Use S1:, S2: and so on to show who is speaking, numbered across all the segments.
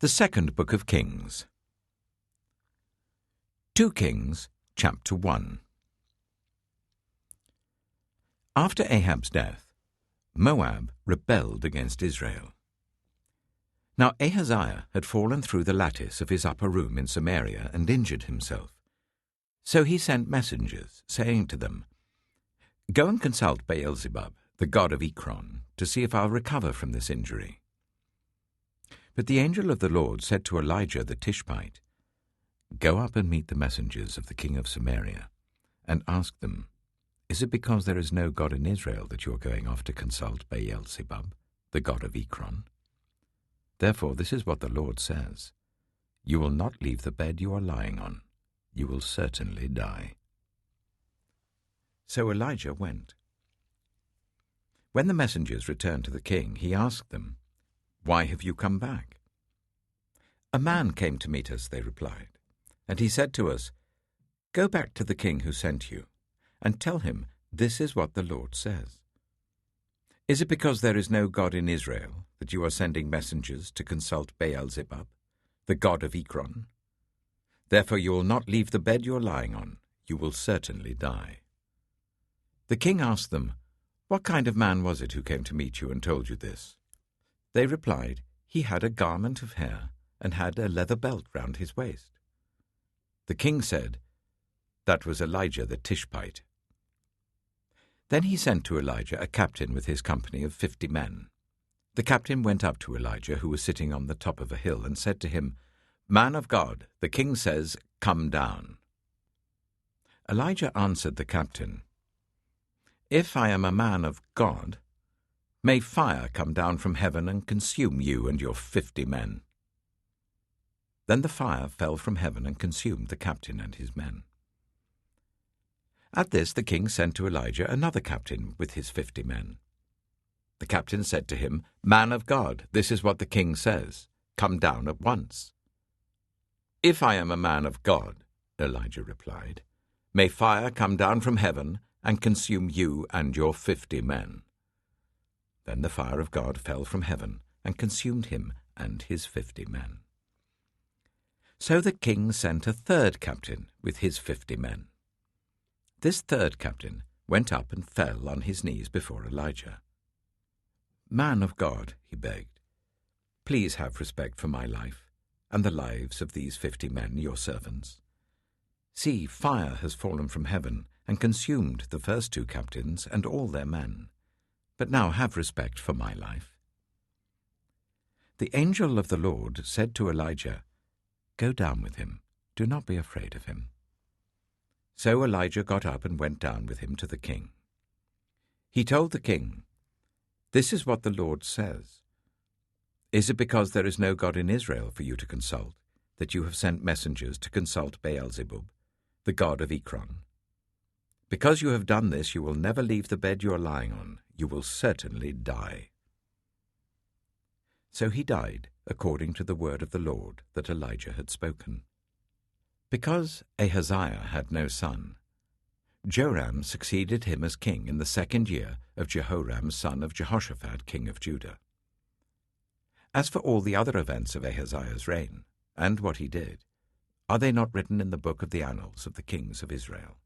S1: The Second Book of Kings. 2 Kings, Chapter 1. After Ahab's death, Moab rebelled against Israel. Now Ahaziah had fallen through the lattice of his upper room in Samaria and injured himself. So he sent messengers, saying to them, "Go and consult Beelzebub, the god of Ekron, to see if I'll recover from this injury." But the angel of the Lord said to Elijah the Tishbite, "Go up and meet the messengers of the king of Samaria, and ask them, is it because there is no God in Israel that you are going off to consult Beelzebub, the god of Ekron? Therefore this is what the Lord says, you will not leave the bed you are lying on. You will certainly die." So Elijah went. When the messengers returned to the king, he asked them, "Why have you come back?" "A man came to meet us," they replied, "and he said to us, 'Go back to the king who sent you, and tell him this is what the Lord says. Is it because there is no God in Israel that you are sending messengers to consult Beelzebub, the god of Ekron? Therefore you will not leave the bed you are lying on. You will certainly die.'" The king asked them, "What kind of man was it who came to meet you and told you this?" They replied, "He had a garment of hair and had a leather belt round his waist." The king said, "That was Elijah the Tishbite." Then he sent to Elijah a captain with his company of 50 men. The captain went up to Elijah, who was sitting on the top of a hill, and said to him, "Man of God, the king says, 'Come down.'" Elijah answered the captain, "If I am a man of God, may fire come down from heaven and consume you and your 50 men." Then the fire fell from heaven and consumed the captain and his men. At this the king sent to Elijah another captain with his 50 men. The captain said to him, "Man of God, this is what the king says. Come down at once." "If I am a man of God," Elijah replied, "may fire come down from heaven and consume you and your 50 men." Then the fire of God fell from heaven and consumed him and his 50 men. So the king sent a third captain with his 50 men. This third captain went up and fell on his knees before Elijah. "Man of God," he begged, "please have respect for my life and the lives of these 50 men, your servants. See, fire has fallen from heaven and consumed the first 2 captains and all their men. But now have respect for my life." The angel of the Lord said to Elijah, "Go down with him. Do not be afraid of him." So Elijah got up and went down with him to the king. He told the king, "This is what the Lord says. Is it because there is no God in Israel for you to consult that you have sent messengers to consult Beelzebub, the god of Ekron? Because you have done this, you will never leave the bed you are lying on. You will certainly die." So he died according to the word of the Lord that Elijah had spoken. Because Ahaziah had no son, Joram succeeded him as king in the 2nd year of Jehoram son of Jehoshaphat, king of Judah. As for all the other events of Ahaziah's reign, and what he did, are they not written in the book of the annals of the kings of Israel?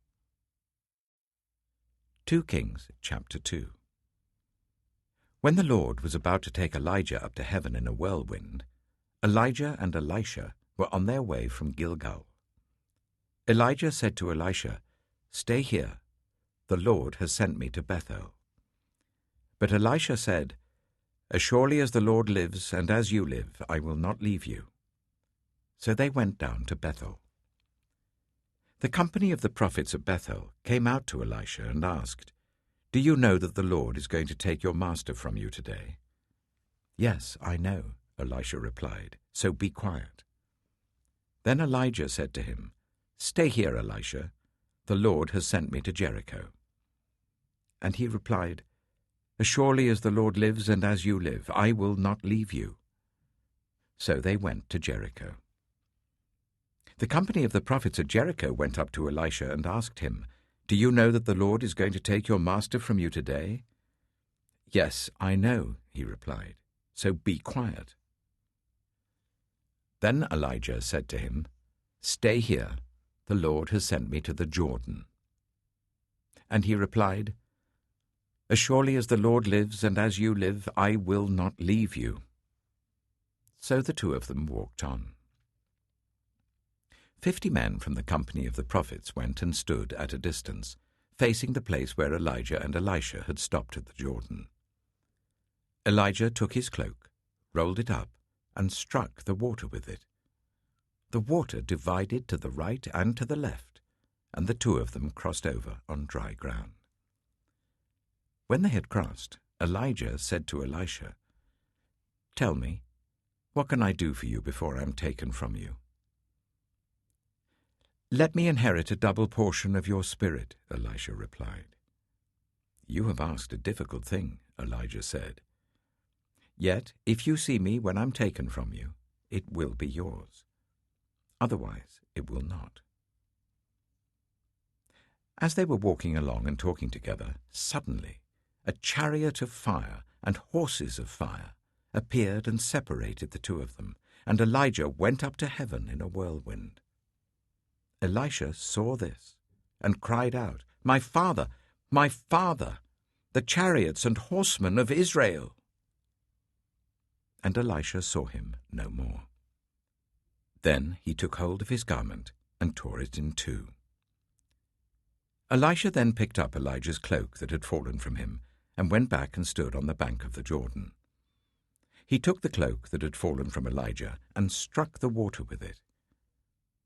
S1: 2 Kings, Chapter 2. When the Lord was about to take Elijah up to heaven in a whirlwind, Elijah and Elisha were on their way from Gilgal. Elijah said to Elisha, "Stay here. The Lord has sent me to Bethel." But Elisha said, "As surely as the Lord lives and as you live, I will not leave you." So they went down to Bethel. The company of the prophets at Bethel came out to Elisha and asked, "Do you know that the Lord is going to take your master from you today?" "Yes, I know," Elisha replied, "so be quiet." Then Elijah said to him, "Stay here, Elisha. The Lord has sent me to Jericho." And he replied, "As surely as the Lord lives and as you live, I will not leave you." So they went to Jericho. The company of the prophets at Jericho went up to Elisha and asked him, "Do you know that the Lord is going to take your master from you today?" "Yes, I know," he replied, "so be quiet." Then Elijah said to him, "Stay here, the Lord has sent me to the Jordan." And he replied, "As surely as the Lord lives and as you live, I will not leave you." So the two of them walked on. 50 men from the company of the prophets went and stood at a distance, facing the place where Elijah and Elisha had stopped at the Jordan. Elijah took his cloak, rolled it up, and struck the water with it. The water divided to the right and to the left, and the two of them crossed over on dry ground. When they had crossed, Elijah said to Elisha, "Tell me, what can I do for you before I am taken from you?" "Let me inherit a double portion of your spirit," Elisha replied. "You have asked a difficult thing," Elijah said. "Yet, if you see me when I'm taken from you, it will be yours. Otherwise, it will not." As they were walking along and talking together, suddenly a chariot of fire and horses of fire appeared and separated the two of them, and Elijah went up to heaven in a whirlwind. Elisha saw this and cried out, my father, the chariots and horsemen of Israel!" And Elisha saw him no more. Then he took hold of his garment and tore it in two. Elisha then picked up Elijah's cloak that had fallen from him and went back and stood on the bank of the Jordan. He took the cloak that had fallen from Elijah and struck the water with it.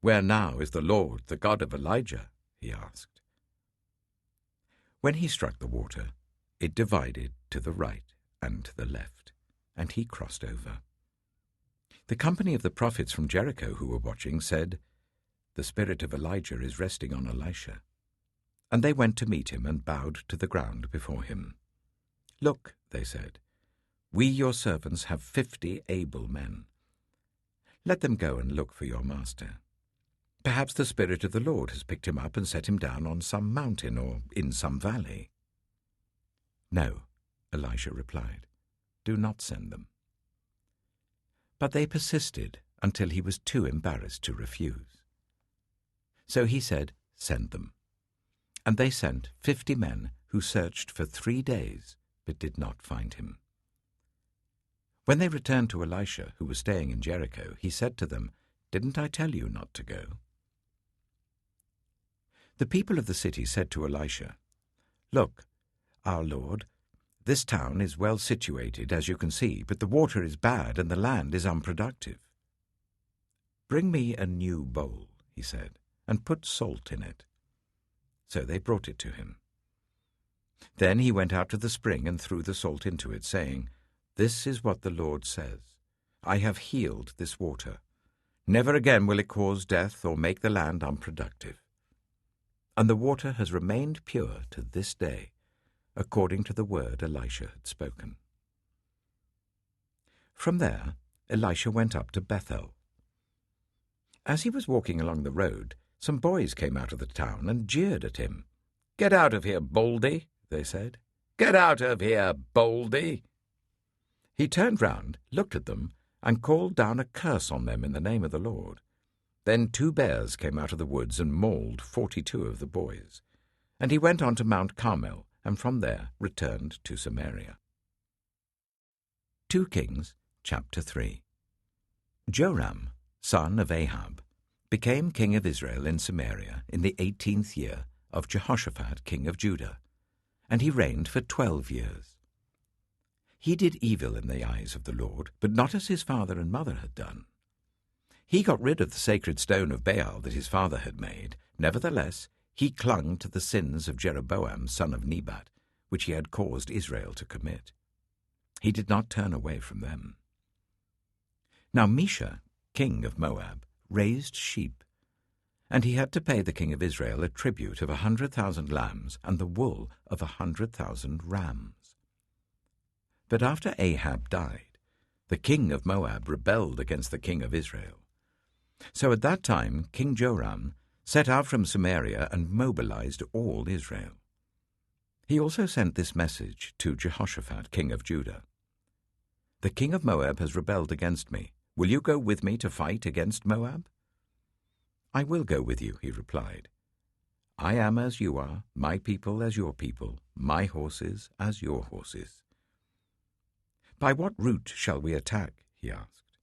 S1: "Where now is the Lord, the God of Elijah?" he asked. When he struck the water, it divided to the right and to the left, and he crossed over. The company of the prophets from Jericho who were watching said, "The spirit of Elijah is resting on Elisha." And they went to meet him and bowed to the ground before him. "Look," they said, "we your servants have 50 able men. Let them go and look for your master. Perhaps the Spirit of the Lord has picked him up and set him down on some mountain or in some valley." "No," Elisha replied, "do not send them." But they persisted until he was too embarrassed to refuse. So he said, "Send them." And they sent 50 men who searched for 3 days but did not find him. When they returned to Elisha, who was staying in Jericho, he said to them, "Didn't I tell you not to go?" The people of the city said to Elisha, "Look, our lord, this town is well situated, as you can see, but the water is bad and the land is unproductive." "Bring me a new bowl," he said, "and put salt in it." So they brought it to him. Then he went out to the spring and threw the salt into it, saying, "This is what the Lord says, I have healed this water. Never again will it cause death or make the land unproductive." And the water has remained pure to this day, according to the word Elisha had spoken. From there, Elisha went up to Bethel. As he was walking along the road, some boys came out of the town and jeered at him. "Get out of here, Baldy," they said. "Get out of here, Baldy." He turned round, looked at them, and called down a curse on them in the name of the Lord. Then 2 bears came out of the woods and mauled 42 of the boys. And he went on to Mount Carmel, and from there returned to Samaria. 2 Kings, chapter 3. Joram, son of Ahab, became king of Israel in Samaria in the 18th year of Jehoshaphat, king of Judah, and he reigned for 12 years. He did evil in the eyes of the Lord, but not as his father and mother had done. He got rid of the sacred stone of Baal that his father had made. Nevertheless, he clung to the sins of Jeroboam, son of Nebat, which he had caused Israel to commit. He did not turn away from them. Now Mesha, king of Moab, raised sheep, and he had to pay the king of Israel a tribute of 100,000 lambs and the wool of 100,000 rams. But after Ahab died, the king of Moab rebelled against the king of Israel. So at that time King Joram set out from Samaria and mobilized all Israel. He also sent this message to Jehoshaphat, king of Judah. "The king of Moab has rebelled against me. Will you go with me to fight against Moab?" "I will go with you," he replied. "I am as you are, my people as your people, my horses as your horses." "By what route shall we attack?" he asked.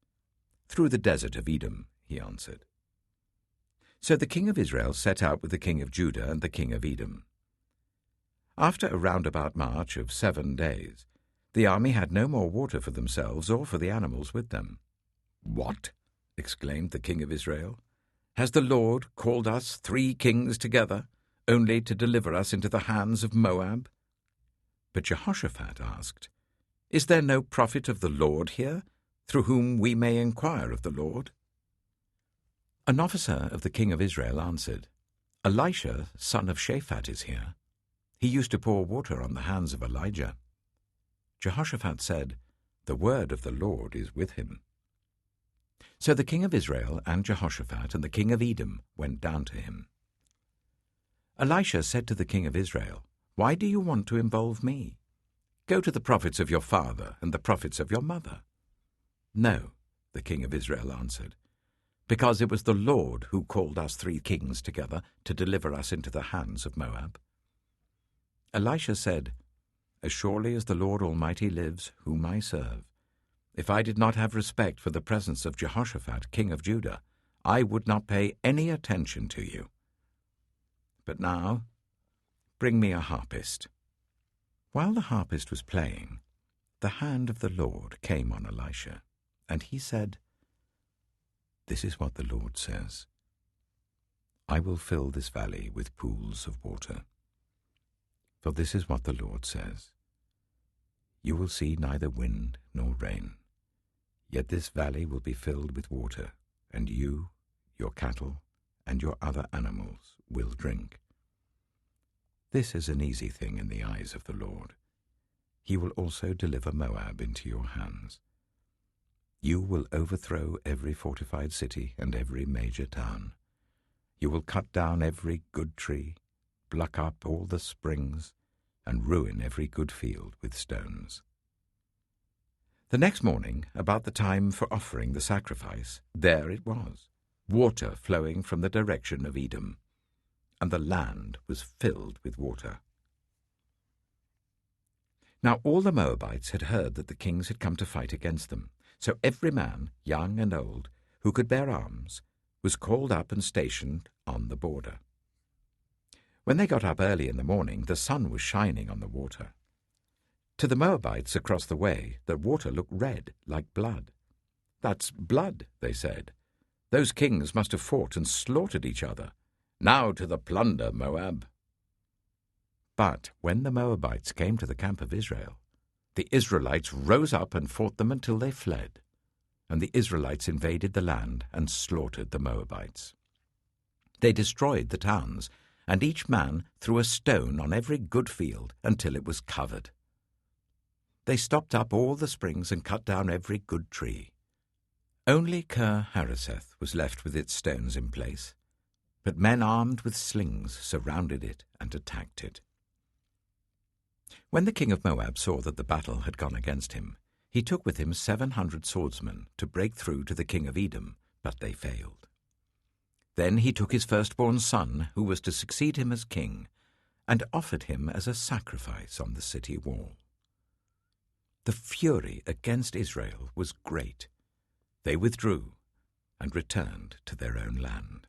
S1: "Through the desert of Edom," he answered. So the king of Israel set out with the king of Judah and the king of Edom. After a roundabout march of 7 days, the army had no more water for themselves or for the animals with them. "What?" exclaimed the king of Israel. "Has the Lord called us 3 kings together, only to deliver us into the hands of Moab?" But Jehoshaphat asked, "Is there no prophet of the Lord here, through whom we may inquire of the Lord?" An officer of the king of Israel answered, "Elisha, son of Shaphat, is here. He used to pour water on the hands of Elijah." Jehoshaphat said, "The word of the Lord is with him." So the king of Israel and Jehoshaphat and the king of Edom went down to him. Elisha said to the king of Israel, "Why do you want to involve me? Go to the prophets of your father and the prophets of your mother." "No," the king of Israel answered, "because it was the Lord who called us 3 kings together to deliver us into the hands of Moab." Elisha said, "As surely as the Lord Almighty lives, whom I serve, if I did not have respect for the presence of Jehoshaphat, king of Judah, I would not pay any attention to you. But now, bring me a harpist." While the harpist was playing, the hand of the Lord came on Elisha, and he said, "This is what the Lord says. I will fill this valley with pools of water. For this is what the Lord says. You will see neither wind nor rain, yet this valley will be filled with water, and you, your cattle, and your other animals will drink. This is an easy thing in the eyes of the Lord. He will also deliver Moab into your hands. You will overthrow every fortified city and every major town. You will cut down every good tree, pluck up all the springs, and ruin every good field with stones." The next morning, about the time for offering the sacrifice, there it was, water flowing from the direction of Edom, and the land was filled with water. Now all the Moabites had heard that the kings had come to fight against them, so every man, young and old, who could bear arms, was called up and stationed on the border. When they got up early in the morning, the sun was shining on the water. To the Moabites across the way, the water looked red, like blood. "That's blood," they said. "Those kings must have fought and slaughtered each other. Now to the plunder, Moab." But when the Moabites came to the camp of Israel, the Israelites rose up and fought them until they fled, and the Israelites invaded the land and slaughtered the Moabites. They destroyed the towns, and each man threw a stone on every good field until it was covered. They stopped up all the springs and cut down every good tree. Only Kir-Hareseth was left with its stones in place, but men armed with slings surrounded it and attacked it. When the king of Moab saw that the battle had gone against him, he took with him 700 swordsmen to break through to the king of Edom, but they failed. Then he took his firstborn son, who was to succeed him as king, and offered him as a sacrifice on the city wall. The fury against Israel was great. They withdrew and returned to their own land.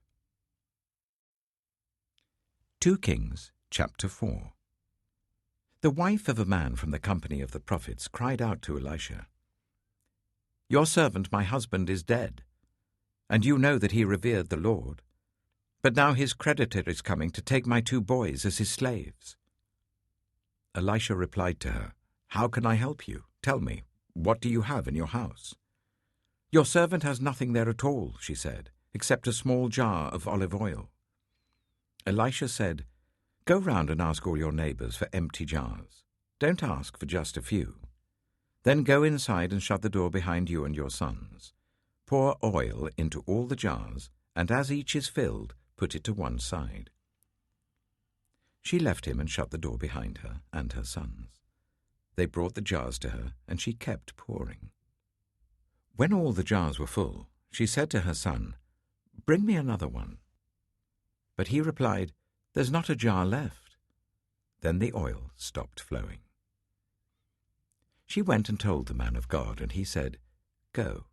S1: 2 Kings chapter 4. The wife of a man from the company of the prophets cried out to Elisha, "Your servant, my husband, is dead, and you know that he revered the Lord. But now his creditor is coming to take my 2 boys as his slaves." Elisha replied to her, "How can I help you? Tell me, what do you have in your house?" "Your servant has nothing there at all," she said, "except a small jar of olive oil." Elisha said, "Go round and ask all your neighbors for empty jars. Don't ask for just a few. Then go inside and shut the door behind you and your sons. Pour oil into all the jars, and as each is filled, put it to one side." She left him and shut the door behind her and her sons. They brought the jars to her, and she kept pouring. When all the jars were full, she said to her son, "Bring me another one." But he replied, "There's not a jar left." Then the oil stopped flowing. She went and told the man of God, and he said, "Go,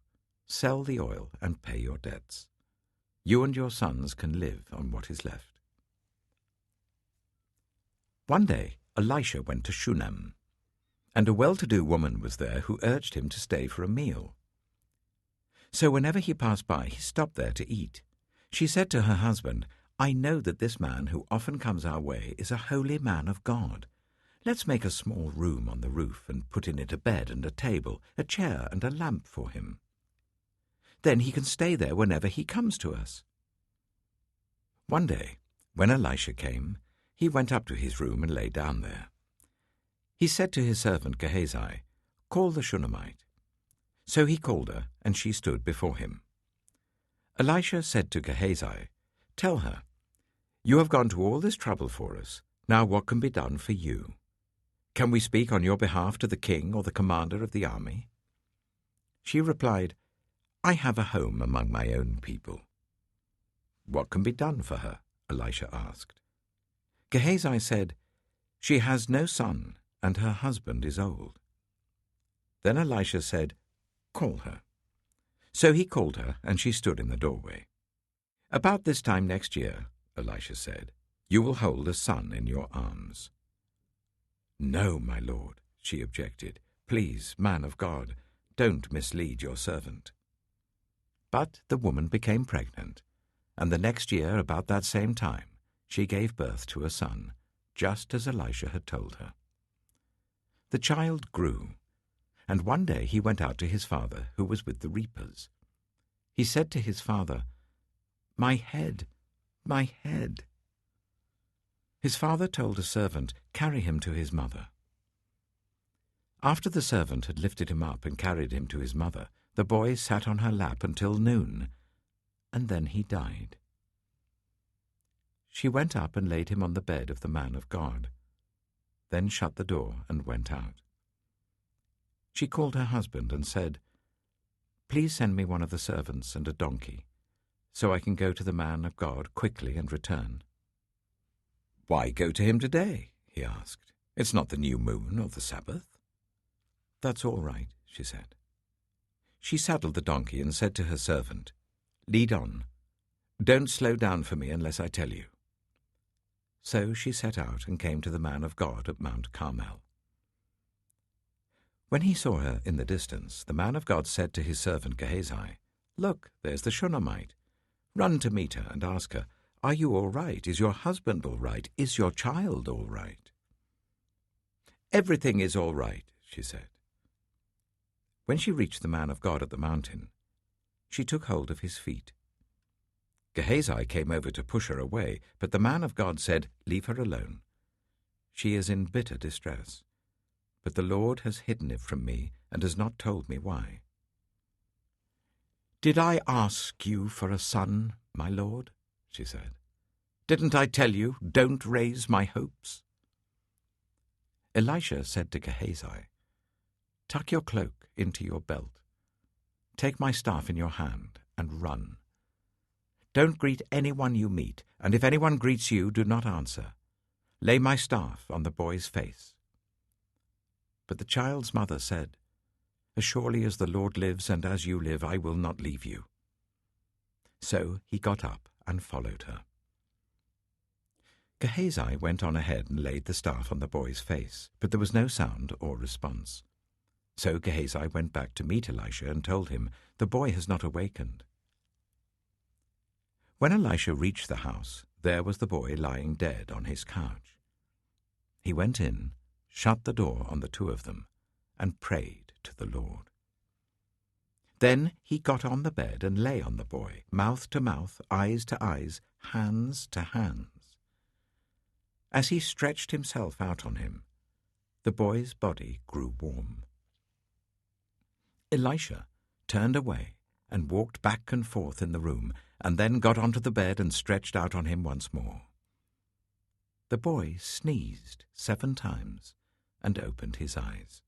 S1: sell the oil and pay your debts. You and your sons can live on what is left." One day Elisha went to Shunem, and a well-to-do woman was there who urged him to stay for a meal. So whenever he passed by, he stopped there to eat. She said to her husband, "I know that this man who often comes our way is a holy man of God. Let's make a small room on the roof and put in it a bed and a table, a chair and a lamp for him. Then he can stay there whenever he comes to us." One day, when Elisha came, he went up to his room and lay down there. He said to his servant Gehazi, "Call the Shunammite." So he called her, and she stood before him. Elisha said to Gehazi, "Tell her, you have gone to all this trouble for us. Now what can be done for you? Can we speak on your behalf to the king or the commander of the army?" She replied, "I have a home among my own people." "What can be done for her?" Elisha asked. Gehazi said, "She has no son, and her husband is old." Then Elisha said, "Call her." So he called her, and she stood in the doorway. "About this time next year," Elisha said, "you will hold a son in your arms." "No, my lord," she objected. "Please, man of God, don't mislead your servant." But the woman became pregnant, and the next year, about that same time, she gave birth to a son, just as Elisha had told her. The child grew, and one day he went out to his father, who was with the reapers. He said to his father, "My head, my head." His father told a servant, "Carry him to his mother." After the servant had lifted him up and carried him to his mother, the boy sat on her lap until noon, and then he died. She went up and laid him on the bed of the man of God, then shut the door and went out. She called her husband and said, "Please send me one of the servants and a donkey, so I can go to the man of God quickly and return." "Why go to him today?" he asked. "It's not the new moon or the Sabbath." "That's all right," she said. She saddled the donkey and said to her servant, "Lead on. Don't slow down for me unless I tell you." So she set out and came to the man of God at Mount Carmel. When he saw her in the distance, the man of God said to his servant Gehazi, "Look, there's the Shunammite. Run to meet her and ask her, 'Are you all right? Is your husband all right? Is your child all right?'" "Everything is all right," she said. When she reached the man of God at the mountain, she took hold of his feet. Gehazi came over to push her away, but the man of God said, "Leave her alone. She is in bitter distress, but the Lord has hidden it from me and has not told me why." "Did I ask you for a son, my lord?" she said. "Didn't I tell you, don't raise my hopes?" Elisha said to Gehazi, "Tuck your cloak into your belt. Take my staff in your hand and run. Don't greet anyone you meet, and if anyone greets you, do not answer. Lay my staff on the boy's face." But the child's mother said, "As surely as the Lord lives and as you live, I will not leave you." So he got up and followed her. Gehazi went on ahead and laid the staff on the boy's face, but there was no sound or response. So Gehazi went back to meet Elisha and told him, "The boy has not awakened." When Elisha reached the house, there was the boy lying dead on his couch. He went in, shut the door on the two of them, and prayed to the Lord. Then he got on the bed and lay on the boy, mouth to mouth, eyes to eyes, hands to hands. As he stretched himself out on him, the boy's body grew warm. Elisha turned away and walked back and forth in the room, and then got onto the bed and stretched out on him once more. The boy sneezed 7 times and opened his eyes.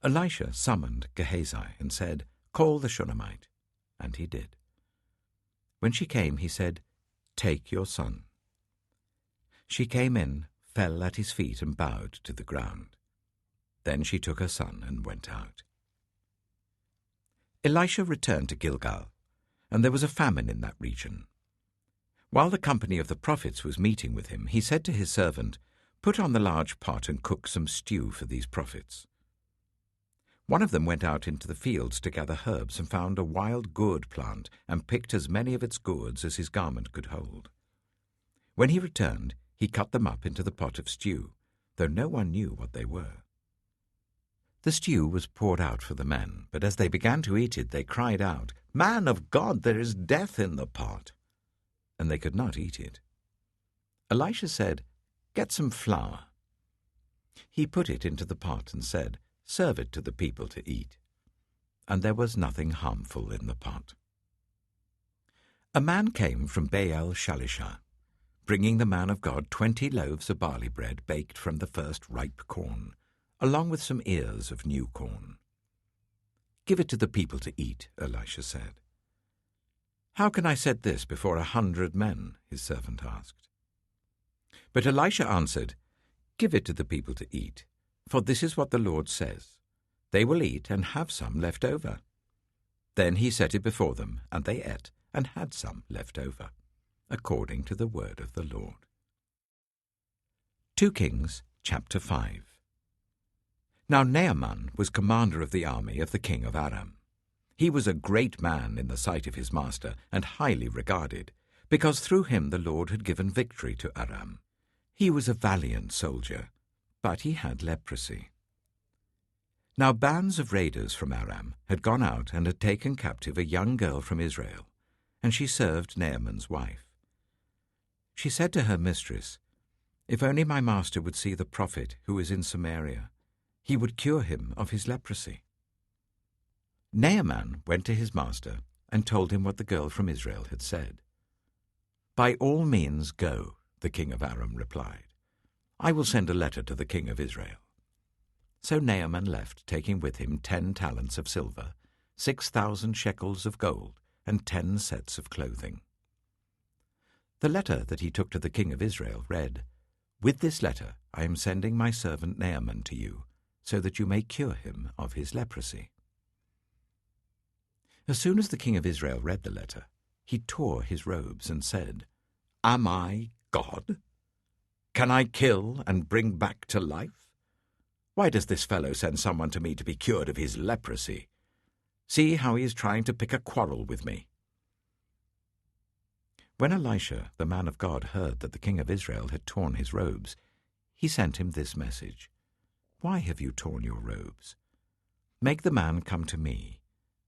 S1: Elisha summoned Gehazi and said, "Call the Shunammite." And he did. When she came, he said, "Take your son." She came in, fell at his feet, and bowed to the ground. Then she took her son and went out. Elisha returned to Gilgal, and there was a famine in that region. While the company of the prophets was meeting with him, he said to his servant, "Put on the large pot and cook some stew for these prophets." One of them went out into the fields to gather herbs and found a wild gourd plant and picked as many of its gourds as his garment could hold. When he returned, he cut them up into the pot of stew, though no one knew what they were. The stew was poured out for the men, but as they began to eat it, they cried out, "Man of God, there is death in the pot!" And they could not eat it. Elisha said, "Get some flour." He put it into the pot and said, "Serve it to the people to eat." And there was nothing harmful in the pot. A man came from Baal Shalisha, bringing the man of God 20 loaves of barley bread baked from the first ripe corn, along with some ears of new corn. "Give it to the people to eat," Elisha said. "How can I set this before 100 men?" his servant asked. But Elisha answered, "Give it to the people to eat, for this is what the Lord says. They will eat and have some left over." Then he set it before them, and they ate and had some left over, according to the word of the Lord. 2 Kings chapter 5. Now Naaman was commander of the army of the king of Aram. He was a great man in the sight of his master and highly regarded, because through him the Lord had given victory to Aram. He was a valiant soldier, but he had leprosy. Now bands of raiders from Aram had gone out and had taken captive a young girl from Israel, and she served Naaman's wife. She said to her mistress, "If only my master would see the prophet who is in Samaria, he would cure him of his leprosy." Naaman went to his master and told him what the girl from Israel had said. "By all means go," the king of Aram replied. "I will send a letter to the king of Israel." So Naaman left, taking with him 10 talents of silver, 6,000 shekels of gold, and 10 sets of clothing. The letter that he took to the king of Israel read, "With this letter I am sending my servant Naaman to you, so that you may cure him of his leprosy." As soon as the king of Israel read the letter, he tore his robes and said, "Am I God? Can I kill and bring back to life? Why does this fellow send someone to me to be cured of his leprosy? See how he is trying to pick a quarrel with me." When Elisha, the man of God, heard that the king of Israel had torn his robes, he sent him this message, "Why have you torn your robes? Make the man come to me,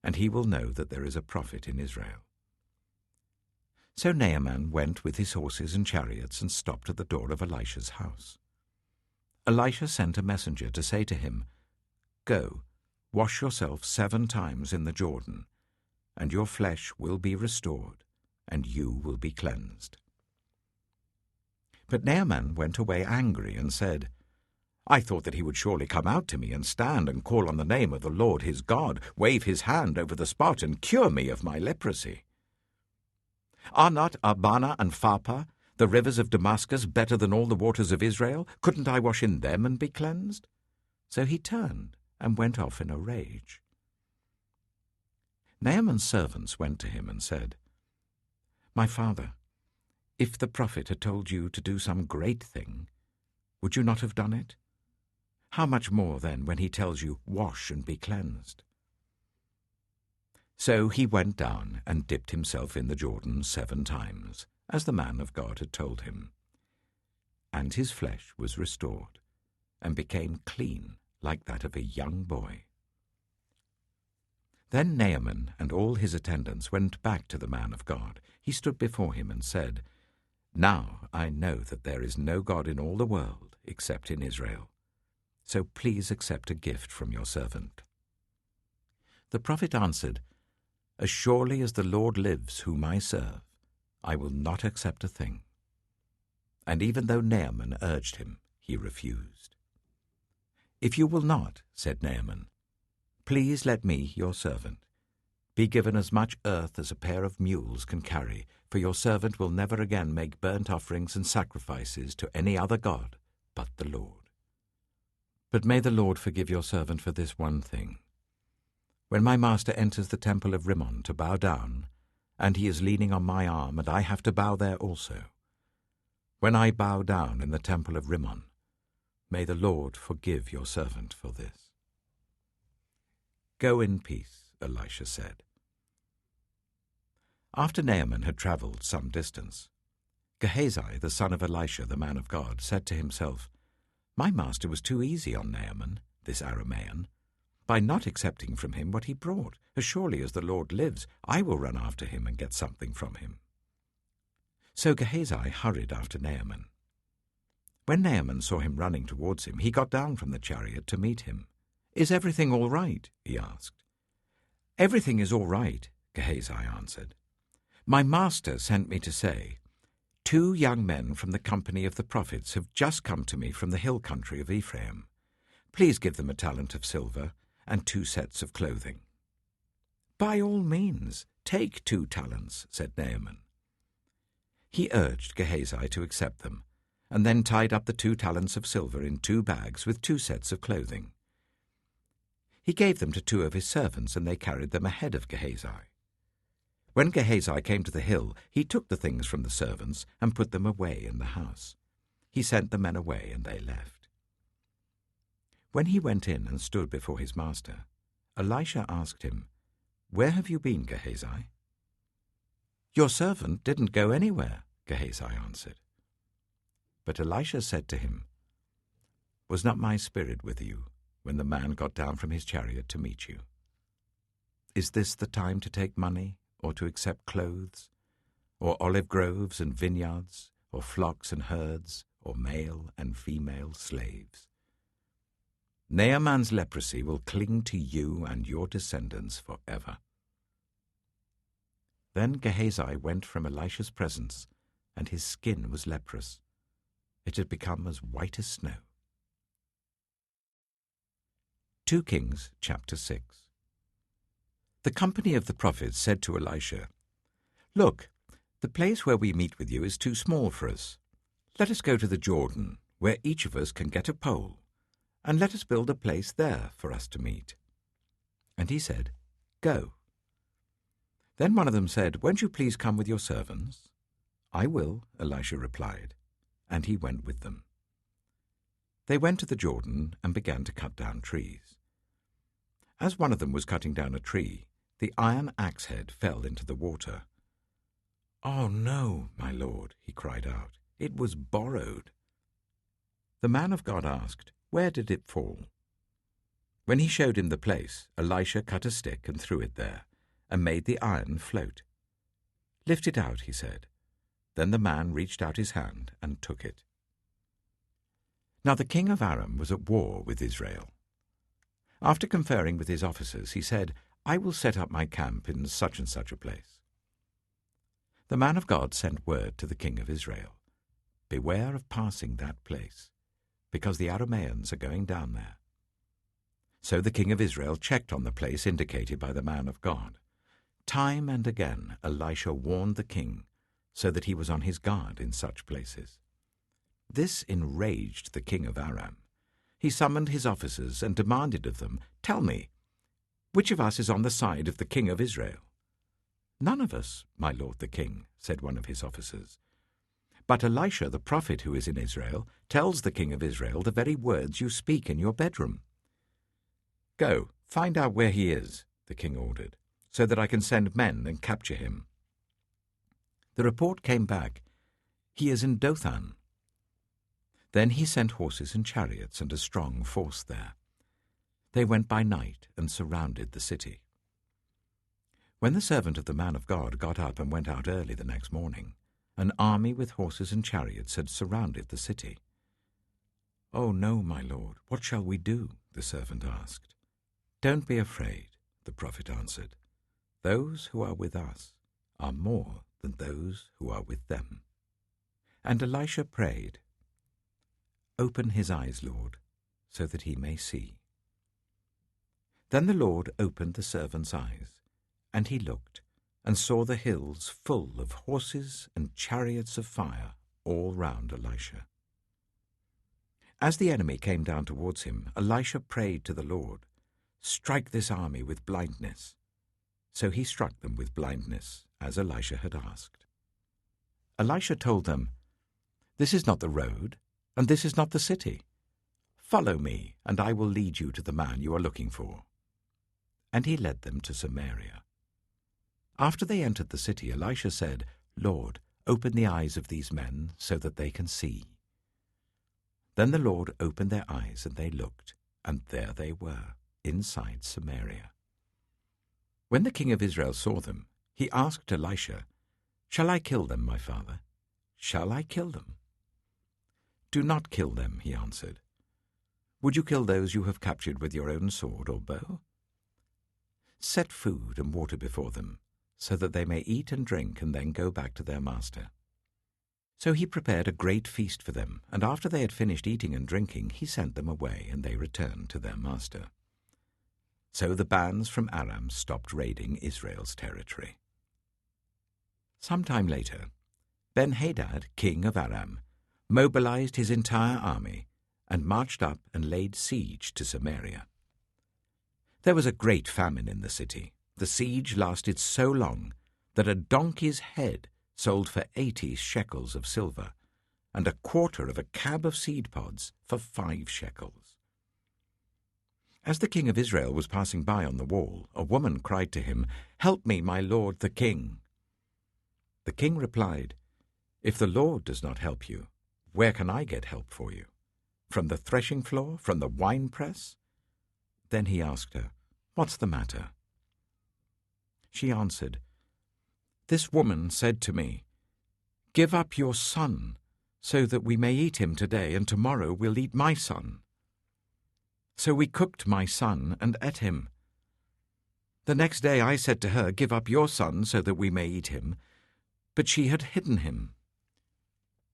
S1: and he will know that there is a prophet in Israel." So Naaman went with his horses and chariots and stopped at the door of Elisha's house. Elisha sent a messenger to say to him, "Go, wash yourself 7 times in the Jordan, and your flesh will be restored, and you will be cleansed." But Naaman went away angry and said, "I thought that he would surely come out to me and stand and call on the name of the Lord his God, wave his hand over the spot, and cure me of my leprosy. Are not Abana and Pharpar, the rivers of Damascus, better than all the waters of Israel? Couldn't I wash in them and be cleansed?" So he turned and went off in a rage. Naaman's servants went to him and said, "My father, if the prophet had told you to do some great thing, would you not have done it? How much more, then, when he tells you, 'Wash and be cleansed'?" So he went down and dipped himself in the Jordan 7 times, as the man of God had told him. And his flesh was restored, and became clean like that of a young boy. Then Naaman and all his attendants went back to the man of God. He stood before him and said, "Now I know that there is no God in all the world except in Israel. So please accept a gift from your servant." The prophet answered, "As surely as the Lord lives whom I serve, I will not accept a thing." And even though Naaman urged him, he refused. "If you will not," said Naaman, Please let me, your servant, be given as much earth as a pair of mules can carry, for your servant will never again make burnt offerings and sacrifices to any other god but the Lord. But may the Lord forgive your servant for this one thing. When my master enters the temple of Rimmon to bow down, and he is leaning on my arm, and I have to bow there also, when I bow down in the temple of Rimmon, may the Lord forgive your servant for this." "Go in peace," Elisha said. After Naaman had travelled some distance, Gehazi, the son of Elisha, the man of God, said to himself, "My master was too easy on Naaman, this Aramean, by not accepting from him what he brought. As surely as the Lord lives, I will run after him and get something from him." So Gehazi hurried after Naaman. When Naaman saw him running towards him, he got down from the chariot to meet him. "Is everything all right?" he asked. "Everything is all right," Gehazi answered. "My master sent me to say, 2 young men from the company of the prophets have just come to me from the hill country of Ephraim. Please give them a talent of silver and 2 sets of clothing." "By all means, take 2 talents," said Naaman. He urged Gehazi to accept them, and then tied up the 2 talents of silver in 2 bags with 2 sets of clothing. He gave them to 2 of his servants, and they carried them ahead of Gehazi. When Gehazi came to the hill, he took the things from the servants and put them away in the house. He sent the men away, and they left. When he went in and stood before his master, Elisha asked him, "Where have you been, Gehazi?" "Your servant didn't go anywhere," Gehazi answered. But Elisha said to him, "Was not my spirit with you when the man got down from his chariot to meet you? Is this the time to take money, or to accept clothes, or olive groves and vineyards, or flocks and herds, or male and female slaves? Naaman's leprosy will cling to you and your descendants forever." Then Gehazi went from Elisha's presence, and his skin was leprous. It had become as white as snow. 2 Kings chapter 6. The company of the prophets said to Elisha, "Look, the place where we meet with you is too small for us. Let us go to the Jordan, where each of us can get a pole, and let us build a place there for us to meet." And he said, "Go." Then one of them said, "Won't you please come with your servants?" "I will," Elisha replied, and he went with them. They went to the Jordan and began to cut down trees. As one of them was cutting down a tree, the iron axe head fell into the water. "Oh no, my lord," he cried out, "it was borrowed." The man of God asked, "Where did it fall?" When he showed him the place, Elisha cut a stick and threw it there, and made the iron float. "Lift it out," he said. Then the man reached out his hand and took it. Now the king of Aram was at war with Israel. After conferring with his officers, he said, "I will set up my camp in such and such a place." The man of God sent word to the king of Israel, "Beware of passing that place, because the Arameans are going down there." So the king of Israel checked on the place indicated by the man of God. Time and again Elisha warned the king, so that he was on his guard in such places. This enraged the king of Aram. He summoned his officers and demanded of them, "Tell me, which of us is on the side of the king of Israel?" "None of us, my lord the king," said one of his officers. "But Elisha the prophet who is in Israel tells the king of Israel the very words you speak in your bedroom." "Go, find out where he is," the king ordered, "so that I can send men and capture him." The report came back, "He is in Dothan." Then he sent horses and chariots and a strong force there. They went by night and surrounded the city. When the servant of the man of God got up and went out early the next morning, an army with horses and chariots had surrounded the city. "Oh no, my lord, what shall we do?" the servant asked. "Don't be afraid," the prophet answered. "Those who are with us are more than those who are with them." And Elisha prayed, "Open his eyes, Lord, so that he may see." Then the Lord opened the servant's eyes, and he looked, and saw the hills full of horses and chariots of fire all round Elisha. As the enemy came down towards him, Elisha prayed to the Lord, "Strike this army with blindness." So he struck them with blindness, as Elisha had asked. Elisha told them, "This is not the road, and this is not the city. Follow me, and I will lead you to the man you are looking for." And he led them to Samaria. After they entered the city, Elisha said, "Lord, open the eyes of these men so that they can see." Then the Lord opened their eyes, and they looked, and there they were, inside Samaria. When the king of Israel saw them, he asked Elisha, "Shall I kill them, my father? Shall I kill them?" "Do not kill them," he answered. "Would you kill those you have captured with your own sword or bow? Set food and water before them, so that they may eat and drink and then go back to their master." So he prepared a great feast for them, and after they had finished eating and drinking, he sent them away, and they returned to their master. So the bands from Aram stopped raiding Israel's territory. Some time later, Ben-Hadad, king of Aram, mobilized his entire army and marched up and laid siege to Samaria. There was a great famine in the city. The siege lasted so long that a donkey's head sold for 80 shekels of silver, and a quarter of a cab of seed pods for 5 shekels. As the king of Israel was passing by on the wall, a woman cried to him, "Help me, my lord the king." The king replied, "If the Lord does not help you, where can I get help for you? From the threshing floor? From the winepress?" Then he asked her, "What's the matter?" She answered, "This woman said to me, 'Give up your son, so that we may eat him today, and tomorrow we'll eat my son.' So we cooked my son and ate him. The next day I said to her, 'Give up your son, so that we may eat him,' but she had hidden him."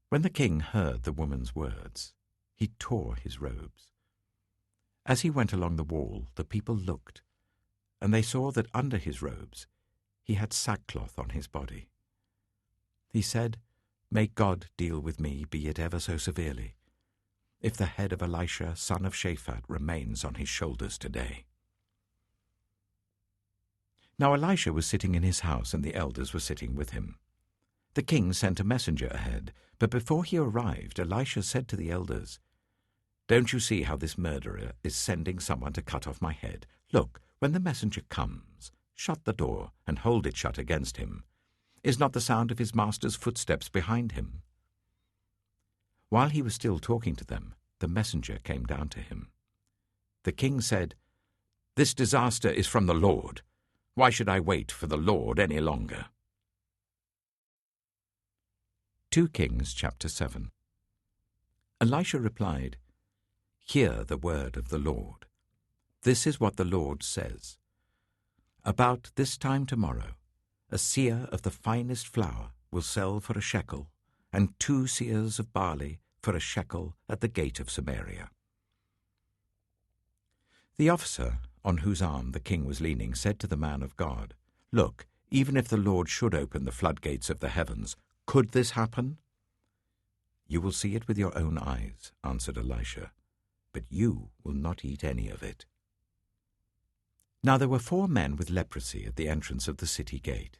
S1: When the king heard the woman's words, he tore his robes. As he went along the wall, the people looked, and they saw that under his robes he had sackcloth on his body. He said, "May God deal with me, be it ever so severely, if the head of Elisha, son of Shaphat, remains on his shoulders today." Now Elisha was sitting in his house, and the elders were sitting with him. The king sent a messenger ahead, but before he arrived, Elisha said to the elders, "Don't you see how this murderer is sending someone to cut off my head? Look, when the messenger comes, shut the door and hold it shut against him. Is not the sound of his master's footsteps behind him?" While he was still talking to them, the messenger came down to him. The king said, "This disaster is from the Lord. Why should I wait for the Lord any longer?" 2 Kings chapter 7. Elisha replied, "Hear the word of the Lord. This is what the Lord says. About this time tomorrow, a seah of the finest flour will sell for a shekel, and 2 seahs of barley for a shekel at the gate of Samaria." The officer on whose arm the king was leaning said to the man of God, "Look, even if the Lord should open the floodgates of the heavens, could this happen?" "You will see it with your own eyes," answered Elisha, "but you will not eat any of it." Now there were 4 men with leprosy at the entrance of the city gate.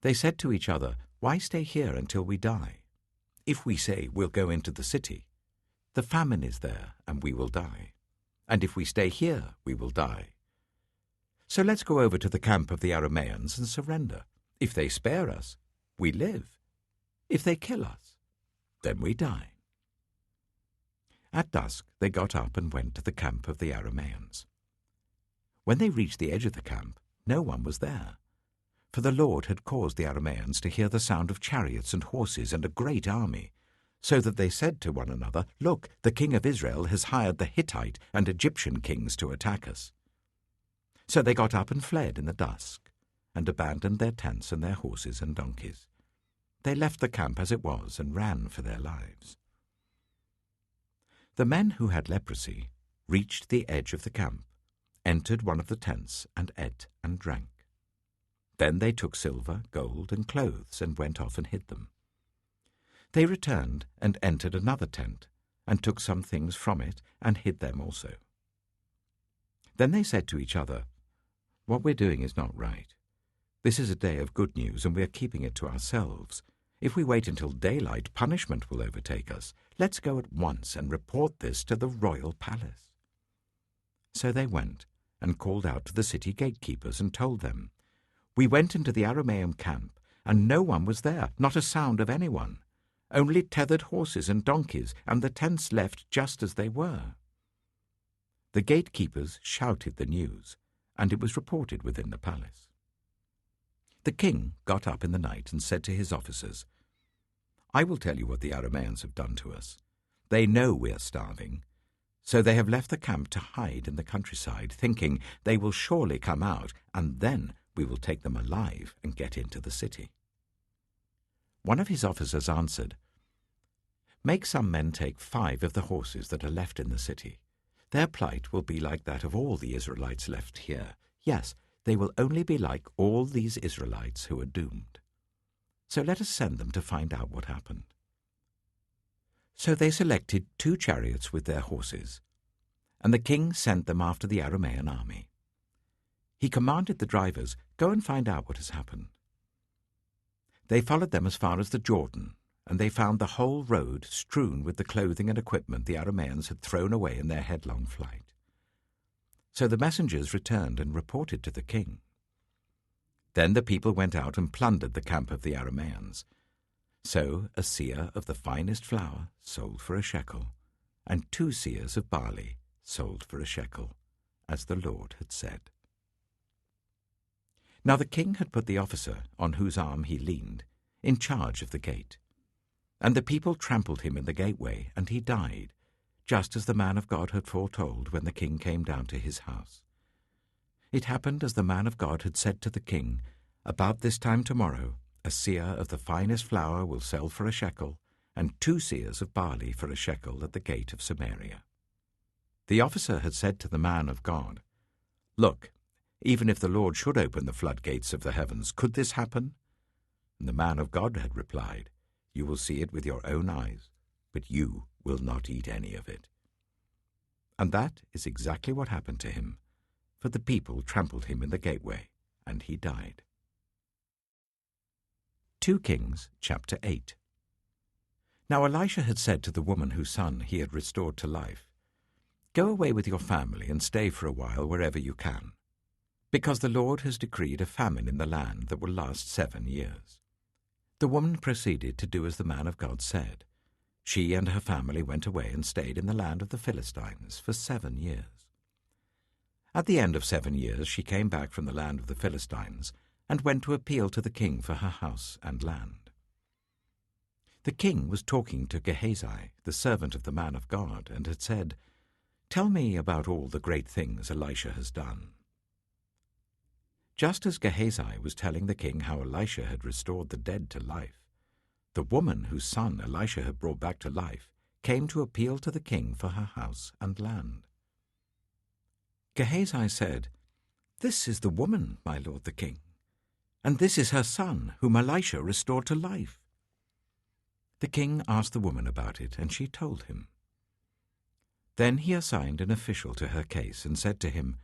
S1: They said to each other, "Why stay here until we die? If we say we'll go into the city, the famine is there and we will die. And if we stay here, we will die. So let's go over to the camp of the Arameans and surrender. If they spare us, we live. If they kill us, then we die." At dusk they got up and went to the camp of the Arameans. When they reached the edge of the camp, no one was there, for the Lord had caused the Arameans to hear the sound of chariots and horses and a great army, so that they said to one another, "Look, the king of Israel has hired the Hittite and Egyptian kings to attack us." So they got up and fled in the dusk, and abandoned their tents and their horses and donkeys. They left the camp as it was and ran for their lives. The men who had leprosy reached the edge of the camp, entered one of the tents and ate and drank. Then they took silver, gold, and clothes and went off and hid them. They returned and entered another tent and took some things from it and hid them also. Then they said to each other, "What we're doing is not right. This is a day of good news, and we are keeping it to ourselves. If we wait until daylight, punishment will overtake us. Let's go at once and report this to the royal palace." So they went and called out to the city gatekeepers and told them, "We went into the Aramean camp, and no one was there, not a sound of anyone, only tethered horses and donkeys, and the tents left just as they were." The gatekeepers shouted the news, and it was reported within the palace. The king got up in the night and said to his officers, "I will tell you what the Arameans have done to us. They know we are starving, so they have left the camp to hide in the countryside, thinking they will surely come out, and then we will take them alive and get into the city." One of his officers answered, "Make some men take 5 of the horses that are left in the city. Their plight will be like that of all the Israelites left here. Yes, they will only be like all these Israelites who are doomed. So let us send them to find out what happened." So they selected 2 chariots with their horses, and the king sent them after the Aramean army. He commanded the drivers, "Go and find out what has happened." They followed them as far as the Jordan, and they found the whole road strewn with the clothing and equipment the Arameans had thrown away in their headlong flight. So the messengers returned and reported to the king. Then the people went out and plundered the camp of the Arameans. So a seah of the finest flour sold for a shekel, and 2 seahs of barley sold for a shekel, as the Lord had said. Now the king had put the officer, on whose arm he leaned, in charge of the gate. And the people trampled him in the gateway, and he died, just as the man of God had foretold when the king came down to his house. It happened as the man of God had said to the king, "About this time tomorrow, a seah of the finest flour will sell for a shekel, and 2 seahs of barley for a shekel at the gate of Samaria." The officer had said to the man of God, "Look, even if the Lord should open the floodgates of the heavens, could this happen?" And the man of God had replied, "You will see it with your own eyes, but you will not eat any of it." And that is exactly what happened to him, for the people trampled him in the gateway, and he died. 2 Kings chapter 8. Now Elisha had said to the woman whose son he had restored to life, "Go away with your family and stay for a while wherever you can, because the Lord has decreed a famine in the land that will last 7 years." The woman proceeded to do as the man of God said. She and her family went away and stayed in the land of the Philistines for 7 years. At the end of 7 years she came back from the land of the Philistines and went to appeal to the king for her house and land. The king was talking to Gehazi, the servant of the man of God, and had said, "Tell me about all the great things Elisha has done." Just as Gehazi was telling the king how Elisha had restored the dead to life, the woman whose son Elisha had brought back to life came to appeal to the king for her house and land. Gehazi said, "This is the woman, my lord the king, and this is her son, whom Elisha restored to life." The king asked the woman about it, and she told him. Then he assigned an official to her case and said to him,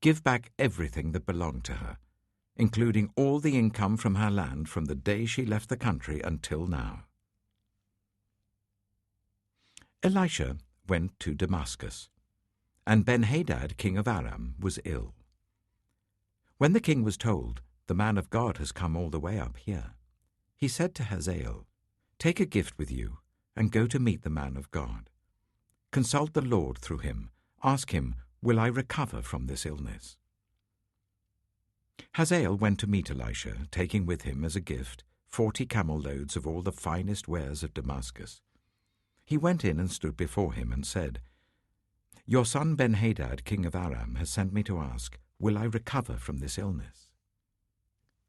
S1: "Give back everything that belonged to her, including all the income from her land from the day she left the country until now." Elisha went to Damascus, and Ben-Hadad, king of Aram, was ill. When the king was told, "The man of God has come all the way up here," he said to Hazael, "Take a gift with you and go to meet the man of God. Consult the Lord through him. Ask him, 'Will I recover from this illness?'" Hazael went to meet Elisha, taking with him as a gift 40 camel loads of all the finest wares of Damascus. He went in and stood before him and said, "Your son Ben-Hadad, king of Aram, has sent me to ask, 'Will I recover from this illness?'"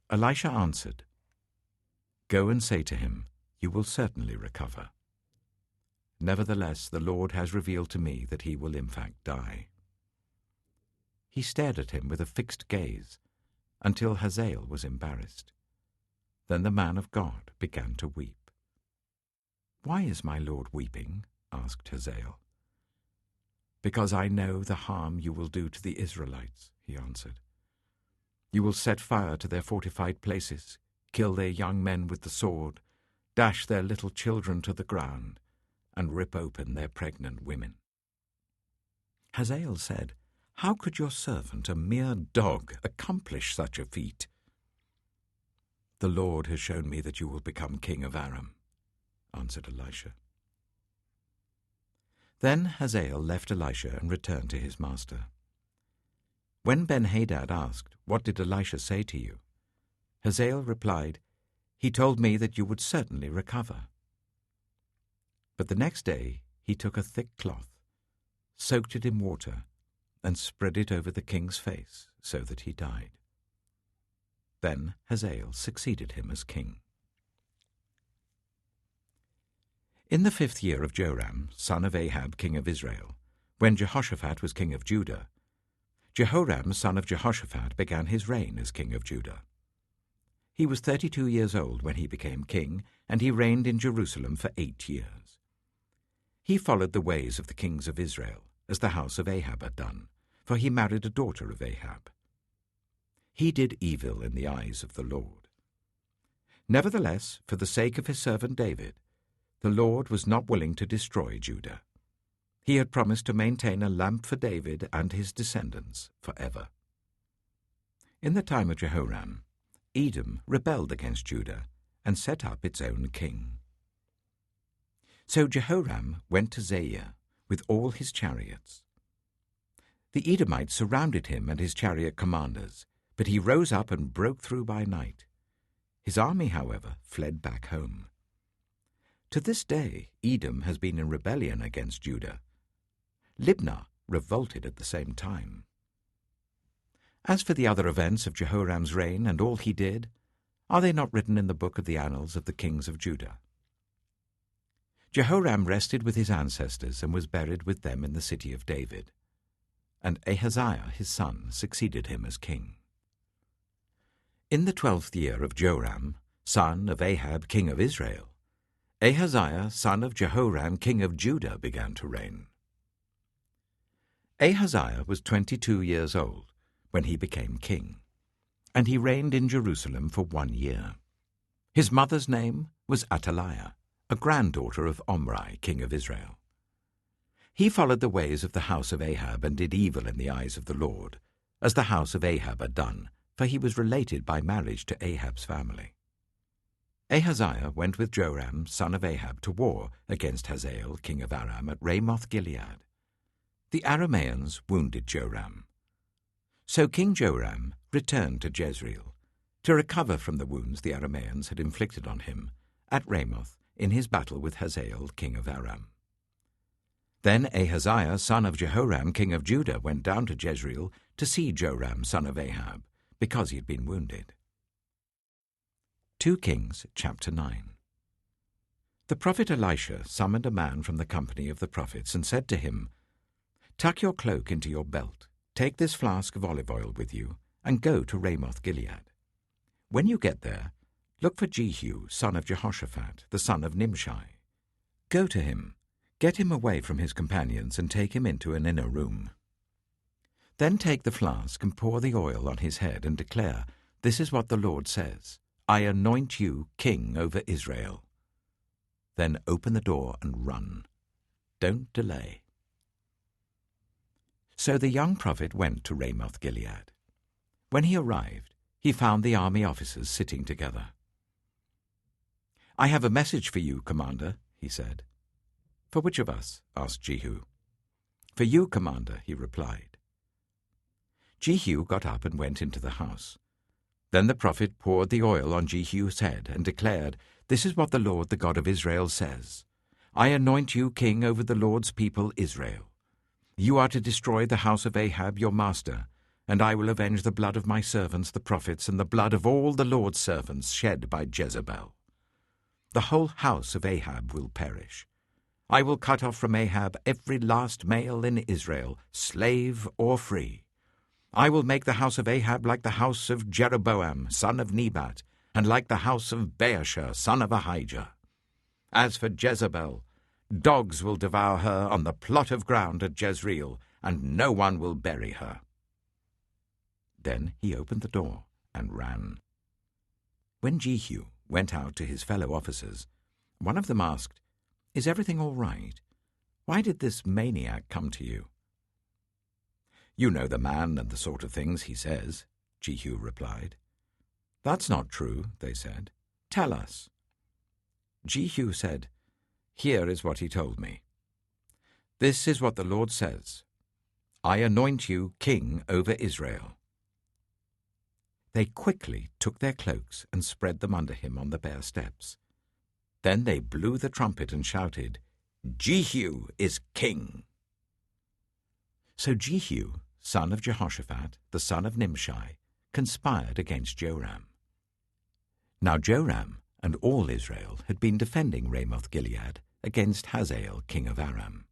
S1: Elisha answered, "Go and say to him, 'You will certainly recover.' Nevertheless, the Lord has revealed to me that he will in fact die." He stared at him with a fixed gaze, until Hazael was embarrassed. Then the man of God began to weep. "Why is my lord weeping?" asked Hazael. "Because I know the harm you will do to the Israelites," he answered. "You will set fire to their fortified places, kill their young men with the sword, dash their little children to the ground, and rip open their pregnant women." Hazael said, "How could your servant, a mere dog, accomplish such a feat?" "The Lord has shown me that you will become king of Aram," answered Elisha. Then Hazael left Elisha and returned to his master. When Ben-Hadad asked, "What did Elisha say to you?" Hazael replied, "He told me that you would certainly recover." But the next day he took a thick cloth, soaked it in water, and spread it over the king's face so that he died. Then Hazael succeeded him as king. In the 5th year of Joram, son of Ahab, king of Israel, when Jehoshaphat was king of Judah, Jehoram, son of Jehoshaphat, began his reign as king of Judah. He was 32 years old when he became king, and he reigned in Jerusalem for 8 years. He followed the ways of the kings of Israel, as the house of Ahab had done, for he married a daughter of Ahab. He did evil in the eyes of the Lord. Nevertheless, for the sake of his servant David, the Lord was not willing to destroy Judah. He had promised to maintain a lamp for David and his descendants forever. In the time of Jehoram, Edom rebelled against Judah and set up its own king. So Jehoram went to Zair with all his chariots. The Edomites surrounded him and his chariot commanders, but he rose up and broke through by night. His army, however, fled back home. To this day, Edom has been in rebellion against Judah. Libnah revolted at the same time. As for the other events of Jehoram's reign and all he did, are they not written in the book of the annals of the kings of Judah? Jehoram rested with his ancestors and was buried with them in the city of David, and Ahaziah his son succeeded him as king. In the 12th year of Joram, son of Ahab king of Israel, Ahaziah son of Jehoram king of Judah began to reign. Ahaziah was 22 years old when he became king, and he reigned in Jerusalem for 1 year. His mother's name was Athaliah, a granddaughter of Omri, king of Israel. He followed the ways of the house of Ahab and did evil in the eyes of the Lord, as the house of Ahab had done, for he was related by marriage to Ahab's family. Ahaziah went with Joram, son of Ahab, to war against Hazael, king of Aram, at Ramoth-Gilead. The Arameans wounded Joram. So King Joram returned to Jezreel to recover from the wounds the Arameans had inflicted on him at Ramoth in his battle with Hazael, king of Aram. Then Ahaziah, son of Jehoram, king of Judah, went down to Jezreel to see Joram, son of Ahab, because he had been wounded. 2 Kings chapter 9. The prophet Elisha summoned a man from the company of the prophets and said to him, "Tuck your cloak into your belt, take this flask of olive oil with you, and go to Ramoth-Gilead. When you get there, look for Jehu, son of Jehoshaphat, the son of Nimshi. Go to him, get him away from his companions, and take him into an inner room. Then take the flask and pour the oil on his head and declare, 'This is what the Lord says, I anoint you king over Israel.' Then open the door and run. Don't delay." So the young prophet went to Ramoth-Gilead. When he arrived, he found the army officers sitting together. "I have a message for you, Commander," he said. "For which of us?" asked Jehu. "For you, Commander," he replied. Jehu got up and went into the house. Then the prophet poured the oil on Jehu's head and declared, "This is what the Lord, the God of Israel, says. I anoint you king over the Lord's people Israel. You are to destroy the house of Ahab your master, and I will avenge the blood of my servants the prophets and the blood of all the Lord's servants shed by Jezebel. The whole house of Ahab will perish. I will cut off from Ahab every last male in Israel, slave or free. I will make the house of Ahab like the house of Jeroboam, son of Nebat, and like the house of Baasha, son of Ahijah. As for Jezebel, dogs will devour her on the plot of ground at Jezreel, and no one will bury her." Then he opened the door and ran. When Jehu went out to his fellow officers, one of them asked, "Is everything all right? Why did this maniac come to you?" "You know the man and the sort of things he says," Jehu replied. "That's not true," they said. "Tell us." Jehu said, "Here is what he told me. This is what the Lord says. I anoint you king over Israel." They quickly took their cloaks and spread them under him on the bare steps. Then they blew the trumpet and shouted, "Jehu is king!" So Jehu, son of Jehoshaphat, the son of Nimshi, conspired against Joram. Now Joram and all Israel had been defending Ramoth-Gilead against Hazael, king of Aram.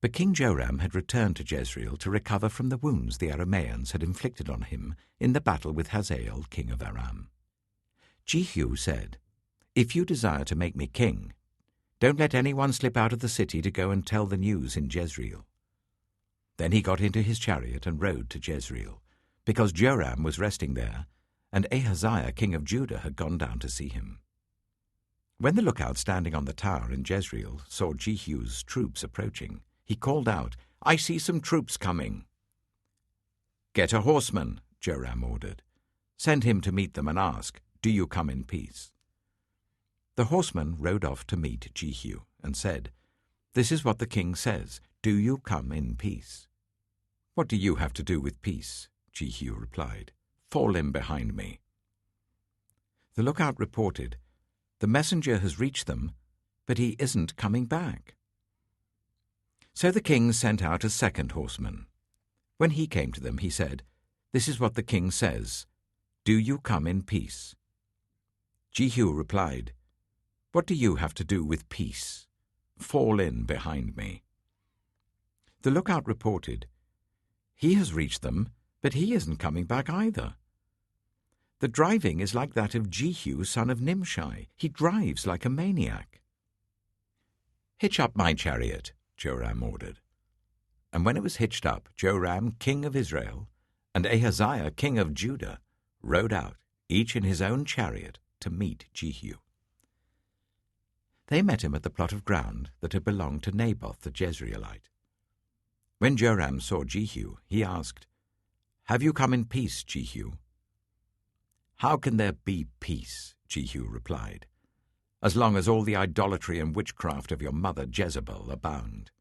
S1: But King Joram had returned to Jezreel to recover from the wounds the Arameans had inflicted on him in the battle with Hazael, king of Aram. Jehu said, "If you desire to make me king, don't let anyone slip out of the city to go and tell the news in Jezreel." Then he got into his chariot and rode to Jezreel, because Joram was resting there, and Ahaziah, king of Judah, had gone down to see him. When the lookout standing on the tower in Jezreel saw Jehu's troops approaching, he called out, "I see some troops coming." "Get a horseman," Joram ordered. "Send him to meet them and ask, 'Do you come in peace?'" The horseman rode off to meet Jehu and said, "This is what the king says, 'Do you come in peace?'" "What do you have to do with peace?" Jehu replied. "Fall in behind me." The lookout reported, "The messenger has reached them, but he isn't coming back." So the king sent out a second horseman. When he came to them, he said, "This is what the king says, 'Do you come in peace?'" Jehu replied, "What do you have to do with peace? Fall in behind me." The lookout reported, "He has reached them, but he isn't coming back either. The driving is like that of Jehu, son of Nimshi. He drives like a maniac." "Hitch up my chariot," Joram ordered. And when it was hitched up, Joram, king of Israel, and Ahaziah, king of Judah, rode out, each in his own chariot, to meet Jehu. They met him at the plot of ground that had belonged to Naboth the Jezreelite. When Joram saw Jehu, he asked, "Have you come in peace, Jehu?" "How can there be peace," Jehu replied, "as long as all the idolatry and witchcraft of your mother Jezebel abound?"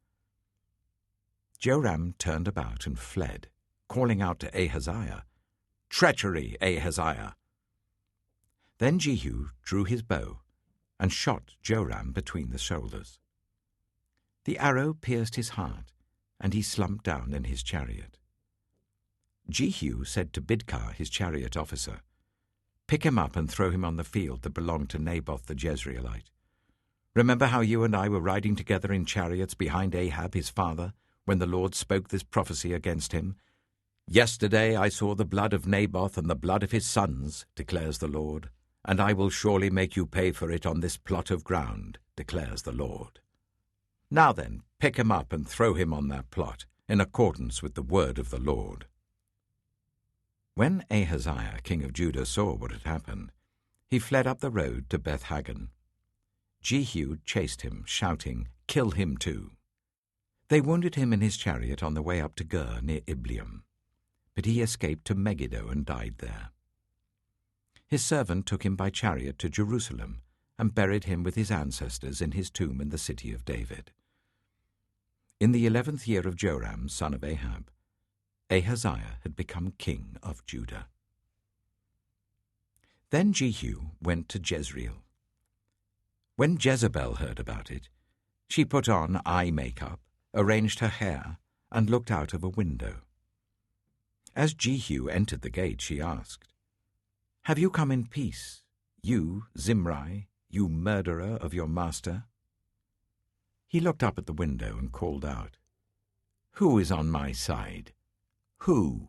S1: Joram turned about and fled, calling out to Ahaziah, "Treachery, Ahaziah!" Then Jehu drew his bow and shot Joram between the shoulders. The arrow pierced his heart, and he slumped down in his chariot. Jehu said to Bidkar, his chariot officer, "Pick him up and throw him on the field that belonged to Naboth the Jezreelite. Remember how you and I were riding together in chariots behind Ahab his father, when the Lord spoke this prophecy against him? 'Yesterday I saw the blood of Naboth and the blood of his sons,' declares the Lord, 'and I will surely make you pay for it on this plot of ground,' declares the Lord. Now then, pick him up and throw him on that plot, in accordance with the word of the Lord." When Ahaziah, king of Judah, saw what had happened, he fled up the road to Beth-Hagan. Jehu chased him, shouting, "Kill him too!" They wounded him in his chariot on the way up to Gur near Ibleam, but he escaped to Megiddo and died there. His servant took him by chariot to Jerusalem and buried him with his ancestors in his tomb in the city of David. In the 11th year of Joram, son of Ahab, Ahaziah had become king of Judah. Then Jehu went to Jezreel. When Jezebel heard about it, she put on eye makeup, arranged her hair, and looked out of a window. As Jehu entered the gate, she asked, "Have you come in peace, you, Zimri, you murderer of your master?" He looked up at the window and called out, "Who is on my side? Who?"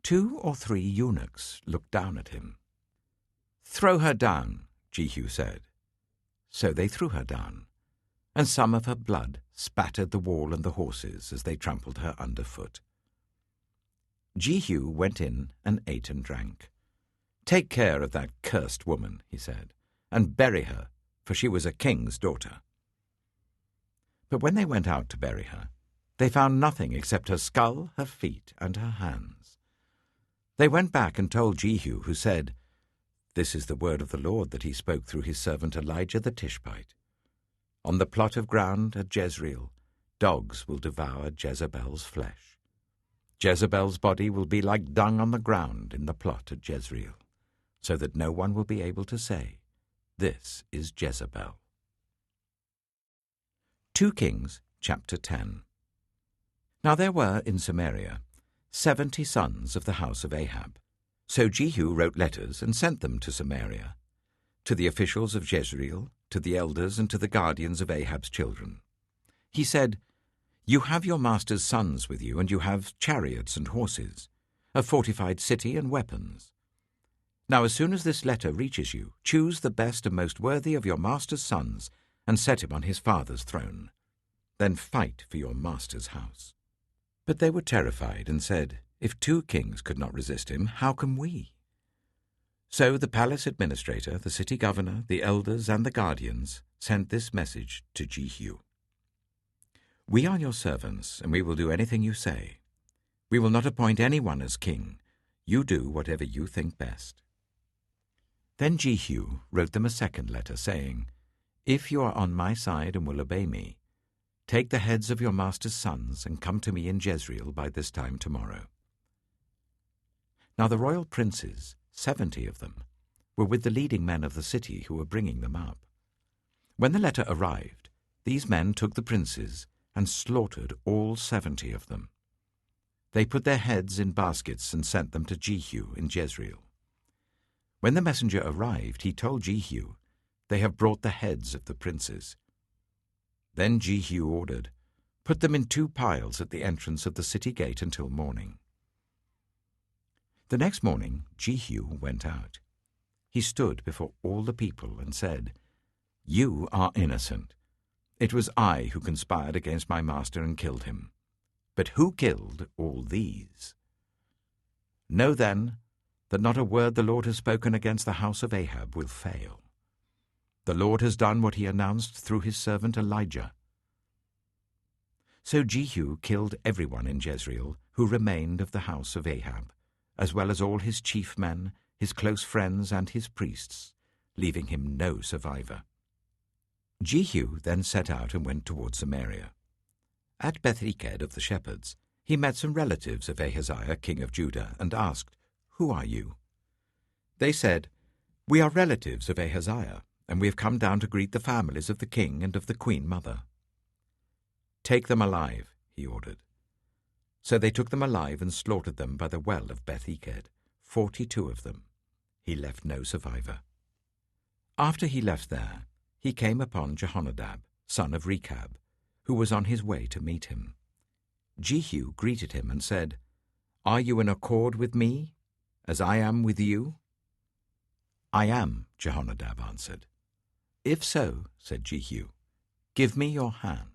S1: 2 or 3 eunuchs looked down at him. "Throw her down," Jehu said. So they threw her down, and some of her blood spattered the wall and the horses as they trampled her underfoot. Jehu went in and ate and drank. "Take care of that cursed woman," he said, "and bury her, for she was a king's daughter." But when they went out to bury her, they found nothing except her skull, her feet, and her hands. They went back and told Jehu, who said, "This is the word of the Lord that he spoke through his servant Elijah the Tishbite. On the plot of ground at Jezreel, dogs will devour Jezebel's flesh. Jezebel's body will be like dung on the ground in the plot at Jezreel, so that no one will be able to say, 'This is Jezebel.'" 2 Kings chapter 10. Now there were in Samaria 70 sons of the house of Ahab. So Jehu wrote letters and sent them to Samaria, to the officials of Jezreel, to the elders, and to the guardians of Ahab's children. He said, "You have your master's sons with you, and you have chariots and horses, a fortified city and weapons. Now as soon as this letter reaches you, choose the best and most worthy of your master's sons, and set him on his father's throne. Then fight for your master's house." But they were terrified and said, "If 2 kings could not resist him, how can we?" So the palace administrator, the city governor, the elders, and the guardians sent this message to Jehu. "We are your servants, and we will do anything you say. We will not appoint anyone as king. You do whatever you think best." Then Jehu wrote them a second letter, saying, "If you are on my side and will obey me, take the heads of your master's sons and come to me in Jezreel by this time tomorrow." Now the royal princes, 70 of them, were with the leading men of the city who were bringing them up. When the letter arrived, these men took the princes and slaughtered all 70 of them. They put their heads in baskets and sent them to Jehu in Jezreel. When the messenger arrived, he told Jehu, "They have brought the heads of the princes." Then Jehu ordered, "Put them in 2 piles at the entrance of the city gate until morning." The next morning Jehu went out. He stood before all the people and said, "You are innocent. It was I who conspired against my master and killed him. But who killed all these? Know then that not a word the Lord has spoken against the house of Ahab will fail. The Lord has done what he announced through his servant Elijah." So Jehu killed everyone in Jezreel who remained of the house of Ahab, as well as all his chief men, his close friends, and his priests, leaving him no survivor. Jehu then set out and went toward Samaria. At Beth-eked of the shepherds, he met some relatives of Ahaziah, king of Judah, and asked, "Who are you?" They said, "We are relatives of Ahaziah, and we have come down to greet the families of the king and of the queen mother." "Take them alive," he ordered. So they took them alive and slaughtered them by the well of Beth-eked, 42 of them. He left no survivor. After he left there, he came upon Jehonadab, son of Rechab, who was on his way to meet him. Jehu greeted him and said, "Are you in accord with me, as I am with you?" "I am," Jehonadab answered. "If so," said Jehu, "give me your hand."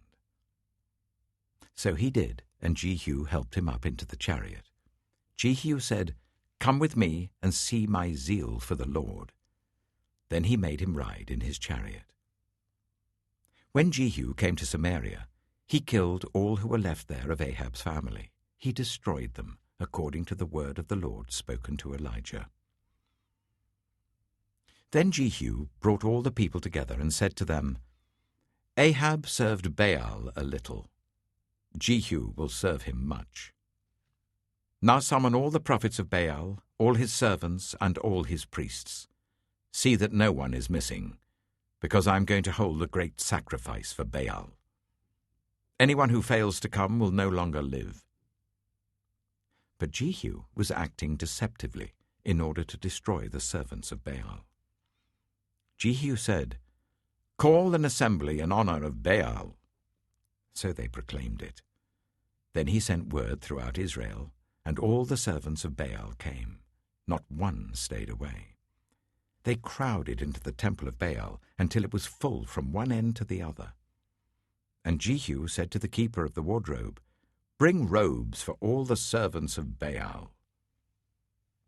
S1: So he did, and Jehu helped him up into the chariot. Jehu said, "Come with me and see my zeal for the Lord." Then he made him ride in his chariot. When Jehu came to Samaria, he killed all who were left there of Ahab's family. He destroyed them, according to the word of the Lord spoken to Elijah. Then Jehu brought all the people together and said to them, "Ahab served Baal a little. Jehu will serve him much. Now summon all the prophets of Baal, all his servants, and all his priests. See that no one is missing, because I am going to hold a great sacrifice for Baal. Anyone who fails to come will no longer live." But Jehu was acting deceptively in order to destroy the servants of Baal. Jehu said, "Call an assembly in honor of Baal." So they proclaimed it. Then he sent word throughout Israel, and all the servants of Baal came. Not one stayed away. They crowded into the temple of Baal until it was full from one end to the other. And Jehu said to the keeper of the wardrobe, "Bring robes for all the servants of Baal."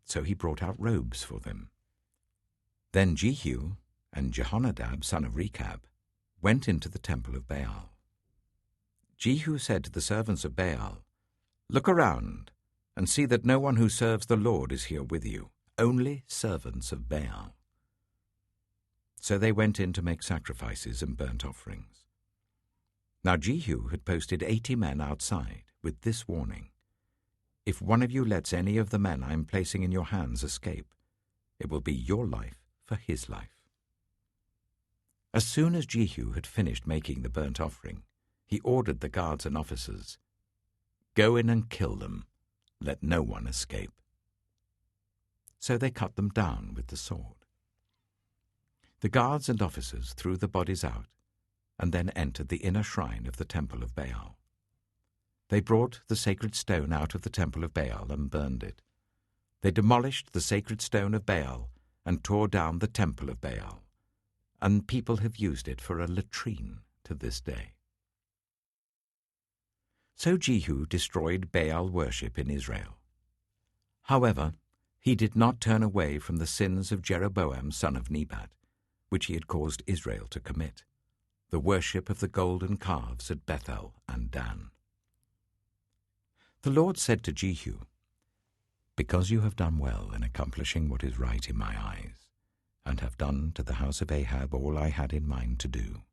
S1: So he brought out robes for them. Then Jehu and Jehonadab, son of Rechab, went into the temple of Baal. Jehu said to the servants of Baal, "Look around and see that no one who serves the Lord is here with you, only servants of Baal." So they went in to make sacrifices and burnt offerings. Now Jehu had posted 80 men outside with this warning: "If one of you lets any of the men I am placing in your hands escape, it will be your life for his life." As soon as Jehu had finished making the burnt offering, he ordered the guards and officers, "Go in and kill them. Let no one escape." So they cut them down with the sword. The guards and officers threw the bodies out and then entered the inner shrine of the temple of Baal. They brought the sacred stone out of the temple of Baal and burned it. They demolished the sacred stone of Baal and tore down the temple of Baal, and people have used it for a latrine to this day. So Jehu destroyed Baal worship in Israel. However, he did not turn away from the sins of Jeroboam son of Nebat, which he had caused Israel to commit, the worship of the golden calves at Bethel and Dan. The Lord said to Jehu, "Because you have done well in accomplishing what is right in my eyes, and have done to the house of Ahab all I had in mind to do,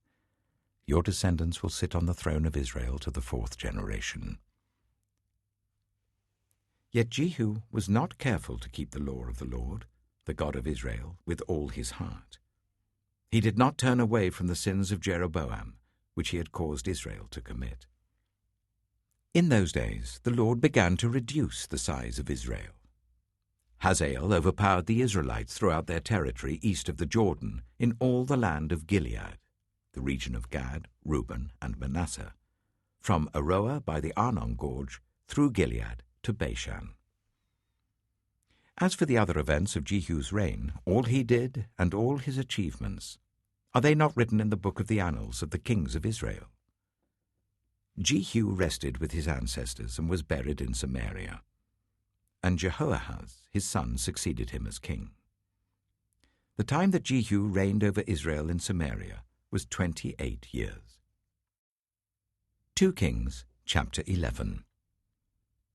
S1: your descendants will sit on the throne of Israel to the 4th generation." Yet Jehu was not careful to keep the law of the Lord, the God of Israel, with all his heart. He did not turn away from the sins of Jeroboam, which he had caused Israel to commit. In those days the Lord began to reduce the size of Israel. Hazael overpowered the Israelites throughout their territory east of the Jordan in all the land of Gilead, the region of Gad, Reuben, and Manasseh, from Aroer by the Arnon Gorge through Gilead to Bashan. As for the other events of Jehu's reign, all he did and all his achievements, are they not written in the book of the annals of the kings of Israel? Jehu rested with his ancestors and was buried in Samaria, and Jehoahaz his son succeeded him as king. The time that Jehu reigned over Israel in Samaria was 28 years. 2 Kings chapter 11.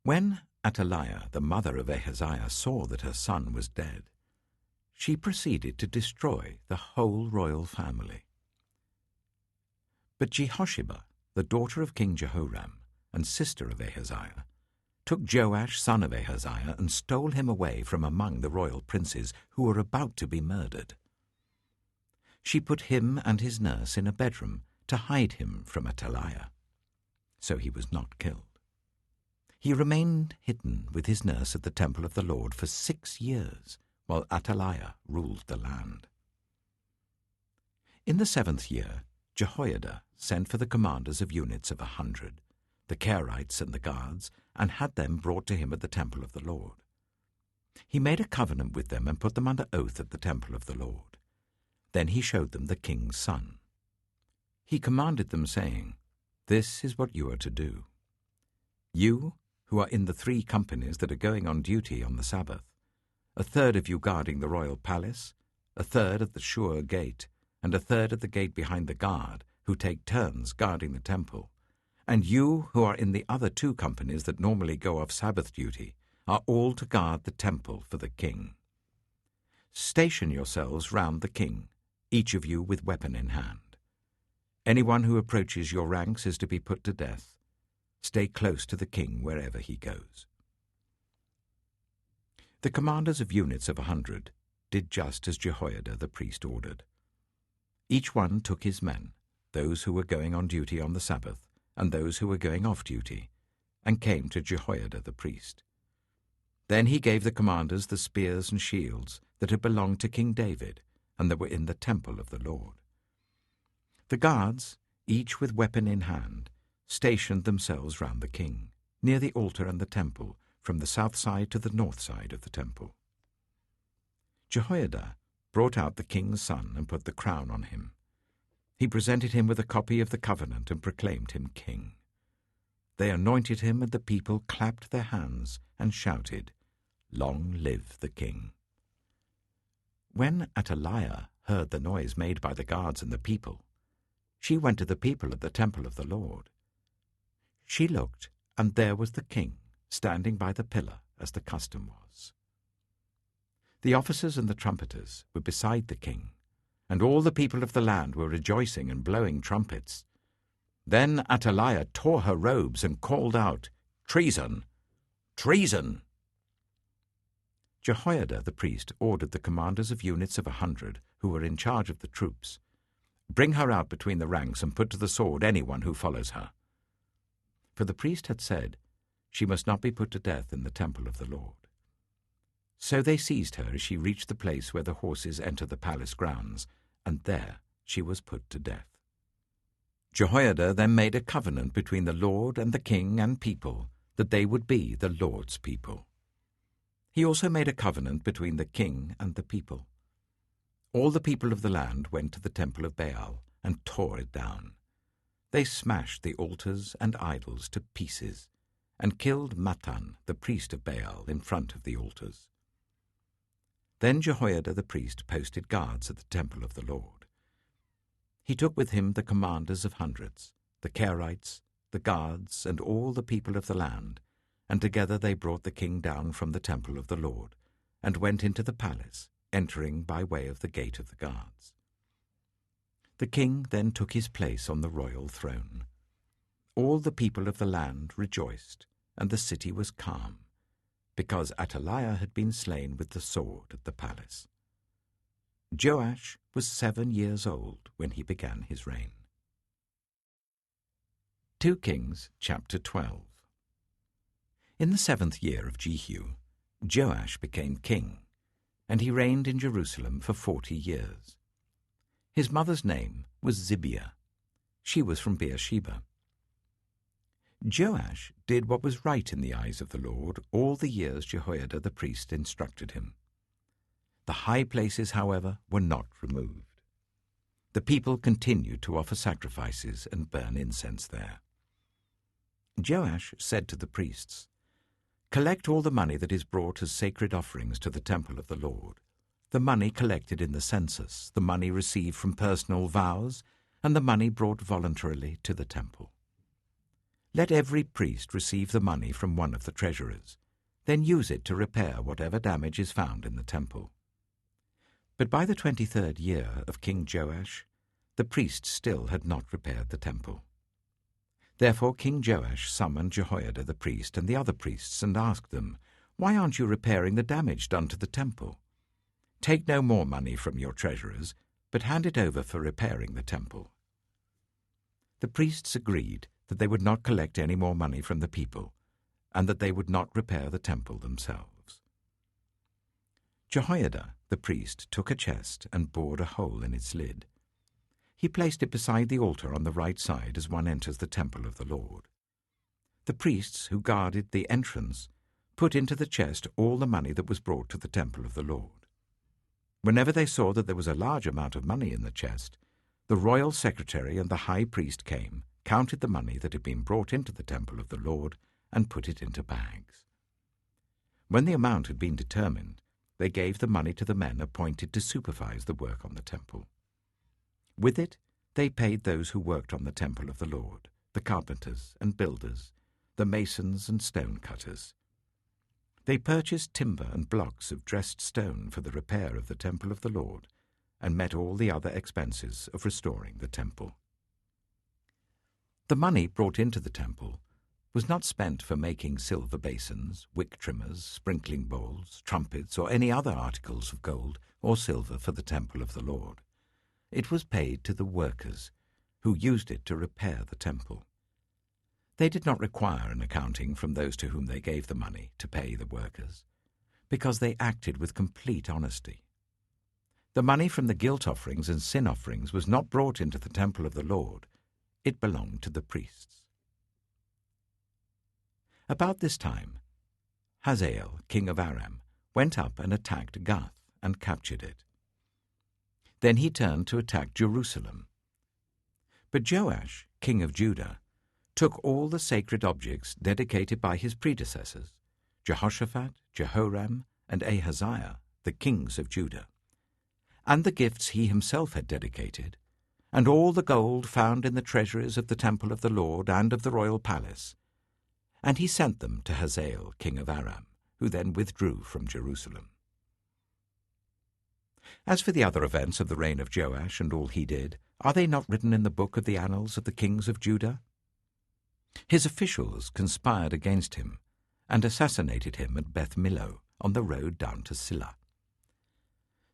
S1: When Athaliah, the mother of Ahaziah, saw that her son was dead, she proceeded to destroy the whole royal family. But Jehosheba, the daughter of King Jehoram and sister of Ahaziah, took Joash son of Ahaziah and stole him away from among the royal princes who were about to be murdered. She put him and his nurse in a bedroom to hide him from Athaliah, so he was not killed. He remained hidden with his nurse at the temple of the Lord for 6 years, while Athaliah ruled the land. In the 7th year, Jehoiada sent for the commanders of units of 100, the Kerites and the guards, and had them brought to him at the temple of the Lord. He made a covenant with them and put them under oath at the temple of the Lord. Then he showed them the king's son. He commanded them, saying, "This is what you are to do. You, who are in the 3 companies that are going on duty on the Sabbath, a third of you guarding the royal palace, a third at the Shur gate, and a third at the gate behind the guard, who take turns guarding the temple, and you who are in the other 2 companies that normally go off Sabbath duty, are all to guard the temple for the king. Station yourselves round the king, each of you with weapon in hand. Anyone who approaches your ranks is to be put to death. Stay close to the king wherever he goes." The commanders of units of 100 did just as Jehoiada the priest ordered. Each one took his men, those who were going on duty on the Sabbath, and those who were going off duty, and came to Jehoiada the priest. Then he gave the commanders the spears and shields that had belonged to King David, and that were in the temple of the Lord. The guards, each with weapon in hand, stationed themselves round the king, near the altar and the temple, from the south side to the north side of the temple. Jehoiada brought out the king's son and put the crown on him. He presented him with a copy of the covenant and proclaimed him king. They anointed him, and the people clapped their hands and shouted, "Long live the king." When Athaliah heard the noise made by the guards and the people, she went to the people at the temple of the Lord. She looked, and there was the king, standing by the pillar, as the custom was. The officers and the trumpeters were beside the king, and all the people of the land were rejoicing and blowing trumpets. Then Athaliah tore her robes and called out, "Treason! Treason!" Jehoiada the priest ordered the commanders of units of 100 who were in charge of the troops, "Bring her out between the ranks and put to the sword anyone who follows her." For the priest had said, "She must not be put to death in the temple of the Lord." So they seized her as she reached the place where the horses enter the palace grounds, and there she was put to death. Jehoiada then made a covenant between the Lord and the king and people, that they would be the Lord's people. He also made a covenant between the king and the people. All the people of the land went to the temple of Baal and tore it down. They smashed the altars and idols to pieces and killed Mattan, the priest of Baal, in front of the altars. Then Jehoiada the priest posted guards at the temple of the Lord. He took with him the commanders of hundreds, the Kerites, the guards, and all the people of the land, and together they brought the king down from the temple of the Lord, and went into the palace, entering by way of the gate of the guards. The king then took his place on the royal throne. All the people of the land rejoiced, and the city was calm, because Athaliah had been slain with the sword at the palace. Joash was 7 years old when he began his reign. 2 Kings chapter 12. In the 7th year of Jehu, Joash became king, and he reigned in Jerusalem for 40 years. His mother's name was Zibiah. She was from Beersheba. Joash did what was right in the eyes of the Lord all the years Jehoiada the priest instructed him. The high places, however, were not removed. The people continued to offer sacrifices and burn incense there. Joash said to the priests, "Collect all the money that is brought as sacred offerings to the temple of the Lord, the money collected in the census, the money received from personal vows, and the money brought voluntarily to the temple. Let every priest receive the money from one of the treasurers, then use it to repair whatever damage is found in the temple." But by the 23rd year of King Joash, the priests still had not repaired the temple. Therefore King Joash summoned Jehoiada the priest and the other priests and asked them, "Why aren't you repairing the damage done to the temple? Take no more money from your treasurers, but hand it over for repairing the temple." The priests agreed that they would not collect any more money from the people, and that they would not repair the temple themselves. Jehoiada the priest took a chest and bored a hole in its lid. He placed it beside the altar on the right side as one enters the temple of the Lord. The priests who guarded the entrance put into the chest all the money that was brought to the temple of the Lord. Whenever they saw that there was a large amount of money in the chest, the royal secretary and the high priest came, counted the money that had been brought into the temple of the Lord, and put it into bags. When the amount had been determined, they gave the money to the men appointed to supervise the work on the temple. With it, they paid those who worked on the temple of the Lord, the carpenters and builders, the masons and stone cutters. They purchased timber and blocks of dressed stone for the repair of the temple of the Lord, and met all the other expenses of restoring the temple. The money brought into the temple was not spent for making silver basins, wick trimmers, sprinkling bowls, trumpets, or any other articles of gold or silver for the temple of the Lord. It was paid to the workers, who used it to repair the temple. They did not require an accounting from those to whom they gave the money to pay the workers, because they acted with complete honesty. The money from the guilt offerings and sin offerings was not brought into the temple of the Lord. It belonged to the priests. About this time, Hazael, king of Aram, went up and attacked Gath and captured it. Then he turned to attack Jerusalem. But Joash, king of Judah, took all the sacred objects dedicated by his predecessors, Jehoshaphat, Jehoram, and Ahaziah, the kings of Judah, and the gifts he himself had dedicated, and all the gold found in the treasuries of the temple of the Lord and of the royal palace, and he sent them to Hazael, king of Aram, who then withdrew from Jerusalem. As for the other events of the reign of Joash and all he did, are they not written in the book of the annals of the kings of Judah? His officials conspired against him and assassinated him at Beth Millo on the road down to Silla.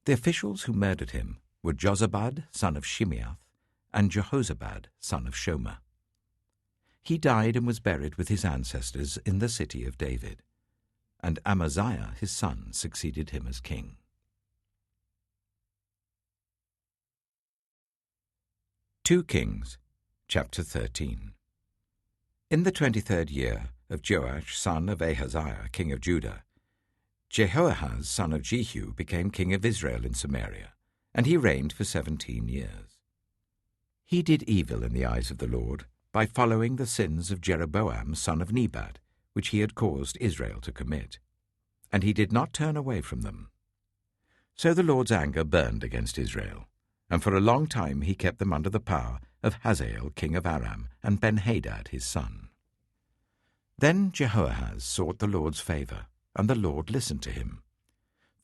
S1: The officials who murdered him were Jozabad, son of Shimeath, and Jehozabad, son of Shomer. He died and was buried with his ancestors in the city of David, and Amaziah his son succeeded him as king. 2 Kings, chapter 13. In the 23rd year of Joash, son of Ahaziah, king of Judah, Jehoahaz, son of Jehu, became king of Israel in Samaria, and he reigned for 17 years. He did evil in the eyes of the Lord by following the sins of Jeroboam, son of Nebat, which he had caused Israel to commit, and he did not turn away from them. So the Lord's anger burned against Israel, and for a long time he kept them under the power of Hazael, king of Aram, and Ben-Hadad his son. Then Jehoahaz sought the Lord's favour, and the Lord listened to him,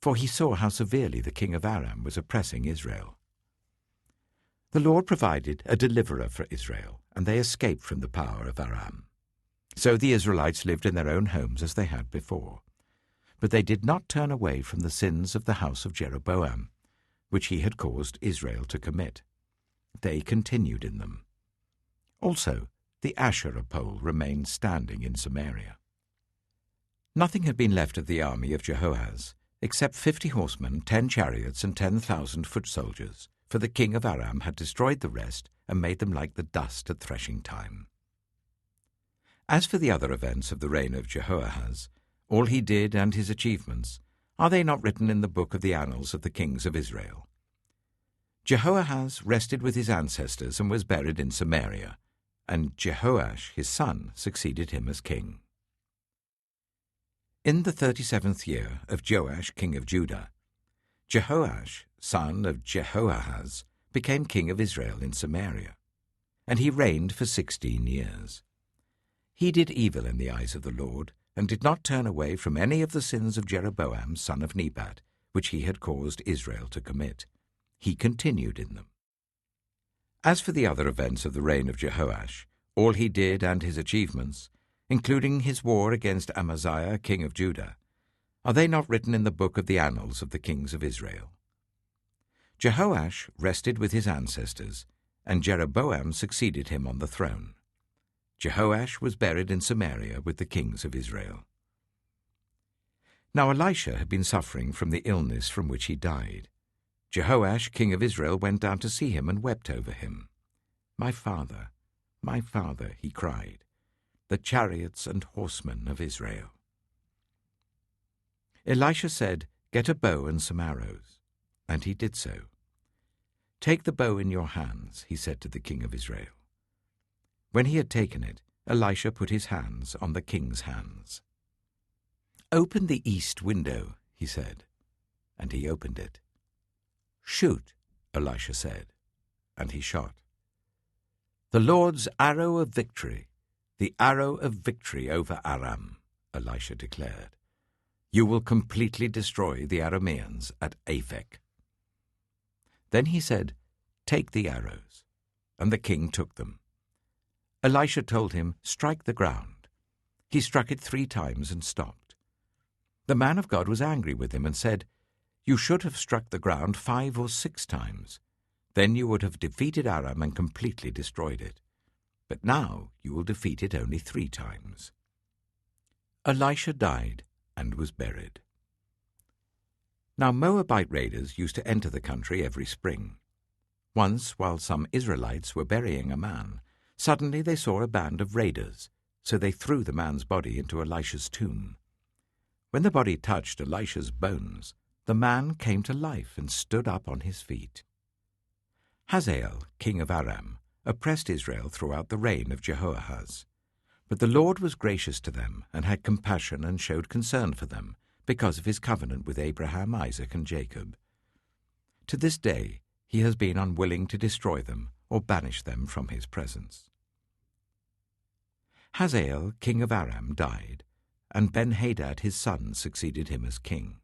S1: for he saw how severely the king of Aram was oppressing Israel. The Lord provided a deliverer for Israel, and they escaped from the power of Aram. So the Israelites lived in their own homes as they had before. But they did not turn away from the sins of the house of Jeroboam, which he had caused Israel to commit. They continued in them. Also, the Asherah pole remained standing in Samaria. Nothing had been left of the army of Jehoahaz, except 50 horsemen, 10 chariots, and 10,000 foot soldiers, for the king of Aram had destroyed the rest and made them like the dust at threshing time. As for the other events of the reign of Jehoahaz, all he did and his achievements, are they not written in the book of the annals of the kings of Israel? Jehoahaz rested with his ancestors and was buried in Samaria, and Jehoash his son succeeded him as king. In the 37th year of Joash king of Judah, Jehoash, son of Jehoahaz, became king of Israel in Samaria, and he reigned for 16 years. He did evil in the eyes of the Lord, and did not turn away from any of the sins of Jeroboam, son of Nebat, which he had caused Israel to commit. He continued in them. As for the other events of the reign of Jehoash, all he did and his achievements, including his war against Amaziah, king of Judah, are they not written in the book of the annals of the kings of Israel? Jehoash rested with his ancestors, and Jeroboam succeeded him on the throne. Jehoash was buried in Samaria with the kings of Israel. Now Elisha had been suffering from the illness from which he died. Jehoash, king of Israel, went down to see him and wept over him. my father," he cried, "the chariots and horsemen of Israel." Elisha said, "Get a bow and some arrows." And he did so. "Take the bow in your hands," he said to the king of Israel. When he had taken it, Elisha put his hands on the king's hands. "Open the east window," he said, and he opened it. "Shoot," Elisha said, and he shot. "The Lord's arrow of victory, the arrow of victory over Aram," Elisha declared. "You will completely destroy the Arameans at Aphek." Then he said, "Take the arrows," and the king took them. Elisha told him, "Strike the ground." He struck it 3 times and stopped. The man of God was angry with him and said, "You should have struck the ground 5 or 6 times. Then you would have defeated Aram and completely destroyed it. But now you will defeat it only 3 times. Elisha died and was buried. Now Moabite raiders used to enter the country every spring. Once, while some Israelites were burying a man, suddenly they saw a band of raiders, so they threw the man's body into Elisha's tomb. When the body touched Elisha's bones, the man came to life and stood up on his feet. Hazael, king of Aram, oppressed Israel throughout the reign of Jehoahaz. But the Lord was gracious to them and had compassion and showed concern for them because of his covenant with Abraham, Isaac, and Jacob. To this day he has been unwilling to destroy them or banish them from his presence. Hazael, king of Aram, died, and Ben-Hadad his son succeeded him as king.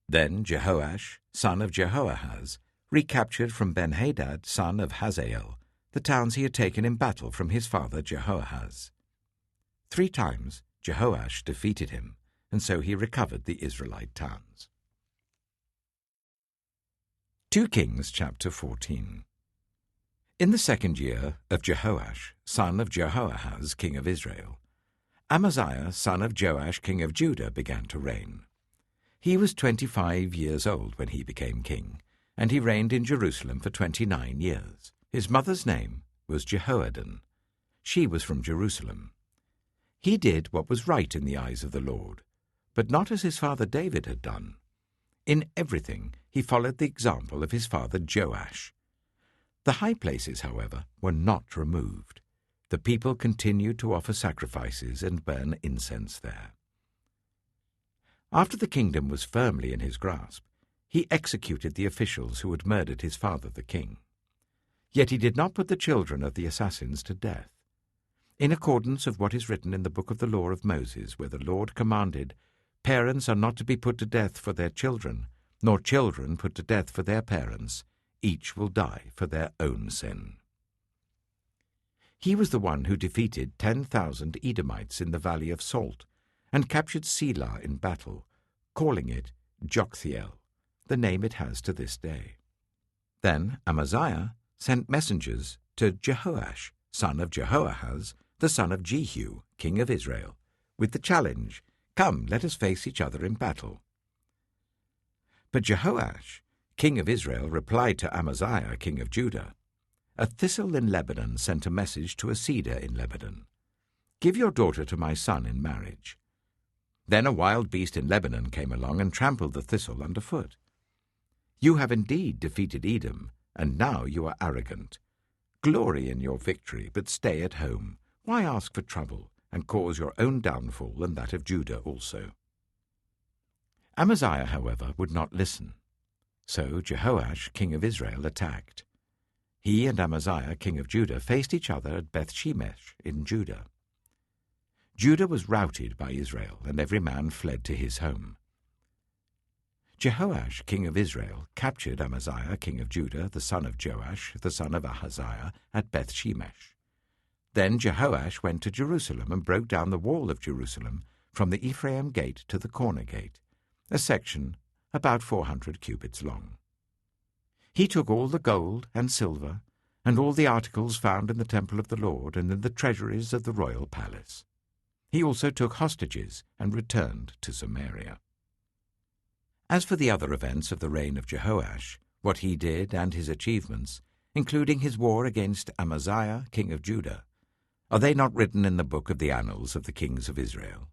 S1: Then Jehoash, son of Jehoahaz, recaptured from Ben-Hadad, son of Hazael, the towns he had taken in battle from his father Jehoahaz. 3 times Jehoash defeated him, and so he recovered the Israelite towns. 2 Kings chapter 14. In the 2nd year of Jehoash, son of Jehoahaz, king of Israel, Amaziah, son of Joash, king of Judah, began to reign. He was 25 years old when he became king, and he reigned in Jerusalem for 29 years. His mother's name was Jehoaddan. She was from Jerusalem. He did what was right in the eyes of the Lord, but not as his father David had done. In everything he followed the example of his father Joash. The high places, however, were not removed. The people continued to offer sacrifices and burn incense there. After the kingdom was firmly in his grasp, he executed the officials who had murdered his father the king. Yet he did not put the children of the assassins to death. In accordance with what is written in the book of the law of Moses, where the Lord commanded, "Parents are not to be put to death for their children, nor children put to death for their parents. Each will die for their own sin." He was the one who defeated 10,000 Edomites in the Valley of Salt and captured Selah in battle, calling it Joktheel, the name it has to this day. Then Amaziah sent messengers to Jehoash, son of Jehoahaz, the son of Jehu, king of Israel, with the challenge, "Come, let us face each other in battle." But Jehoash, king of Israel, replied to Amaziah, king of Judah, "A thistle in Lebanon sent a message to a cedar in Lebanon. Give your daughter to my son in marriage." Then a wild beast in Lebanon came along and trampled the thistle underfoot. "You have indeed defeated Edom, and now you are arrogant. Glory in your victory, but stay at home. Why ask for trouble and cause your own downfall and that of Judah also?" Amaziah, however, would not listen. So Jehoash, king of Israel, attacked. He and Amaziah, king of Judah, faced each other at Beth-shemesh in Judah. Judah was routed by Israel, and every man fled to his home. Jehoash, king of Israel, captured Amaziah, king of Judah, the son of Joash, the son of Ahaziah, at Beth-shemesh. Then Jehoash went to Jerusalem and broke down the wall of Jerusalem from the Ephraim gate to the corner gate, a section about 400 cubits long. He took all the gold and silver and all the articles found in the temple of the Lord and in the treasuries of the royal palace. He also took hostages and returned to Samaria. As for the other events of the reign of Jehoash, what he did and his achievements, including his war against Amaziah, king of Judah, are they not written in the book of the annals of the kings of Israel?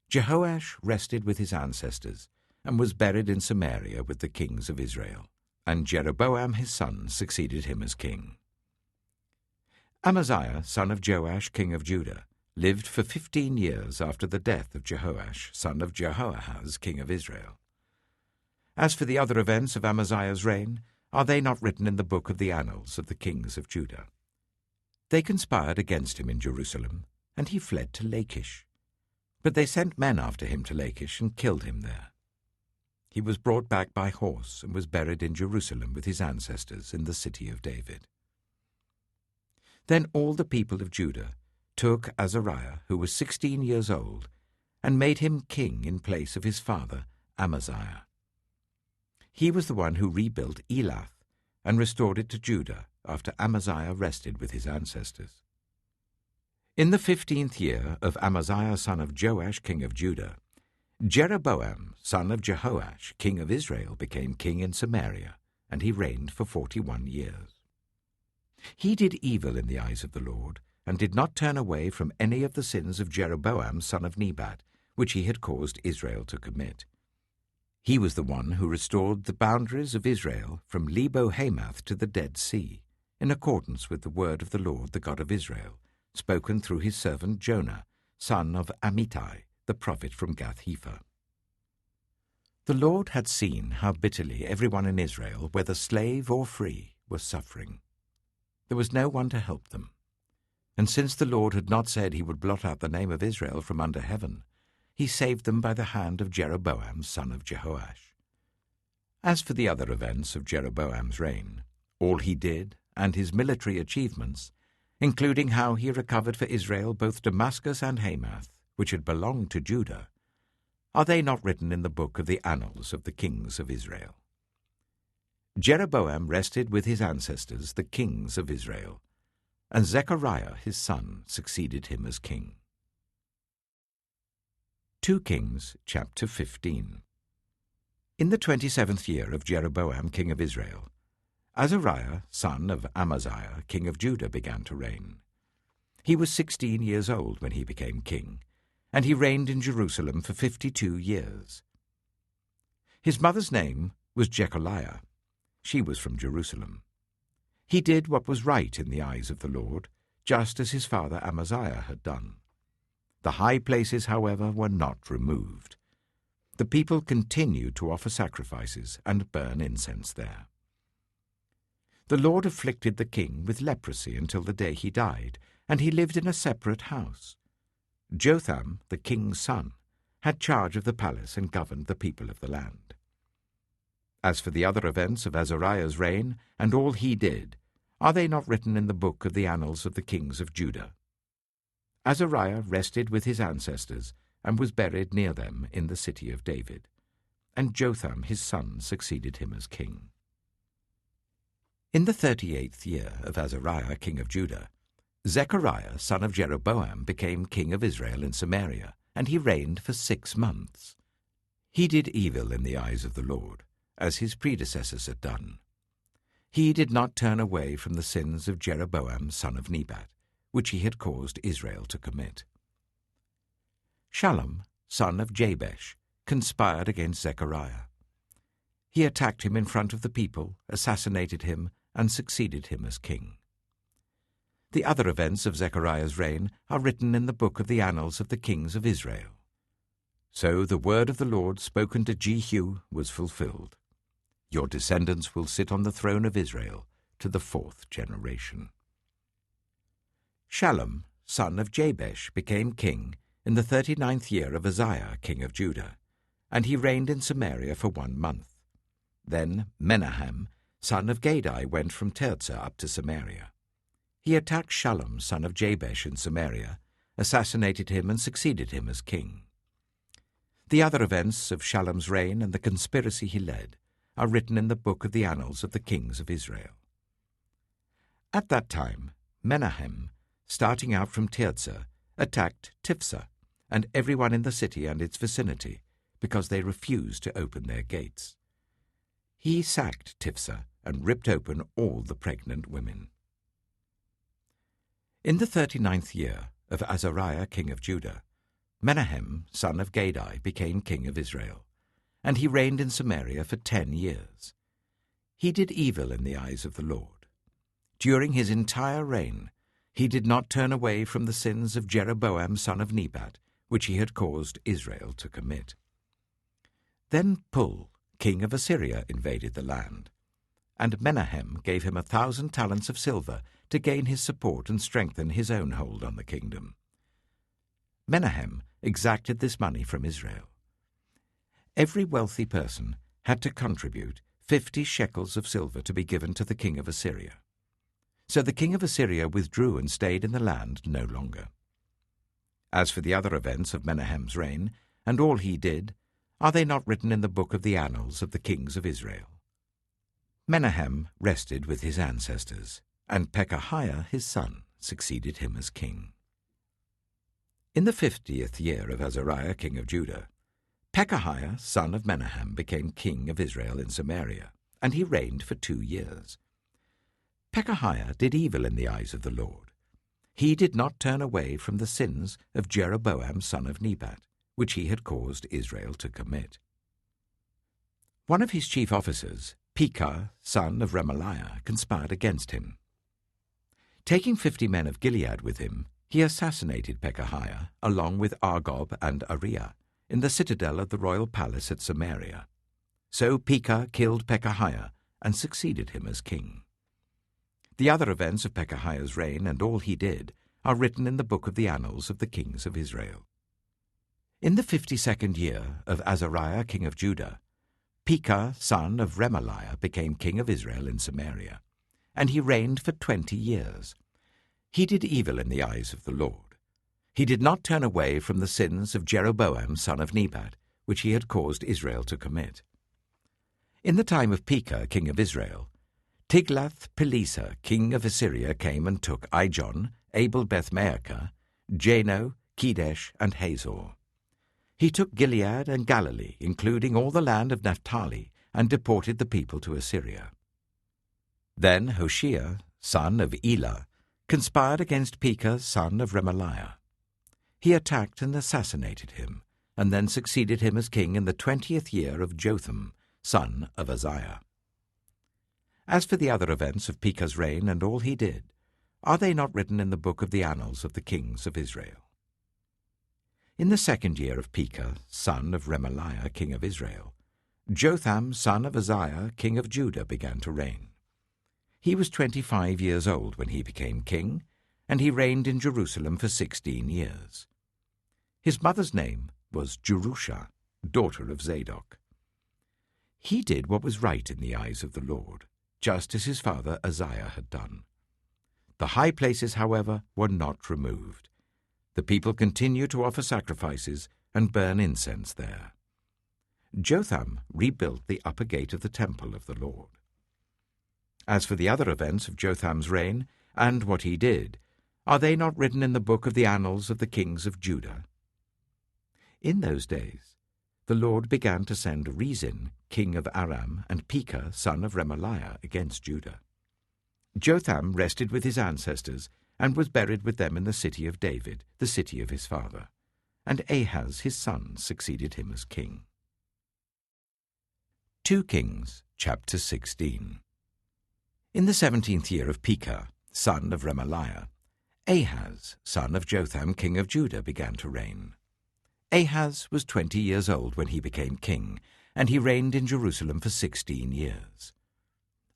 S1: Jehoash rested with his ancestors and was buried in Samaria with the kings of Israel, and Jeroboam his son succeeded him as king. Amaziah, son of Joash, king of Judah, lived for 15 years after the death of Jehoash, son of Jehoahaz, king of Israel. As for the other events of Amaziah's reign, are they not written in the book of the annals of the kings of Judah? They conspired against him in Jerusalem, and he fled to Lachish. But they sent men after him to Lachish and killed him there. He was brought back by horse and was buried in Jerusalem with his ancestors in the city of David. Then all the people of Judah took Azariah, who was 16 years old, and made him king in place of his father Amaziah. He was the one who rebuilt Elath and restored it to Judah after Amaziah rested with his ancestors. In the 15th year of Amaziah son of Joash, king of Judah, Jeroboam son of Jehoash, king of Israel, became king in Samaria, and he reigned for 41 years. He did evil in the eyes of the Lord, and did not turn away from any of the sins of Jeroboam son of Nebat, which he had caused Israel to commit. He was the one who restored the boundaries of Israel from Lebo-Hamath to the Dead Sea, in accordance with the word of the Lord, the God of Israel, spoken through his servant Jonah, son of Amittai, the prophet from Gath-hepher. The Lord had seen how bitterly everyone in Israel, whether slave or free, was suffering. There was no one to help them. And since the Lord had not said he would blot out the name of Israel from under heaven, he saved them by the hand of Jeroboam, son of Jehoash. As for the other events of Jeroboam's reign, all he did and his military achievements, including how he recovered for Israel both Damascus and Hamath, which had belonged to Judah, are they not written in the book of the annals of the kings of Israel? Jeroboam rested with his ancestors, the kings of Israel, and Zechariah his son succeeded him as king. 2 Kings chapter 15. In the 27th year of Jeroboam king of Israel, Azariah son of Amaziah king of Judah began to reign. He was 16 years old when he became king, and he reigned in Jerusalem for 52 years. His mother's name was Jecholiah. She was from Jerusalem. He did what was right in the eyes of the Lord, just as his father Amaziah had done. The high places, however, were not removed. The people continued to offer sacrifices and burn incense there. The Lord afflicted the king with leprosy until the day he died, and he lived in a separate house. Jotham, the king's son, had charge of the palace and governed the people of the land. As for the other events of Azariah's reign, and all he did, are they not written in the book of the annals of the kings of Judah? Azariah rested with his ancestors, and was buried near them in the city of David, and Jotham his son succeeded him as king. In the 38th year of Azariah king of Judah, Zechariah son of Jeroboam became king of Israel in Samaria, and he reigned for 6 months. He did evil in the eyes of the Lord, as his predecessors had done. He did not turn away from the sins of Jeroboam son of Nebat, which he had caused Israel to commit. Shallum, son of Jabesh, conspired against Zechariah. He attacked him in front of the people, assassinated him, and succeeded him as king. The other events of Zechariah's reign are written in the book of the annals of the kings of Israel. So the word of the Lord spoken to Jehu was fulfilled. Your descendants will sit on the throne of Israel to the 4th generation. Shallum, son of Jabesh, became king in the 39th year of Uzziah, king of Judah, and he reigned in Samaria for 1 month. Then Menahem, son of Gadai, went from Tirzah up to Samaria. He attacked Shallum, son of Jabesh, in Samaria, assassinated him, and succeeded him as king. The other events of Shallum's reign and the conspiracy he led are written in the book of the annals of the kings of Israel. At that time, Menahem, starting out from Tirzah, attacked Tiphsah and everyone in the city and its vicinity, because they refused to open their gates. He sacked Tiphsah and ripped open all the pregnant women. In the 39th year of Azariah king of Judah, Menahem, son of Gadai, became king of Israel, and he reigned in Samaria for 10 years. He did evil in the eyes of the Lord. During his entire reign, he did not turn away from the sins of Jeroboam son of Nebat, which he had caused Israel to commit. Then Pul, king of Assyria, invaded the land, and Menahem gave him 1,000 talents of silver to gain his support and strengthen his own hold on the kingdom. Menahem exacted this money from Israel. Every wealthy person had to contribute 50 shekels of silver to be given to the king of Assyria. So the king of Assyria withdrew and stayed in the land no longer. As for the other events of Menahem's reign, and all he did, are they not written in the book of the annals of the kings of Israel? Menahem rested with his ancestors, and Pekahiah his son succeeded him as king. In the 50th year of Azariah king of Judah, Pekahiah son of Menahem became king of Israel in Samaria, and he reigned for 2 years. Pekahiah did evil in the eyes of the Lord. He did not turn away from the sins of Jeroboam son of Nebat, which he had caused Israel to commit. One of his chief officers, Pekah, son of Remaliah, conspired against him. Taking 50 men of Gilead with him, he assassinated Pekahiah, along with Argob and Ariah, in the citadel of the royal palace at Samaria. So Pekah killed Pekahiah and succeeded him as king. The other events of Pekahiah's reign and all he did are written in the book of the annals of the kings of Israel. In the 52nd year of Azariah king of Judah, Pekah son of Remaliah became king of Israel in Samaria, and he reigned for 20 years. He did evil in the eyes of the Lord. He did not turn away from the sins of Jeroboam son of Nebat, which he had caused Israel to commit. In the time of Pekah king of Israel, Tiglath-Pileser king of Assyria came and took Ijon, Abel-Beth-Maachah, Jano, Kedesh, and Hazor. He took Gilead and Galilee, including all the land of Naphtali, and deported the people to Assyria. Then Hoshea, son of Elah, conspired against Pekah, son of Remaliah. He attacked and assassinated him, and then succeeded him as king in the 20th year of Jotham, son of Uzziah. As for the other events of Pekah's reign and all he did, are they not written in the book of the annals of the kings of Israel? In the 2nd year of Pekah, son of Remaliah, king of Israel, Jotham, son of Uzziah, king of Judah, began to reign. He was 25 years old when he became king, and he reigned in Jerusalem for 16 years. His mother's name was Jerusha, daughter of Zadok. He did what was right in the eyes of the Lord, just as his father Uzziah had done. The high places, however, were not removed. The people continued to offer sacrifices and burn incense there. Jotham rebuilt the upper gate of the temple of the Lord. As for the other events of Jotham's reign and what he did, are they not written in the book of the annals of the kings of Judah? In those days, the Lord began to send Rezin, king of Aram, and Pekah, son of Remaliah, against Judah. Jotham rested with his ancestors and was buried with them in the city of David, the city of his father, and Ahaz his son succeeded him as king. 2 Kings, chapter 16. In the 17th year of Pekah, son of Remaliah, Ahaz, son of Jotham, king of Judah, began to reign. Ahaz was 20 years old when he became king, and he reigned in Jerusalem for 16 years.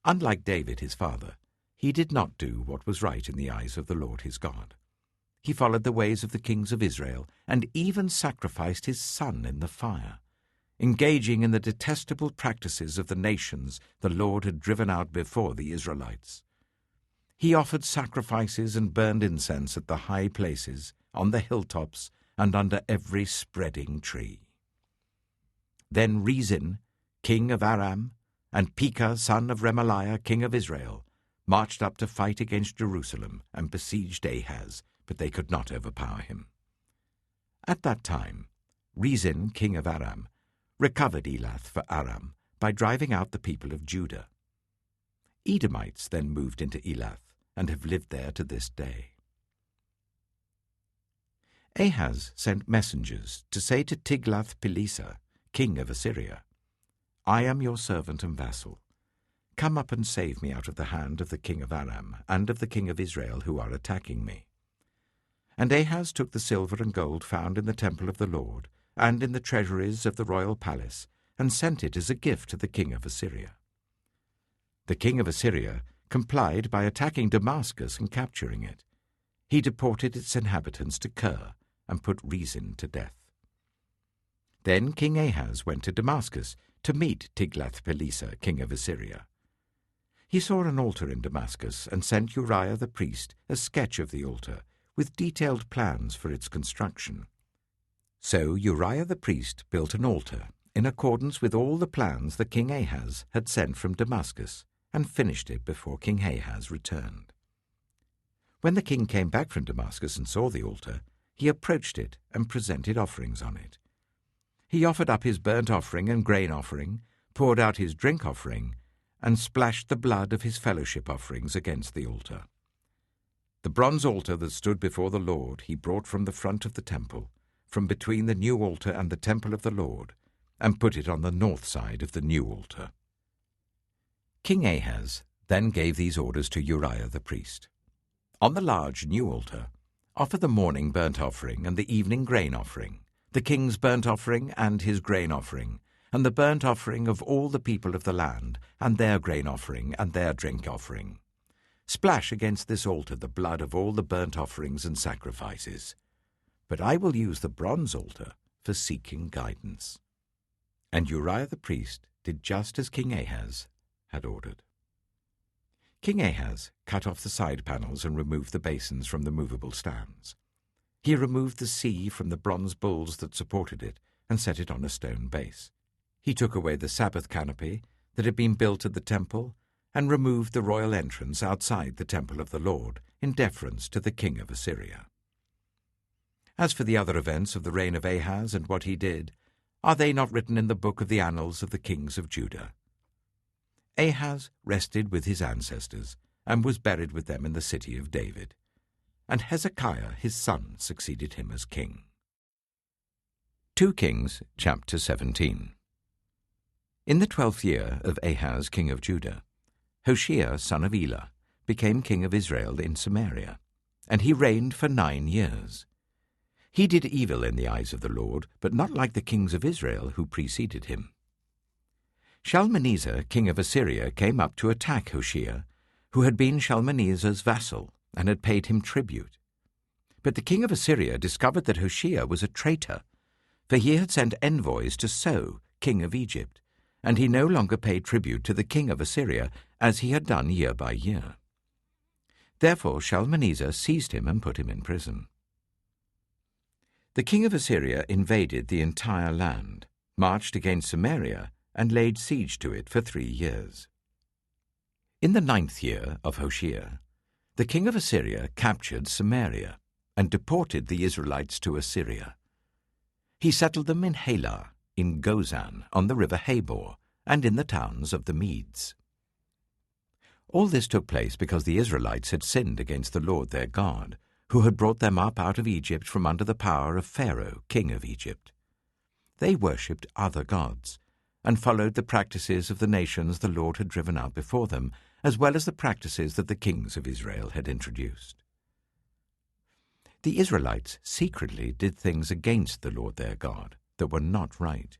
S1: Unlike David his father, he did not do what was right in the eyes of the Lord his God. He followed the ways of the kings of Israel, and even sacrificed his son in the fire, engaging in the detestable practices of the nations the Lord had driven out before the Israelites. He offered sacrifices and burned incense at the high places, on the hilltops, and under every spreading tree. Then Rezin, king of Aram, and Pekah, son of Remaliah, king of Israel, marched up to fight against Jerusalem and besieged Ahaz, but they could not overpower him. At that time, Rezin, king of Aram, recovered Elath for Aram by driving out the people of Judah. Edomites then moved into Elath and have lived there to this day. Ahaz sent messengers to say to Tiglath-Pileser, king of Assyria, "I am your servant and vassal. Come up and save me out of the hand of the king of Aram and of the king of Israel who are attacking me." And Ahaz took the silver and gold found in the temple of the Lord and in the treasuries of the royal palace, and sent it as a gift to the king of Assyria. The king of Assyria complied by attacking Damascus and capturing it. He deported its inhabitants to Kir and put Rezin to death. Then King Ahaz went to Damascus to meet Tiglath-Pileser, king of Assyria. He saw an altar in Damascus and sent Uriah the priest a sketch of the altar with detailed plans for its construction. So Uriah the priest built an altar in accordance with all the plans that King Ahaz had sent from Damascus, and finished it before King Ahaz returned. When the king came back from Damascus and saw the altar, he approached it and presented offerings on it. He offered up his burnt offering and grain offering, poured out his drink offering, and splashed the blood of his fellowship offerings against the altar. The bronze altar that stood before the Lord he brought from the front of the temple, from between the new altar and the temple of the Lord, and put it on the north side of the new altar. King Ahaz then gave these orders to Uriah the priest. On the large new altar, offer the morning burnt offering and the evening grain offering, the king's burnt offering and his grain offering, and the burnt offering of all the people of the land, and their grain offering and their drink offering. Splash against this altar the blood of all the burnt offerings and sacrifices. But I will use the bronze altar for seeking guidance. And Uriah the priest did just as King Ahaz had ordered. King Ahaz cut off the side panels and removed the basins from the movable stands. He removed the sea from the bronze bulls that supported it and set it on a stone base. He took away the Sabbath canopy that had been built at the temple and removed the royal entrance outside the temple of the Lord in deference to the king of Assyria. As for the other events of the reign of Ahaz and what he did, are they not written in the book of the annals of the kings of Judah? Ahaz rested with his ancestors and was buried with them in the city of David, and Hezekiah his son succeeded him as king. 2 Kings chapter 17. In the 12th year of Ahaz king of Judah, Hoshea son of Elah became king of Israel in Samaria, and he reigned for 9 years. He did evil in the eyes of the Lord, but not like the kings of Israel who preceded him. Shalmaneser king of Assyria came up to attack Hoshea, who had been Shalmaneser's vassal and had paid him tribute. But the king of Assyria discovered that Hoshea was a traitor, for he had sent envoys to So, king of Egypt, and he no longer paid tribute to the king of Assyria as he had done year by year. Therefore Shalmaneser seized him and put him in prison. The king of Assyria invaded the entire land, marched against Samaria, and laid siege to it for 3 years. In the 9th year of Hoshea, the king of Assyria captured Samaria and deported the Israelites to Assyria. He settled them in Halah, in Gozan, on the river Habor, and in the towns of the Medes. All this took place because the Israelites had sinned against the Lord their God, who had brought them up out of Egypt from under the power of Pharaoh, king of Egypt. They worshipped other gods, and followed the practices of the nations the Lord had driven out before them, as well as the practices that the kings of Israel had introduced. The Israelites secretly did things against the Lord their God that were not right.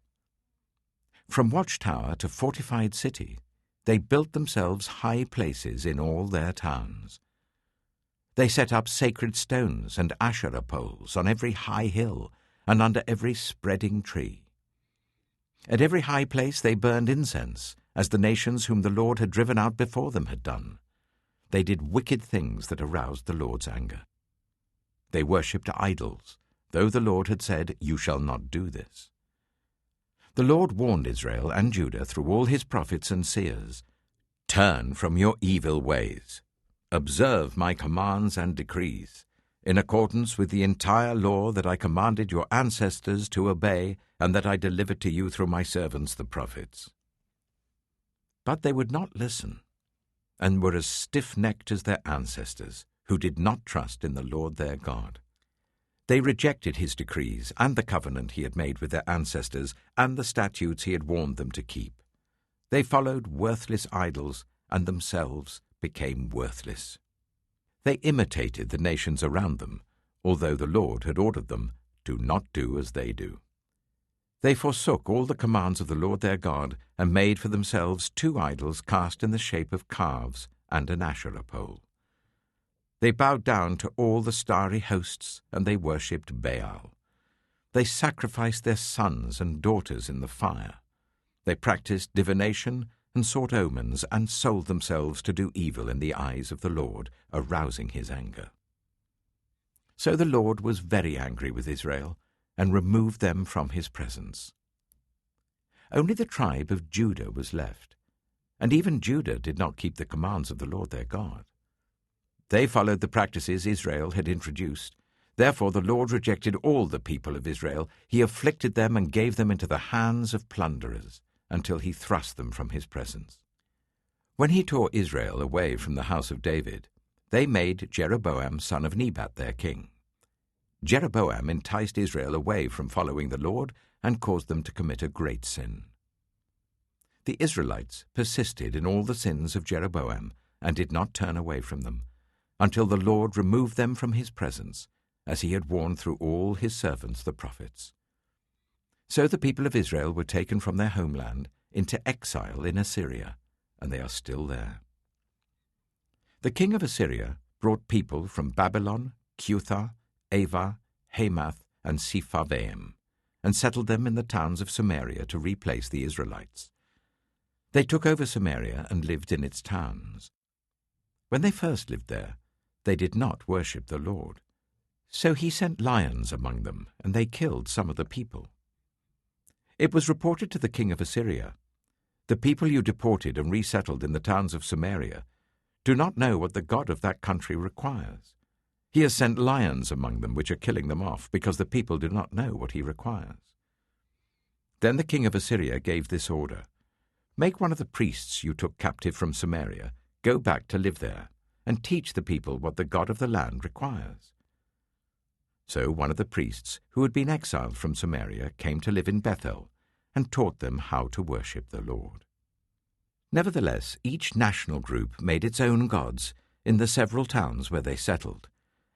S1: From watchtower to fortified city, they built themselves high places in all their towns. They set up sacred stones and Asherah poles on every high hill and under every spreading tree. At every high place they burned incense, as the nations whom the Lord had driven out before them had done. They did wicked things that aroused the Lord's anger. They worshipped idols, though the Lord had said, "You shall not do this." The Lord warned Israel and Judah through all his prophets and seers, "Turn from your evil ways. Observe my commands and decrees, in accordance with the entire law that I commanded your ancestors to obey and that I delivered to you through my servants the prophets." But they would not listen, and were as stiff-necked as their ancestors, who did not trust in the Lord their God. They rejected his decrees and the covenant he had made with their ancestors and the statutes he had warned them to keep. They followed worthless idols and themselves became worthless. They imitated the nations around them, although the Lord had ordered them, "Do not do as they do." They forsook all the commands of the Lord their God and made for themselves 2 idols cast in the shape of calves and an Asherah pole. They bowed down to all the starry hosts, and they worshipped Baal. They sacrificed their sons and daughters in the fire. They practiced divination and sought omens and sold themselves to do evil in the eyes of the Lord, arousing his anger. So the Lord was very angry with Israel and removed them from his presence. Only the tribe of Judah was left, and even Judah did not keep the commands of the Lord their God. They followed the practices Israel had introduced. Therefore the Lord rejected all the people of Israel. He afflicted them and gave them into the hands of plunderers, until he thrust them from his presence. When he tore Israel away from the house of David, they made Jeroboam son of Nebat their king. Jeroboam enticed Israel away from following the Lord and caused them to commit a great sin. The Israelites persisted in all the sins of Jeroboam and did not turn away from them, until the Lord removed them from his presence, as he had warned through all his servants the prophets. So the people of Israel were taken from their homeland into exile in Assyria, and they are still there. The king of Assyria brought people from Babylon, Cuthah, Ava, Hamath, and Sepharvaim, and settled them in the towns of Samaria to replace the Israelites. They took over Samaria and lived in its towns. When they first lived there, they did not worship the Lord. So he sent lions among them, and they killed some of the people. It was reported to the king of Assyria, "The people you deported and resettled in the towns of Samaria do not know what the God of that country requires. He has sent lions among them, which are killing them off, because the people do not know what he requires." Then the king of Assyria gave this order: "Make one of the priests you took captive from Samaria go back to live there, and teach the people what the God of the land requires." So one of the priests who had been exiled from Samaria came to live in Bethel and taught them how to worship the Lord. Nevertheless, each national group made its own gods in the several towns where they settled,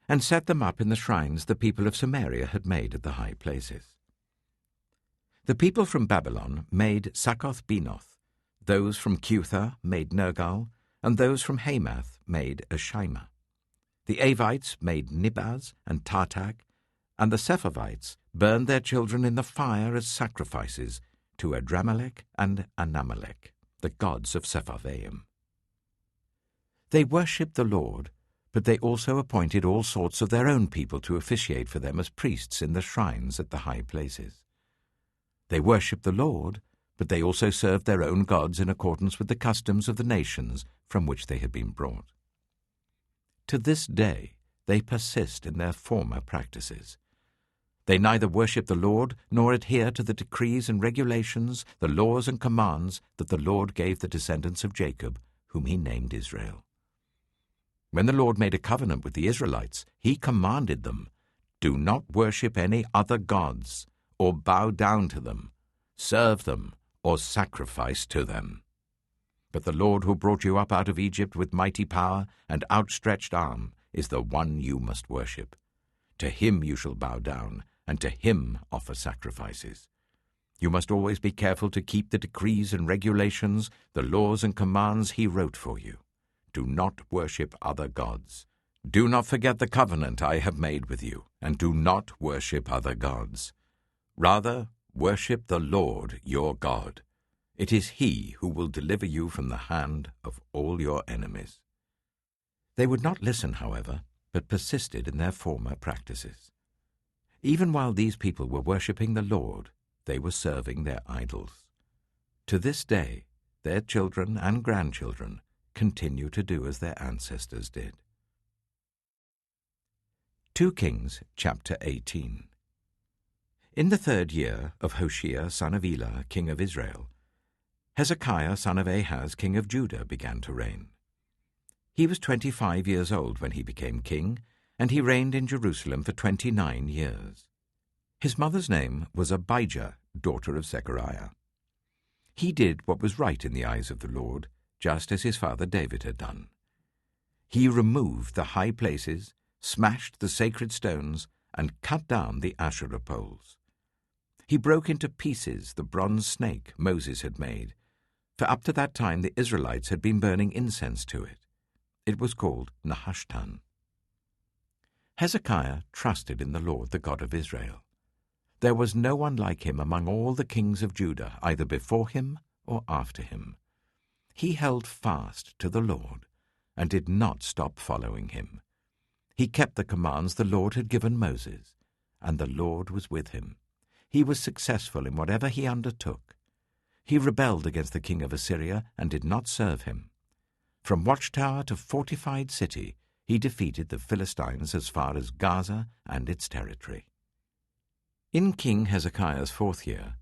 S1: and set them up in the shrines the people of Samaria had made at the high places. The people from Babylon made Succoth-Benoth, those from Cuthah made Nergal, and those from Hamath made Ashima. The Avites made Nibaz and Tartak, and the Sepharvites burned their children in the fire as sacrifices to Adramelech and Anamelech, the gods of Sepharvaim. They worshipped the Lord, but they also appointed all sorts of their own people to officiate for them as priests in the shrines at the high places. They worshipped the Lord, but they also served their own gods in accordance with the customs of the nations from which they had been brought. To this day they persist in their former practices. They neither worship the Lord nor adhere to the decrees and regulations, the laws and commands that the Lord gave the descendants of Jacob, whom he named Israel. When the Lord made a covenant with the Israelites, he commanded them, "Do not worship any other gods, or bow down to them, serve them, or sacrifice to them. But the Lord who brought you up out of Egypt with mighty power and outstretched arm is the one you must worship. To him you shall bow down, and to him offer sacrifices. You must always be careful to keep the decrees and regulations, the laws and commands he wrote for you. Do not worship other gods. Do not forget the covenant I have made with you, and do not worship other gods. Rather, worship the Lord your God. It is he who will deliver you from the hand of all your enemies." They would not listen, however, but persisted in their former practices. Even while these people were worshipping the Lord, they were serving their idols. To this day, their children and grandchildren continue to do as their ancestors did. 2 Kings chapter 18. In the 3rd year of Hoshea son of Elah, king of Israel, Hezekiah son of Ahaz, king of Judah, began to reign. He was 25 years old when he became king, and he reigned in Jerusalem for 29 years. His mother's name was Abijah, daughter of Zechariah. He did what was right in the eyes of the Lord, just as his father David had done. He removed the high places, smashed the sacred stones, and cut down the Asherah poles. He broke into pieces the bronze snake Moses had made, for up to that time the Israelites had been burning incense to it. It was called Nehushtan. Hezekiah trusted in the Lord, the God of Israel. There was no one like him among all the kings of Judah, either before him or after him. He held fast to the Lord and did not stop following him. He kept the commands the Lord had given Moses, and the Lord was with him. He was successful in whatever he undertook. He rebelled against the king of Assyria and did not serve him. From watchtower to fortified city, he defeated the Philistines as far as Gaza and its territory. In King Hezekiah's 4th year,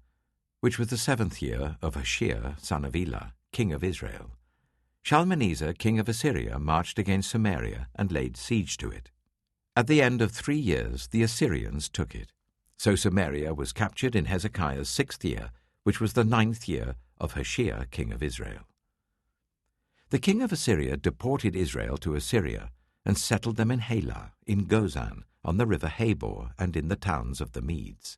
S1: which was the 7th year of Hoshea son of Elah, king of Israel, Shalmaneser king of Assyria marched against Samaria and laid siege to it. At the end of 3 years, the Assyrians took it. So Samaria was captured in Hezekiah's 6th year, which was the 9th year of Hoshea, king of Israel. The king of Assyria deported Israel to Assyria and settled them in Halah, in Gozan, on the river Habor, and in the towns of the Medes.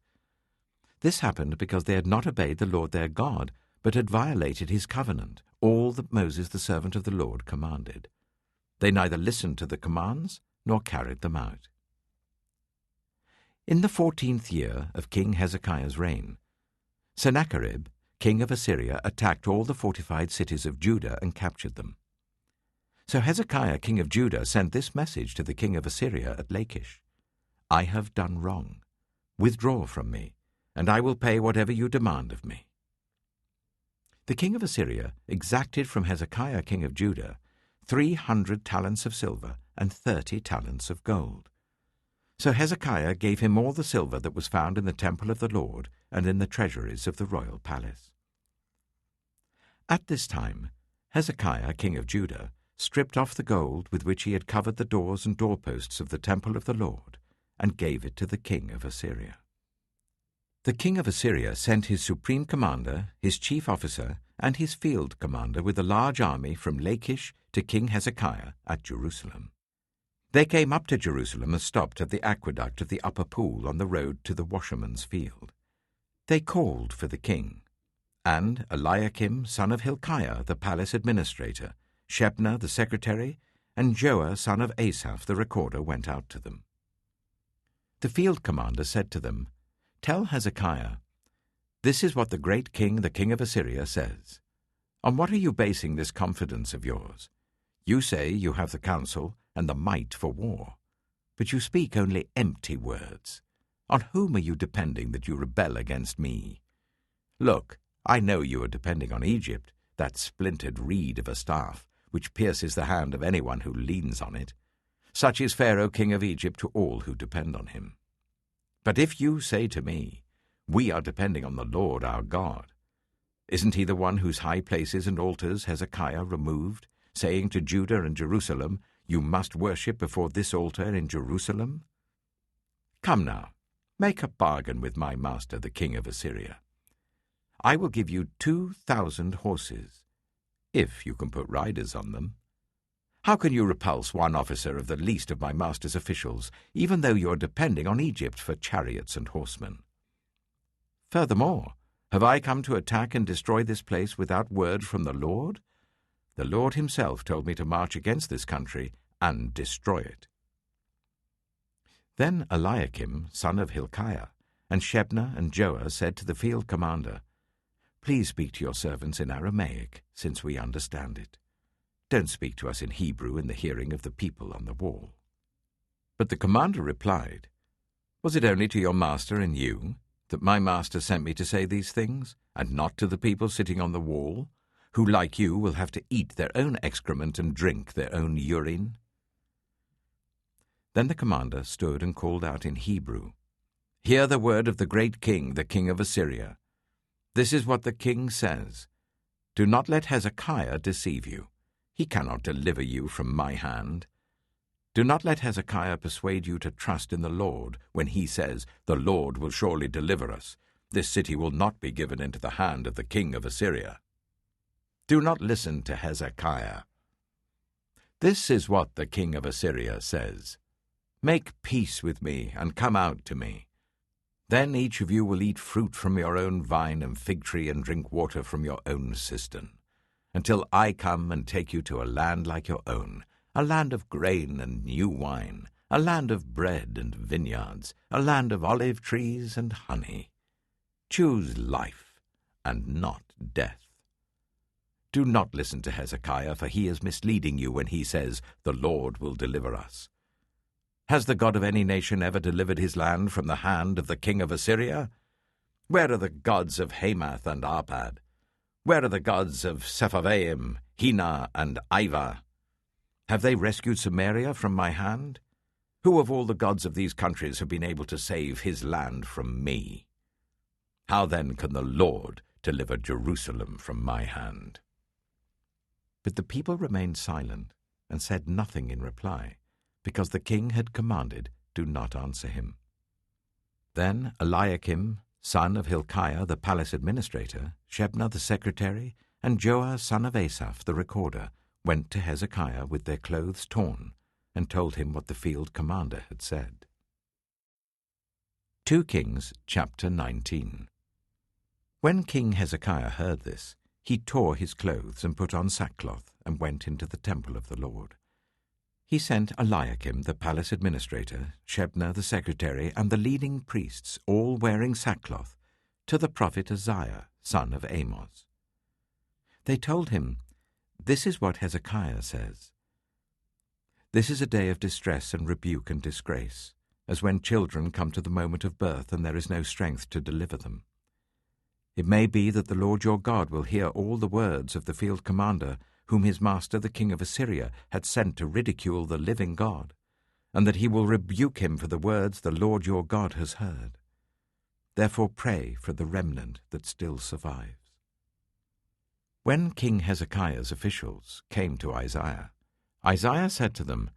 S1: This happened because they had not obeyed the Lord their God, but had violated his covenant, all that Moses the servant of the Lord commanded. They neither listened to the commands nor carried them out. In the 14th year of King Hezekiah's reign, Sennacherib, king of Assyria, attacked all the fortified cities of Judah and captured them. So Hezekiah, king of Judah, sent this message to the king of Assyria at Lachish: "I have done wrong. Withdraw from me, and I will pay whatever you demand of me." The king of Assyria exacted from Hezekiah, king of Judah, 300 talents of silver and 30 talents of gold. So Hezekiah gave him all the silver that was found in the temple of the Lord and in the treasuries of the royal palace. At this time, Hezekiah, king of Judah, stripped off the gold with which he had covered the doors and doorposts of the temple of the Lord, and gave it to the king of Assyria. The king of Assyria sent his supreme commander, his chief officer, and his field commander with a large army from Lachish to King Hezekiah at Jerusalem. They came up to Jerusalem and stopped at the aqueduct of the upper pool on the road to the washerman's field. They called for the king, and Eliakim, son of Hilkiah, the palace administrator, Shebna, the secretary, and Joah, son of Asaph, the recorder, went out to them. The field commander said to them, "Tell Hezekiah, this is what the great king, the king of Assyria, says. On what are you basing this confidence of yours? You say you have the counsel and the might for war, but you speak only empty words. On whom are you depending that you rebel against me? Look, I know you are depending on Egypt, that splintered reed of a staff, which pierces the hand of anyone who leans on it. Such is Pharaoh, king of Egypt, to all who depend on him. But if you say to me, 'We are depending on the Lord our God,' isn't he the one whose high places and altars Hezekiah removed, saying to Judah and Jerusalem, 'You must worship before this altar in Jerusalem'? Come now, make a bargain with my master, the king of Assyria. I will give you 2,000 horses, if you can put riders on them. How can you repulse one officer of the least of my master's officials, even though you are depending on Egypt for chariots and horsemen? Furthermore, have I come to attack and destroy this place without word from the Lord? The Lord himself told me to march against this country and destroy it." Then Eliakim, son of Hilkiah, and Shebna and Joah said to the field commander, "Please speak to your servants in Aramaic, since we understand it. Don't speak to us in Hebrew in the hearing of the people on the wall." But the commander replied, "Was it only to your master and you that my master sent me to say these things, and not to the people sitting on the wall, who, like you, will have to eat their own excrement and drink their own urine?" Then the commander stood and called out in Hebrew, "Hear the word of the great king, the king of Assyria. This is what the king says. Do not let Hezekiah deceive you. He cannot deliver you from my hand. Do not let Hezekiah persuade you to trust in the Lord when he says, 'The Lord will surely deliver us. This city will not be given into the hand of the king of Assyria.' Do not listen to Hezekiah. This is what the king of Assyria says. Make peace with me and come out to me. Then each of you will eat fruit from your own vine and fig tree and drink water from your own cistern, until I come and take you to a land like your own, a land of grain and new wine, a land of bread and vineyards, a land of olive trees and honey. Choose life and not death. Do not listen to Hezekiah, for he is misleading you when he says, 'The Lord will deliver us.' Has the God of any nation ever delivered his land from the hand of the king of Assyria? Where are the gods of Hamath and Arpad? Where are the gods of Sepharvaim, Hena, and Ivah? Have they rescued Samaria from my hand? Who of all the gods of these countries have been able to save his land from me? How then can the Lord deliver Jerusalem from my hand?" But the people remained silent and said nothing in reply, because the king had commanded, "Do not answer him." Then Eliakim, son of Hilkiah the palace administrator, Shebna the secretary, and Joah son of Asaph the recorder went to Hezekiah with their clothes torn, and told him what the field commander had said. 2 Kings chapter 19. When King Hezekiah heard this, he tore his clothes and put on sackcloth and went into the temple of the Lord. He sent Eliakim the palace administrator, Shebna the secretary, and the leading priests, all wearing sackcloth, to the prophet Isaiah, son of Amos. They told him, "This is what Hezekiah says. This is a day of distress and rebuke and disgrace, as when children come to the moment of birth and there is no strength to deliver them. It may be that the Lord your God will hear all the words of the field commander, whom his master the king of Assyria had sent to ridicule the living God, and that he will rebuke him for the words the Lord your God has heard. Therefore pray for the remnant that still survives." When King Hezekiah's officials came to Isaiah, Isaiah said to them,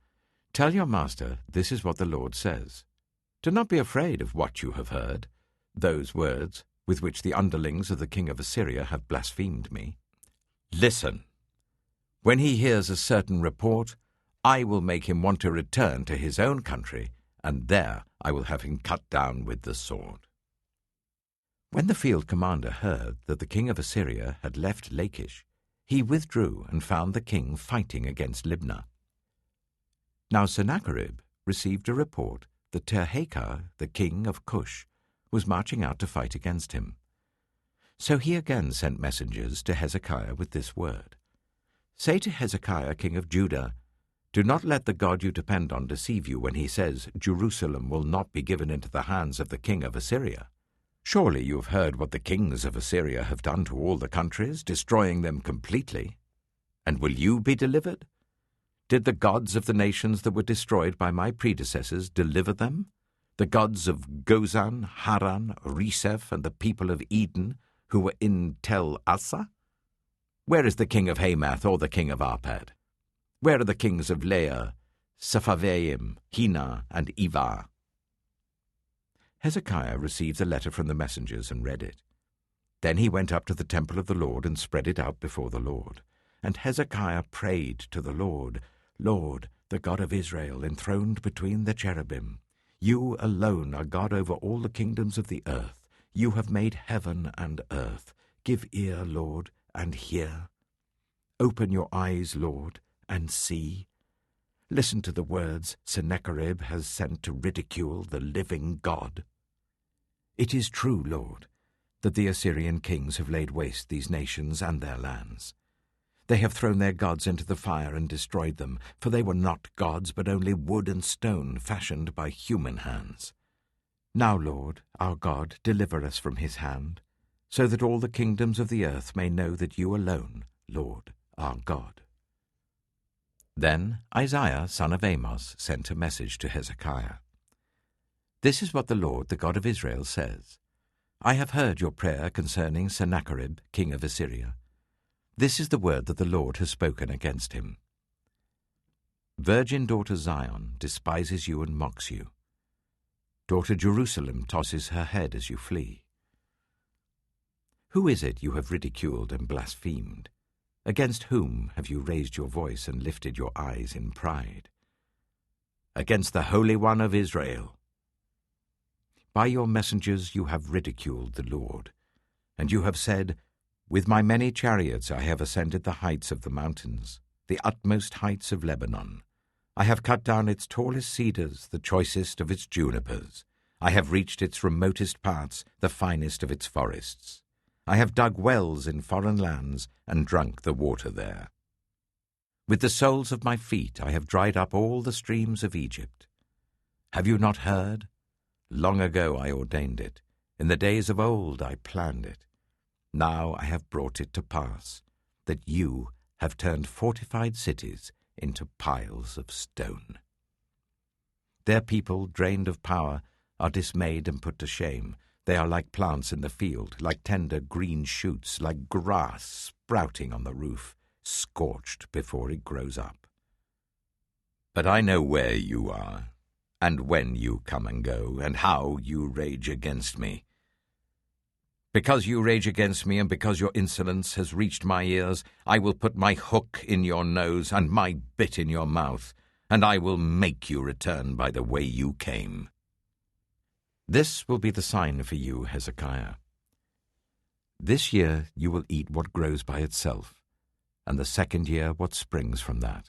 S1: "Tell your master, this is what the Lord says. Do not be afraid of what you have heard, those words with which the underlings of the king of Assyria have blasphemed me. Listen. When he hears a certain report, I will make him want to return to his own country, and there I will have him cut down with the sword." When the field commander heard that the king of Assyria had left Lachish, he withdrew and found the king fighting against Libnah. Now Sennacherib received a report that Tirhakah, the king of Cush, was marching out to fight against him. So he again sent messengers to Hezekiah with this word: "Say to Hezekiah, king of Judah, do not let the God you depend on deceive you when he says, 'Jerusalem will not be given into the hands of the king of Assyria.' Surely you have heard what the kings of Assyria have done to all the countries, destroying them completely. And will you be delivered? Did the gods of the nations that were destroyed by my predecessors deliver them? The gods of Gozan, Haran, Reseph, and the people of Eden, who were in Tel Assa? Where is the king of Hamath or the king of Arpad? Where are the kings of Leah, Sepharvaim, Hena, and Ivah?" Hezekiah received the letter from the messengers and read it. Then he went up to the temple of the Lord and spread it out before the Lord. And Hezekiah prayed to the Lord, "Lord, the God of Israel, enthroned between the cherubim, you alone are God over all the kingdoms of the earth. You have made heaven and earth. Give ear, Lord, and hear. Open your eyes, Lord, and see. Listen to the words Sennacherib has sent to ridicule the living God. It is true, Lord, that the Assyrian kings have laid waste these nations and their lands. They have thrown their gods into the fire and destroyed them, for they were not gods, but only wood and stone fashioned by human hands. Now, Lord, our God, deliver us from his hand, so that all the kingdoms of the earth may know that you alone, Lord, are God." Then Isaiah, son of Amos, sent a message to Hezekiah. "This is what the Lord, the God of Israel, says. I have heard your prayer concerning Sennacherib, king of Assyria. This is the word that the Lord has spoken against him. Virgin daughter Zion despises you and mocks you. Daughter Jerusalem tosses her head as you flee. Who is it you have ridiculed and blasphemed? Against whom have you raised your voice and lifted your eyes in pride? Against the Holy One of Israel. By your messengers you have ridiculed the Lord, and you have said, 'With my many chariots I have ascended the heights of the mountains, the utmost heights of Lebanon. I have cut down its tallest cedars, the choicest of its junipers. I have reached its remotest parts, the finest of its forests. I have dug wells in foreign lands and drunk the water there. With the soles of my feet I have dried up all the streams of Egypt. Have you not heard? Long ago I ordained it. In the days of old I planned it. Now I have brought it to pass, that you have turned fortified cities into piles of stone. Their people, drained of power, are dismayed and put to shame. They are like plants in the field, like tender green shoots, like grass sprouting on the roof, scorched before it grows up. But I know where you are, and when you come and go, and how you rage against me. Because you rage against me, and because your insolence has reached my ears, I will put my hook in your nose and my bit in your mouth, and I will make you return by the way you came. This will be the sign for you, Hezekiah. This year you will eat what grows by itself, and the second year what springs from that.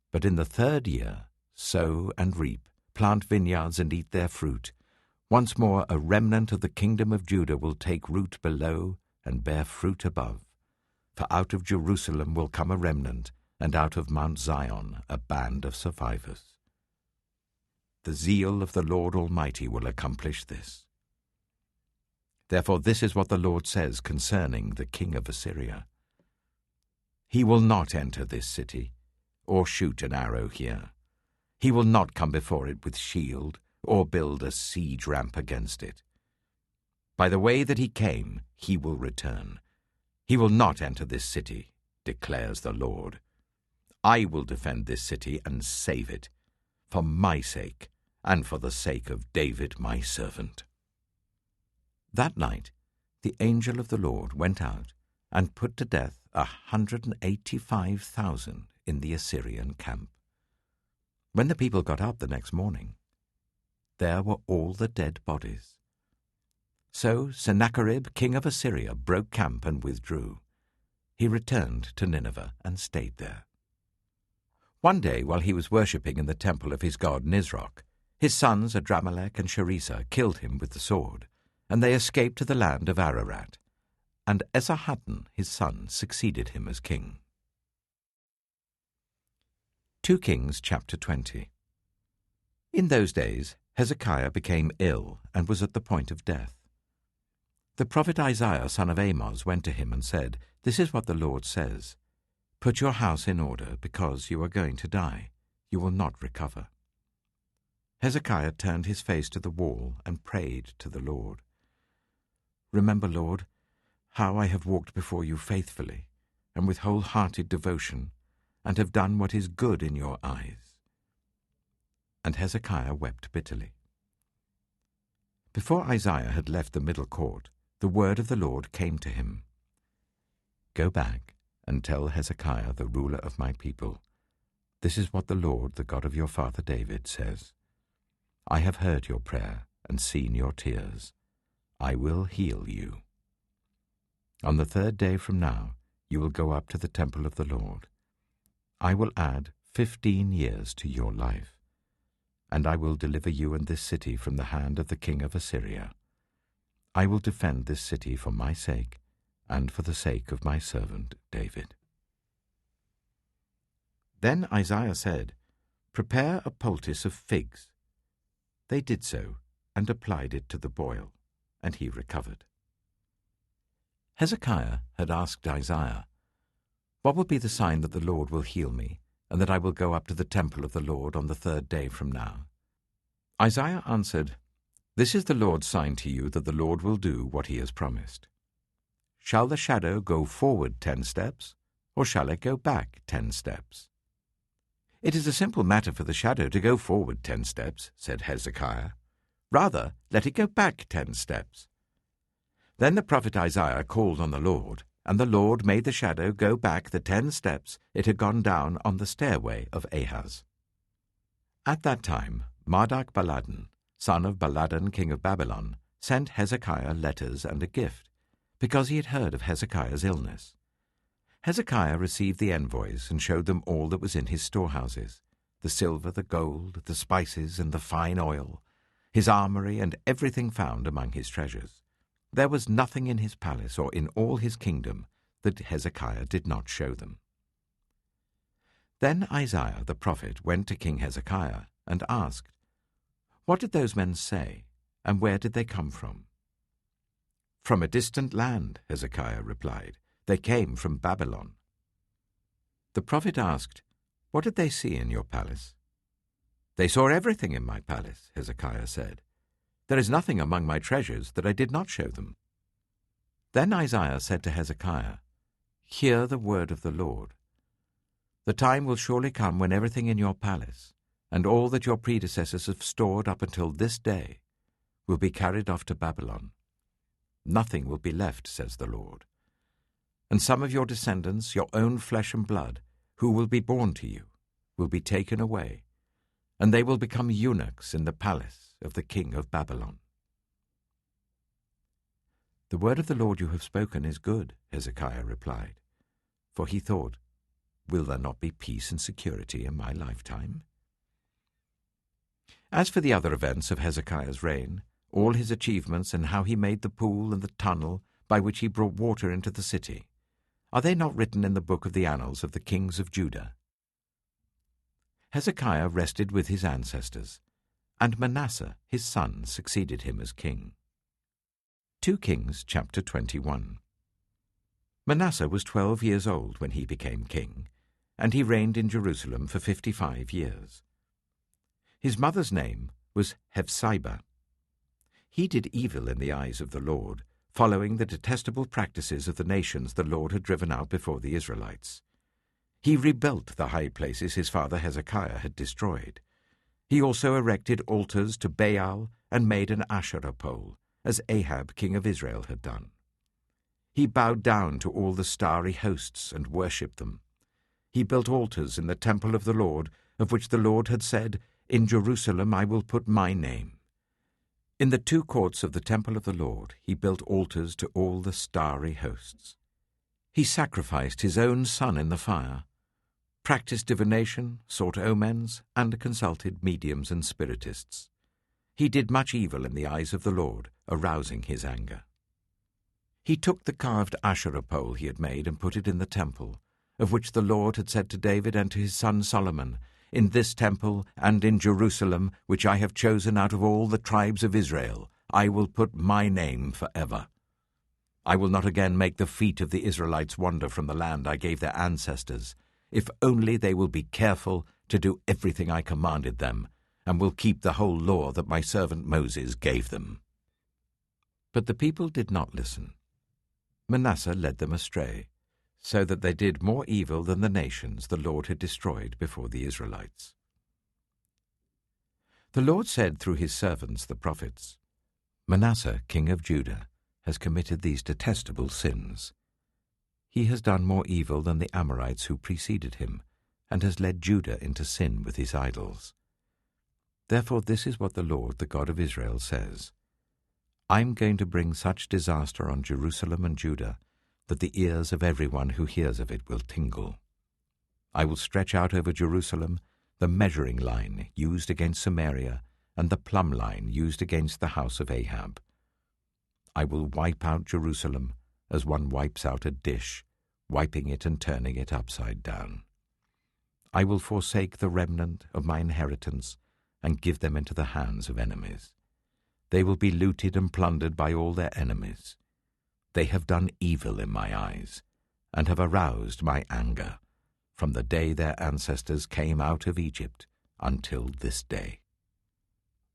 S1: But in the third year sow and reap, plant vineyards and eat their fruit. Once more a remnant of the kingdom of Judah will take root below and bear fruit above. For out of Jerusalem will come a remnant, and out of Mount Zion a band of survivors. The zeal of the Lord Almighty will accomplish this. Therefore this is what the Lord says concerning the king of Assyria. He will not enter this city, or shoot an arrow here. He will not come before it with shield, or build a siege ramp against it. By the way that he came, he will return. He will not enter this city, declares the Lord. I will defend this city and save it, for my sake, and for the sake of David my servant. That night the angel of the Lord went out and put to death 185,000 in the Assyrian camp. When the people got up the next morning, there were all the dead bodies. So Sennacherib, king of Assyria, broke camp and withdrew. He returned to Nineveh and stayed there. One day, while he was worshipping in the temple of his god Nisroch, his sons Adramelech and Sharezer killed him with the sword, and they escaped to the land of Ararat. And Esarhaddon, his son, succeeded him as king. 2 Kings chapter 20. In those days Hezekiah became ill and was at the point of death. The prophet Isaiah, son of Amoz, went to him and said, "This is what the Lord says. Put your house in order, because you are going to die. You will not recover." Hezekiah turned his face to the wall and prayed to the Lord. "Remember, Lord, how I have walked before you faithfully and with wholehearted devotion, and have done what is good in your eyes." And Hezekiah wept bitterly. Before Isaiah had left the middle court, the word of the Lord came to him. "Go back and tell Hezekiah, the ruler of my people, this is what the Lord, the God of your father David, says. I have heard your prayer and seen your tears. I will heal you. On the third day from now, you will go up to the temple of the Lord. I will add 15 years to your life, and I will deliver you and this city from the hand of the king of Assyria. I will defend this city for my sake and for the sake of my servant David." Then Isaiah said, "Prepare a poultice of figs." They did so and applied it to the boil, and he recovered. Hezekiah had asked Isaiah, "What will be the sign that the Lord will heal me, and that I will go up to the temple of the Lord on the third day from now?" Isaiah answered, "This is the Lord's sign to you that the Lord will do what he has promised. Shall the shadow go forward 10 steps, or shall it go back 10 steps? "It is a simple matter for the shadow to go forward 10 steps, said Hezekiah. "Rather, let it go back 10 steps. Then the prophet Isaiah called on the Lord, and the Lord made the shadow go back the 10 steps it had gone down on the stairway of Ahaz. At that time Marduk-Baladan, son of Baladan, king of Babylon, sent Hezekiah letters and a gift, because he had heard of Hezekiah's illness. Hezekiah received the envoys and showed them all that was in his storehouses, the silver, the gold, the spices, and the fine oil, his armory, and everything found among his treasures. There was nothing in his palace or in all his kingdom that Hezekiah did not show them. Then Isaiah the prophet went to King Hezekiah and asked, "What did those men say, and where did they come from?" "From a distant land," Hezekiah replied. "They came from Babylon." The prophet asked, "What did they see in your palace?" "They saw everything in my palace," Hezekiah said. "There is nothing among my treasures that I did not show them." Then Isaiah said to Hezekiah, "Hear the word of the Lord. The time will surely come when everything in your palace, and all that your predecessors have stored up until this day, will be carried off to Babylon. Nothing will be left, says the Lord. And some of your descendants, your own flesh and blood, who will be born to you, will be taken away, and they will become eunuchs in the palace of the king of Babylon. The word of the Lord you have spoken is good, Hezekiah replied, for he thought, will there not be peace and security in my lifetime? As for the other events of Hezekiah's reign, all his achievements and how he made the pool and the tunnel by which he brought water into the city, are they not written in the book of the annals of the kings of Judah? Hezekiah rested with his ancestors, and Manasseh his son succeeded him as king. 2 Kings chapter 21. Manasseh was 12 years old when he became king, and he reigned in Jerusalem for 55 years. His mother's name was Hephzibah. He did evil in the eyes of the Lord, following the detestable practices of the nations the Lord had driven out before the Israelites. He rebuilt the high places his father Hezekiah had destroyed. He also erected altars to Baal and made an Asherah pole, as Ahab king of Israel had done. He bowed down to all the starry hosts and worshipped them. He built altars in the temple of the Lord, of which the Lord had said, in Jerusalem I will put my name. In the 2 courts of the temple of the Lord he built altars to all the starry hosts. He sacrificed his own son in the fire, practiced divination, sought omens, and consulted mediums and spiritists. He did much evil in the eyes of the Lord, arousing his anger. He took the carved Asherah pole he had made and put it in the temple, of which the Lord had said to David and to his son Solomon, in this temple and in Jerusalem, which I have chosen out of all the tribes of Israel, I will put my name forever. I will not again make the feet of the Israelites wander from the land I gave their ancestors, if only they will be careful to do everything I commanded them, and will keep the whole law that my servant Moses gave them. But the people did not listen. Manasseh led them astray, so that they did more evil than the nations the Lord had destroyed before the Israelites. The Lord said through his servants the prophets, Manasseh, king of Judah, has committed these detestable sins. He has done more evil than the Amorites who preceded him, and has led Judah into sin with his idols. Therefore this is what the Lord, the God of Israel, says, I'm going to bring such disaster on Jerusalem and Judah that the ears of everyone who hears of it will tingle. I will stretch out over Jerusalem the measuring line used against Samaria and the plumb line used against the house of Ahab. I will wipe out Jerusalem as one wipes out a dish, wiping it and turning it upside down. I will forsake the remnant of my inheritance and give them into the hands of enemies. They will be looted and plundered by all their enemies. They have done evil in my eyes, and have aroused my anger, from the day their ancestors came out of Egypt until this day.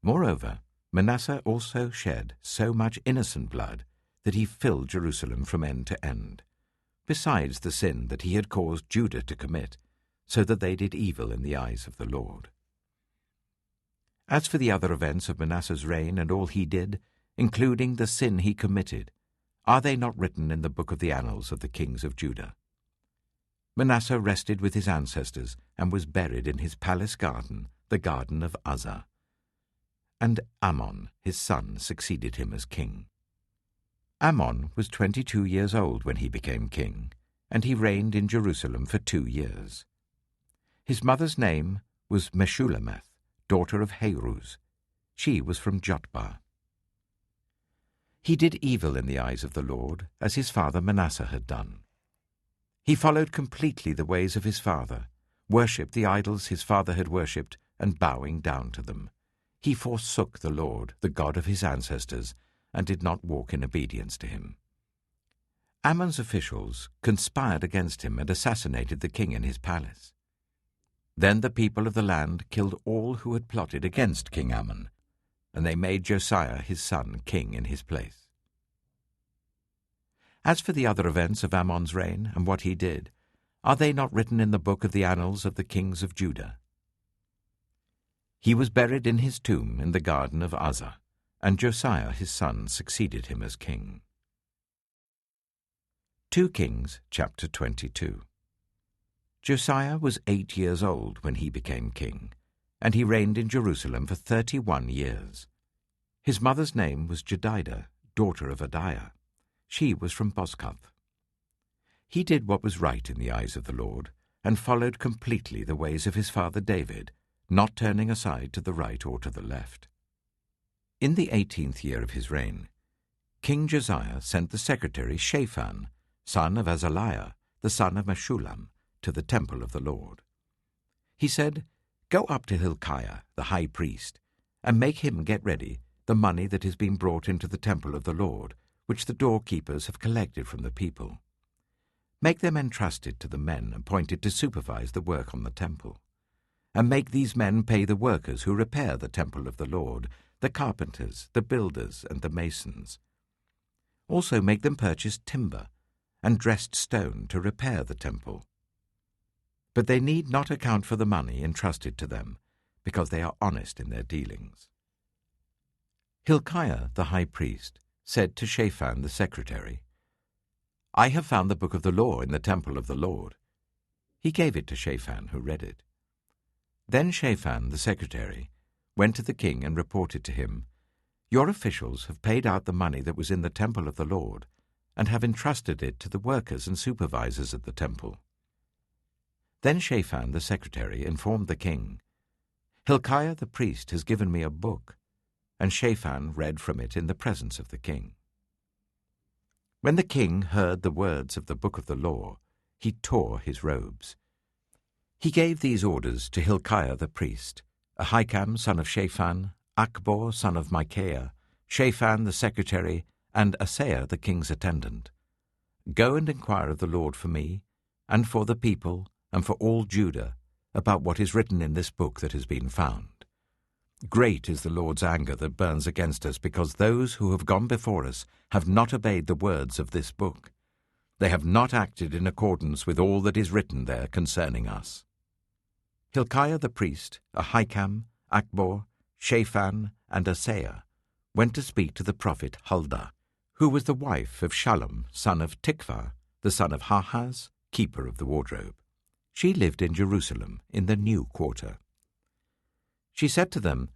S1: Moreover, Manasseh also shed so much innocent blood that he filled Jerusalem from end to end, besides the sin that he had caused Judah to commit, so that they did evil in the eyes of the Lord. As for the other events of Manasseh's reign and all he did, including the sin he committed, are they not written in the book of the annals of the kings of Judah? Manasseh rested with his ancestors and was buried in his palace garden, the garden of Uzzah. And Amon, his son, succeeded him as king. Amon was 22 years old when he became king, and he reigned in Jerusalem for 2 years. His mother's name was Meshullemeth, daughter of Haruz. She was from Jotbah. He did evil in the eyes of the Lord, as his father Manasseh had done. He followed completely the ways of his father, worshipped the idols his father had worshipped, and bowing down to them. He forsook the Lord, the God of his ancestors, and did not walk in obedience to him. Amon's officials conspired against him and assassinated the king in his palace. Then the people of the land killed all who had plotted against King Amon, and they made Josiah his son king in his place. As for the other events of Amon's reign and what he did, Are they not written in the book of the annals of the kings of Judah? He was buried in his tomb in the garden of Uzzah, and Josiah his son succeeded him as king. 2 Kings chapter 22. Josiah was 8 years old when he became king, and he reigned in Jerusalem for 31 years. His mother's name was Jedidah, daughter of Adaiah. She was from Bozkath. He did what was right in the eyes of the Lord, and followed completely the ways of his father David, not turning aside to the right or to the left. In the 18th year of his reign, King Josiah sent the secretary Shaphan, son of Azaliah, the son of Meshullam, to the temple of the Lord. He said, "Go up to Hilkiah, the high priest, and make him get ready the money that has been brought into the temple of the Lord, which the doorkeepers have collected from the people. Make them entrust it to the men appointed to supervise the work on the temple. And make these men pay the workers who repair the temple of the Lord, the carpenters, the builders, and the masons. Also make them purchase timber and dressed stone to repair the temple. But they need not account for the money entrusted to them, because they are honest in their dealings." Hilkiah the high priest said to Shaphan the secretary, "I have found the book of the law in the temple of the Lord." He gave it to Shaphan, who read it. Then Shaphan the secretary went to the king and reported to him, "Your officials have paid out the money that was in the temple of the Lord, and have entrusted it to the workers and supervisors at the temple." Then Shaphan the secretary informed the king, "Hilkiah the priest has given me a book," and Shaphan read from it in the presence of the king. When the king heard the words of the book of the law, he tore his robes. He gave these orders to Hilkiah the priest, Ahikam son of Shaphan, Achbor son of Micaiah, Shaphan the secretary, and Asaiah the king's attendant. "Go and inquire of the Lord for me, and for the people, and for all Judah, about what is written in this book that has been found. Great is the Lord's anger that burns against us, because those who have gone before us have not obeyed the words of this book. They have not acted in accordance with all that is written there concerning us." Hilkiah the priest, Ahikam, Achbor, Shaphan, and Asaiah went to speak to the prophet Huldah, who was the wife of Shallum, son of Tikvah, the son of Harhas, keeper of the wardrobe. She lived in Jerusalem, in the new quarter. She said to them,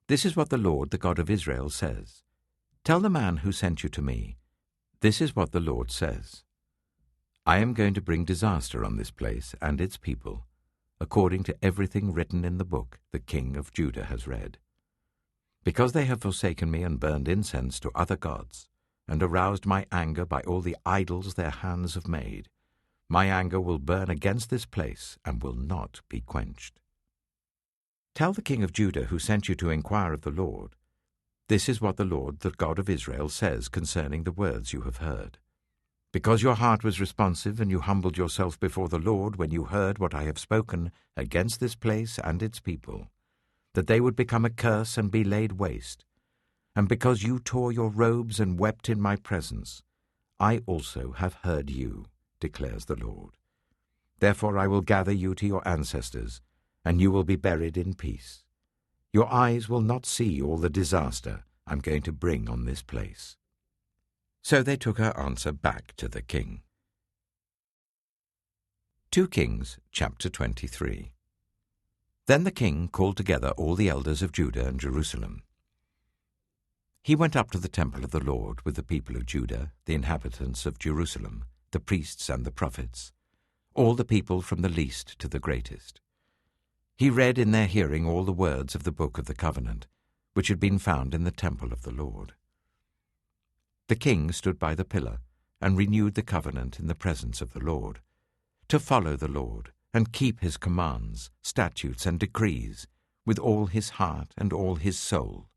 S1: "This is what the Lord, the God of Israel, says. Tell the man who sent you to me, this is what the Lord says. I am going to bring disaster on this place and its people, according to everything written in the book the king of Judah has read. Because they have forsaken me and burned incense to other gods, and aroused my anger by all the idols their hands have made, my anger will burn against this place and will not be quenched. Tell the king of Judah who sent you to inquire of the Lord, this is what the Lord, the God of Israel, says concerning the words you have heard. Because your heart was responsive and you humbled yourself before the Lord when you heard what I have spoken against this place and its people, that they would become a curse and be laid waste, and because you tore your robes and wept in my presence, I also have heard you, declares the Lord. Therefore I will gather you to your ancestors, and you will be buried in peace. Your eyes will not see all the disaster I'm going to bring on this place." So they took her answer back to the king. 2 Kings chapter 23. Then the king called together all the elders of Judah and Jerusalem. He went up to the temple of the Lord with the people of Judah, the inhabitants of Jerusalem, the priests and the prophets, all the people from the least to the greatest. He read in their hearing all the words of the book of the covenant, which had been found in the temple of the Lord. The king stood by the pillar and renewed the covenant in the presence of the Lord, to follow the Lord and keep his commands, statutes, and decrees with all his heart and all his soul,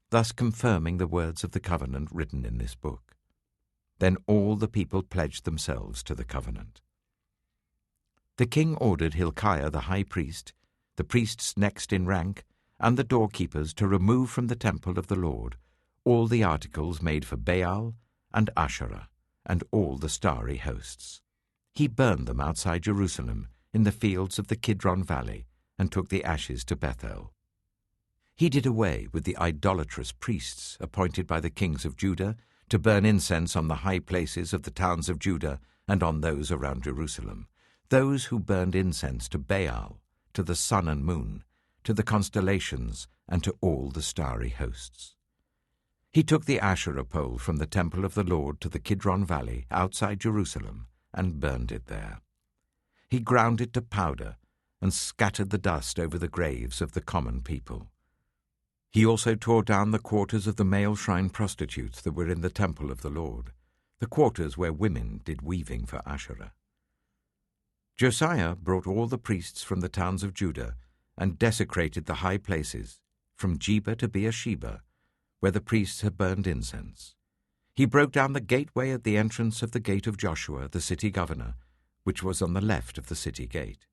S1: thus confirming the words of the covenant written in this book. Then all the people pledged themselves to the covenant. The king ordered Hilkiah the high priest, the priests next in rank, and the doorkeepers to remove from the temple of the Lord all the articles made for Baal and Asherah and all the starry hosts. He burned them outside Jerusalem in the fields of the Kidron Valley and took the ashes to Bethel. He did away with the idolatrous priests appointed by the kings of Judah to burn incense on the high places of the towns of Judah and on those around Jerusalem, those who burned incense to Baal, to the sun and moon, to the constellations, and to all the starry hosts. He took the Asherah pole from the temple of the Lord to the Kidron Valley outside Jerusalem and burned it there. He ground it to powder and scattered the dust over the graves of the common people. He also tore down the quarters of the male shrine prostitutes that were in the temple of the Lord, the quarters where women did weaving for Asherah. Josiah brought all the priests from the towns of Judah and desecrated the high places, from Geba to Beersheba, where the priests had burned incense. He broke down the gateway at the entrance of the gate of Joshua, the city governor, which was on the left of the city gate.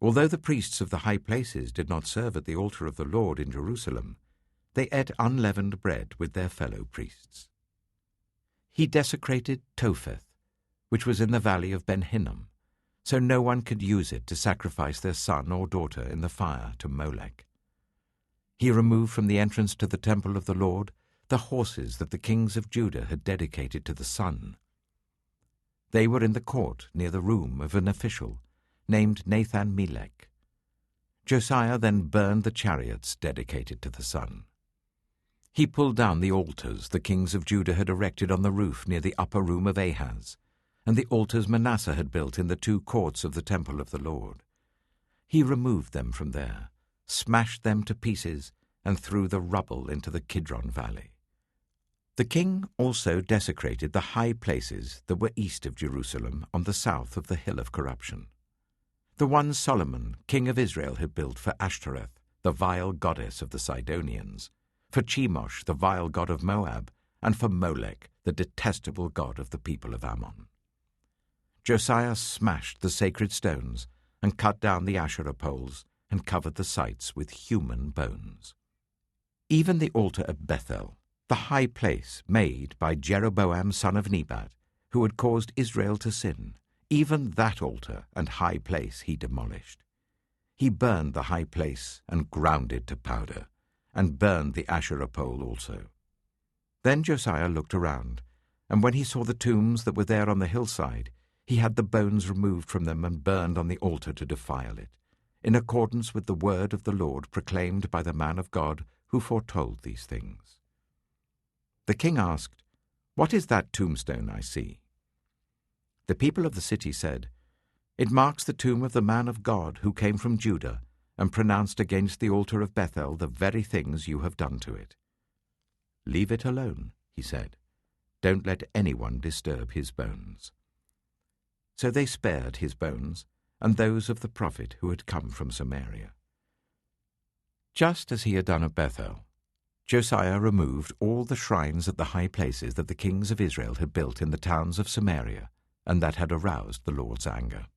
S1: Although the priests of the high places did not serve at the altar of the Lord in Jerusalem, they ate unleavened bread with their fellow priests. He desecrated Topheth, which was in the valley of Ben Hinnom, so no one could use it to sacrifice their son or daughter in the fire to Molech. He removed from the entrance to the temple of the Lord the horses that the kings of Judah had dedicated to the sun. They were in the court near the room of an official named Nathan-Melech. Josiah then burned the chariots dedicated to the sun. He pulled down the altars the kings of Judah had erected on the roof near the upper room of Ahaz, and the altars Manasseh had built in the two courts of the temple of the Lord. He removed them from there, smashed them to pieces, and threw the rubble into the Kidron Valley. The king also desecrated the high places that were east of Jerusalem on the south of the Hill of Corruption. The ones Solomon, king of Israel, had built for Ashtoreth, the vile goddess of the Sidonians, for Chemosh, the vile god of Moab, and for Molech, the detestable god of the people of Ammon. Josiah smashed the sacred stones and cut down the Asherah poles and covered the sites with human bones. Even the altar at Bethel, the high place made by Jeroboam son of Nebat, who had caused Israel to sin, even that altar and high place he demolished. He burned the high place and ground it to powder, and burned the Asherah pole also. Then Josiah looked around, and when he saw the tombs that were there on the hillside, he had the bones removed from them and burned on the altar to defile it, in accordance with the word of the Lord proclaimed by the man of God who foretold these things. The king asked, "What is that tombstone I see?" The people of the city said, "It marks the tomb of the man of God who came from Judah and pronounced against the altar of Bethel the very things you have done to it." "Leave it alone," he said. "Don't let anyone disturb his bones." So they spared his bones and those of the prophet who had come from Samaria. Just as he had done at Bethel, Josiah removed all the shrines at the high places that the kings of Israel had built in the towns of Samaria and that had aroused the Lord's anger.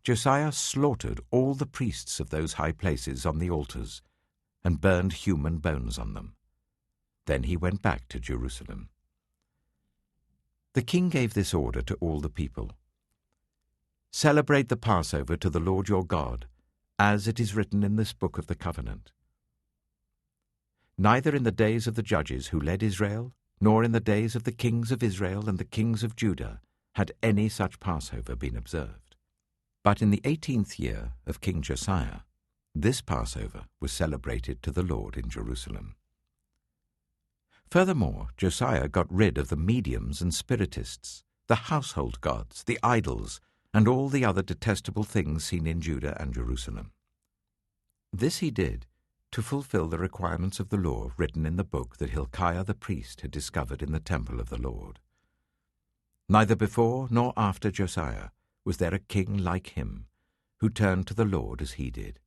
S1: Josiah slaughtered all the priests of those high places on the altars and burned human bones on them. Then he went back to Jerusalem. The king gave this order to all the people: "Celebrate the Passover to the Lord your God, as it is written in this book of the covenant." Neither in the days of the judges who led Israel, nor in the days of the kings of Israel and the kings of Judah, had any such Passover been observed. But in the 18th year of King Josiah, this Passover was celebrated to the Lord in Jerusalem. Furthermore, Josiah got rid of the mediums and spiritists, the household gods, the idols, and all the other detestable things seen in Judah and Jerusalem. This he did to fulfill the requirements of the law written in the book that Hilkiah the priest had discovered in the temple of the Lord. Neither before nor after Josiah was there a king like him, who turned to the Lord as he did,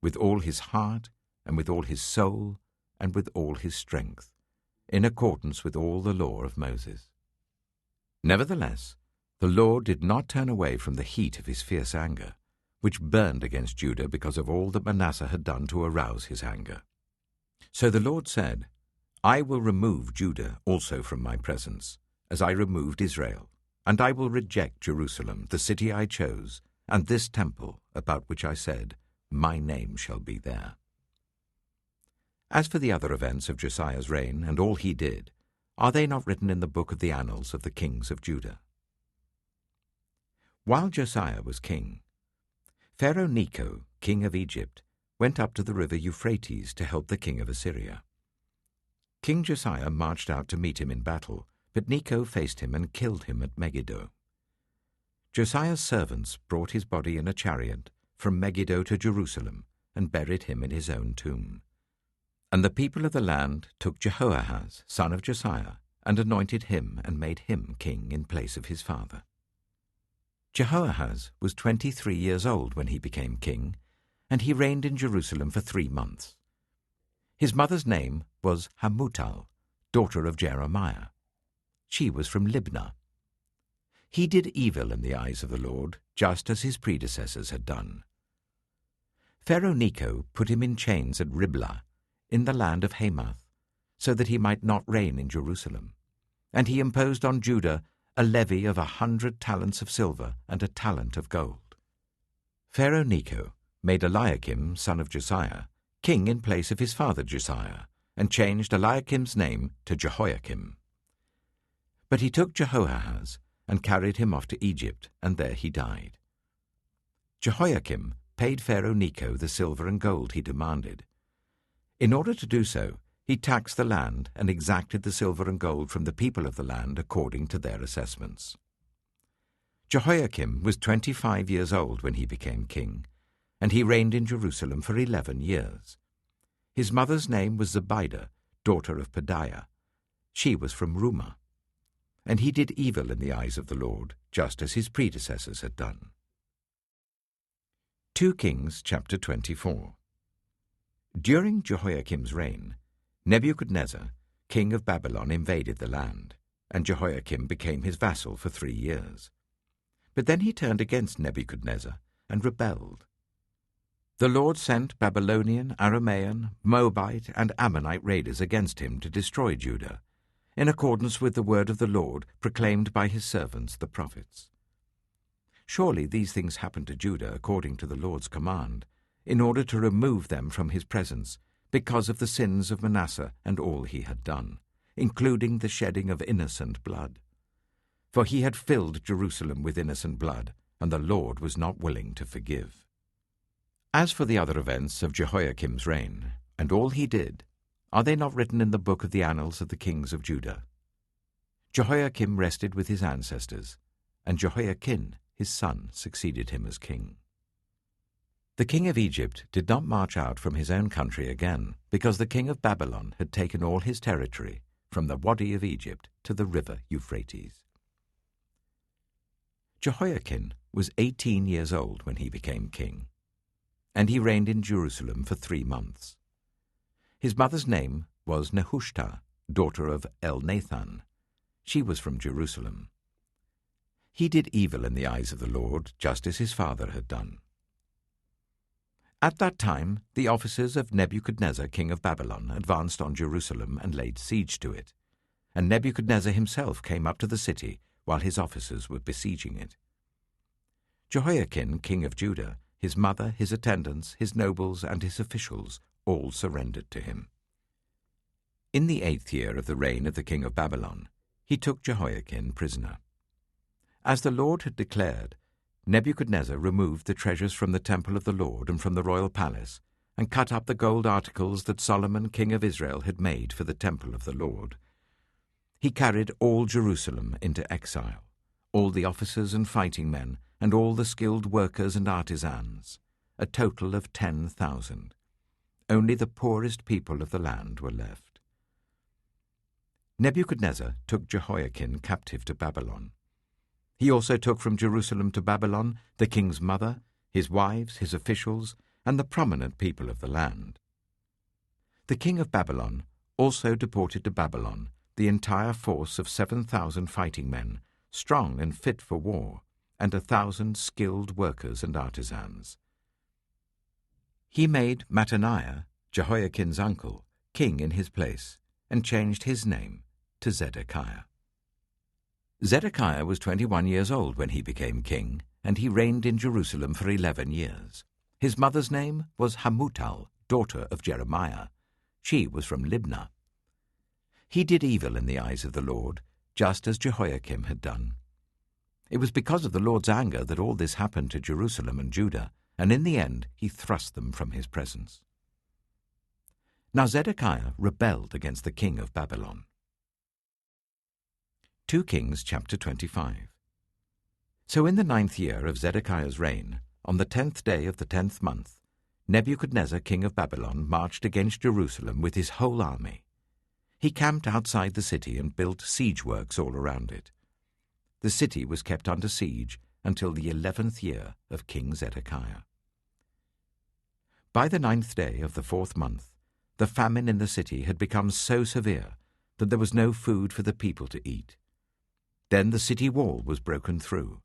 S1: with all his heart and with all his soul and with all his strength, in accordance with all the law of Moses. Nevertheless, the Lord did not turn away from the heat of his fierce anger, which burned against Judah because of all that Manasseh had done to arouse his anger. So the Lord said, "I will remove Judah also from my presence, as I removed Israel, and I will reject Jerusalem, the city I chose, and this temple about which I said, My name shall be there. As for the other events of Josiah's reign and all he did, are they not written in the book of the annals of the kings of Judah? While Josiah was king, Pharaoh Necho, king of Egypt, went up to the river Euphrates to help the king of Assyria. King Josiah marched out to meet him in battle, but Necho faced him and killed him at Megiddo. Josiah's servants brought his body in a chariot from Megiddo to Jerusalem and buried him in his own tomb. And the people of the land took Jehoahaz, son of Josiah, and anointed him and made him king in place of his father. Jehoahaz was 23 years old when he became king, and he reigned in Jerusalem for 3 months. His mother's name was Hamutal, daughter of Jeremiah. She was from Libnah. He did evil in the eyes of the Lord, just as his predecessors had done. Pharaoh Necho put him in chains at Riblah, in the land of Hamath, so that he might not reign in Jerusalem. And he imposed on Judah a levy of 100 talents of silver and a talent of gold. Pharaoh Necho made Eliakim, son of Josiah, king in place of his father Josiah, and changed Eliakim's name to Jehoiakim. But he took Jehoahaz and carried him off to Egypt, and there he died. Jehoiakim paid Pharaoh Necho the silver and gold he demanded. In order to do so, he taxed the land and exacted the silver and gold from the people of the land according to their assessments. Jehoiakim was 25 years old when he became king, and he reigned in Jerusalem for 11 years. His mother's name was Zebidah, daughter of Pedaiah. She was from Rumah. And he did evil in the eyes of the Lord, just as his predecessors had done. 2 Kings chapter 24. During Jehoiakim's reign, Nebuchadnezzar, king of Babylon, invaded the land, and Jehoiakim became his vassal for 3 years. But then he turned against Nebuchadnezzar and rebelled. The Lord sent Babylonian, Aramean, Moabite, and Ammonite raiders against him to destroy Judah, in accordance with the word of the Lord proclaimed by his servants the prophets. Surely these things happened to Judah according to the Lord's command, in order to remove them from his presence, because of the sins of Manasseh and all he had done, including the shedding of innocent blood. For he had filled Jerusalem with innocent blood, and the Lord was not willing to forgive. As for the other events of Jehoiakim's reign, and all he did, are they not written in the book of the annals of the kings of Judah? Jehoiakim rested with his ancestors, and Jehoiakim, his son, succeeded him as king. The king of Egypt did not march out from his own country again, because the king of Babylon had taken all his territory, from the Wadi of Egypt to the river Euphrates. Jehoiakim was 18 years old when he became king, and he reigned in Jerusalem for 3 months. His mother's name was Nehushta, daughter of Elnathan. She was from Jerusalem. He did evil in the eyes of the Lord, just as his father had done. At that time, the officers of Nebuchadnezzar, king of Babylon, advanced on Jerusalem and laid siege to it, and Nebuchadnezzar himself came up to the city while his officers were besieging it. Jehoiakim, king of Judah, his mother, his attendants, his nobles, and his officials all surrendered to him. In the 8th year of the reign of the king of Babylon, he took Jehoiakim prisoner. As the Lord had declared, Nebuchadnezzar removed the treasures from the temple of the Lord and from the royal palace, and cut up the gold articles that Solomon king of Israel had made for the temple of the Lord. He carried all Jerusalem into exile, all the officers and fighting men, and all the skilled workers and artisans, a total of 10,000. Only the poorest people of the land were left. Nebuchadnezzar took Jehoiakim captive to Babylon. He also took from Jerusalem to Babylon the king's mother, his wives, his officials, and the prominent people of the land. The king of Babylon also deported to Babylon the entire force of 7,000 fighting men, strong and fit for war, and 1,000 skilled workers and artisans. He made Mattaniah, Jehoiakim's uncle, king in his place, and changed his name to Zedekiah. Zedekiah was 21 years old when he became king, and he reigned in Jerusalem for 11 years. His mother's name was Hamutal, daughter of Jeremiah. She was from Libnah. He did evil in the eyes of the Lord, just as Jehoiakim had done. It was because of the Lord's anger that all this happened to Jerusalem and Judah, and in the end he thrust them from his presence. Now Zedekiah rebelled against the king of Babylon. 2 Kings chapter 25. So in the 9th year of Zedekiah's reign, on the 10th day of the 10th month, Nebuchadnezzar king of Babylon marched against Jerusalem with his whole army. He camped outside the city and built siege works all around it. The city was kept under siege until the 11th year of King Zedekiah. By the 9th day of the 4th month, the famine in the city had become so severe that there was no food for the people to eat. Then the city wall was broken through,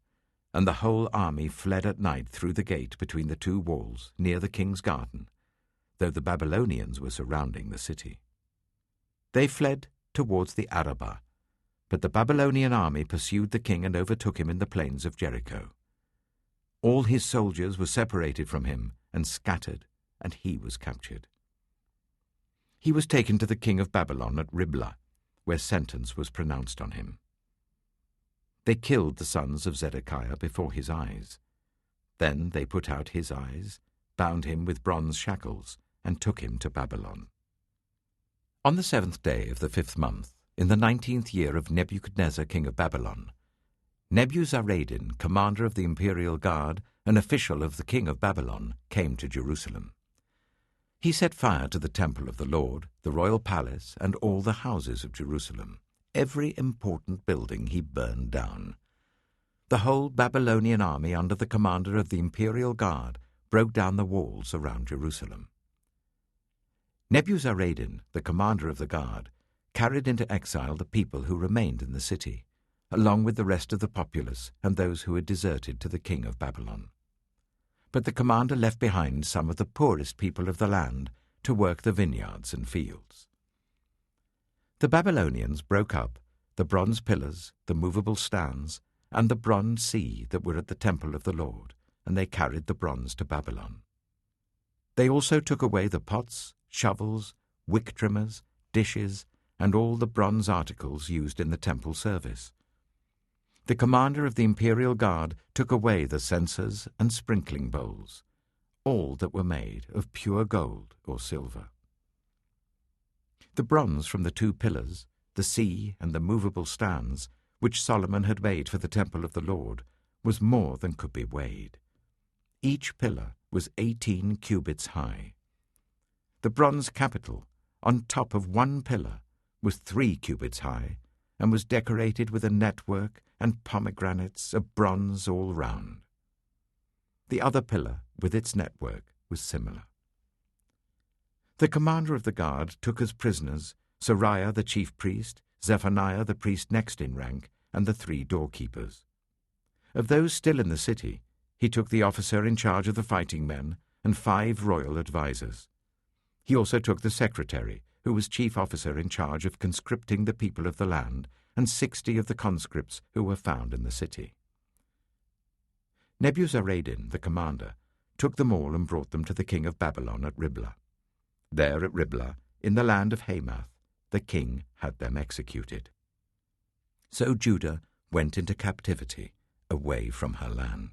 S1: and the whole army fled at night through the gate between the two walls near the king's garden, though the Babylonians were surrounding the city. They fled towards the Arabah, but the Babylonian army pursued the king and overtook him in the plains of Jericho. All his soldiers were separated from him and scattered, and he was captured. He was taken to the king of Babylon at Riblah, where sentence was pronounced on him. They killed the sons of Zedekiah before his eyes. Then they put out his eyes, bound him with bronze shackles, and took him to Babylon. On the 7th day of the 5th month, in the 19th year of Nebuchadnezzar king of Babylon, Nebuzaradan, commander of the imperial guard, an official of the king of Babylon, came to Jerusalem. He set fire to the temple of the Lord, the royal palace, and all the houses of Jerusalem. Every important building he burned down. The whole Babylonian army under the commander of the imperial guard broke down the walls around Jerusalem. Nebuzaradan, the commander of the guard, carried into exile the people who remained in the city, along with the rest of the populace and those who had deserted to the king of Babylon. But the commander left behind some of the poorest people of the land to work the vineyards and fields. The Babylonians broke up the bronze pillars, the movable stands, and the bronze sea that were at the temple of the Lord, and they carried the bronze to Babylon. They also took away the pots, shovels, wick trimmers, dishes, and all the bronze articles used in the temple service. The commander of the imperial guard took away the censers and sprinkling bowls, all that were made of pure gold or silver. The bronze from the 2 pillars, the sea and the movable stands, which Solomon had made for the temple of the Lord, was more than could be weighed. Each pillar was 18 cubits high. The bronze capital, on top of one pillar, was 3 cubits high, and was decorated with a network and pomegranates of bronze all round. The other pillar, with its network, was similar. The commander of the guard took as prisoners Seraiah the chief priest, Zephaniah the priest next in rank, and the 3 doorkeepers. Of those still in the city, he took the officer in charge of the fighting men and 5 royal advisers. He also took the secretary, who was chief officer in charge of conscripting the people of the land, and 60 of the conscripts who were found in the city. Nebuzaradan, the commander, took them all and brought them to the king of Babylon at Riblah. There at Riblah, in the land of Hamath, the king had them executed. So Judah went into captivity, away from her land.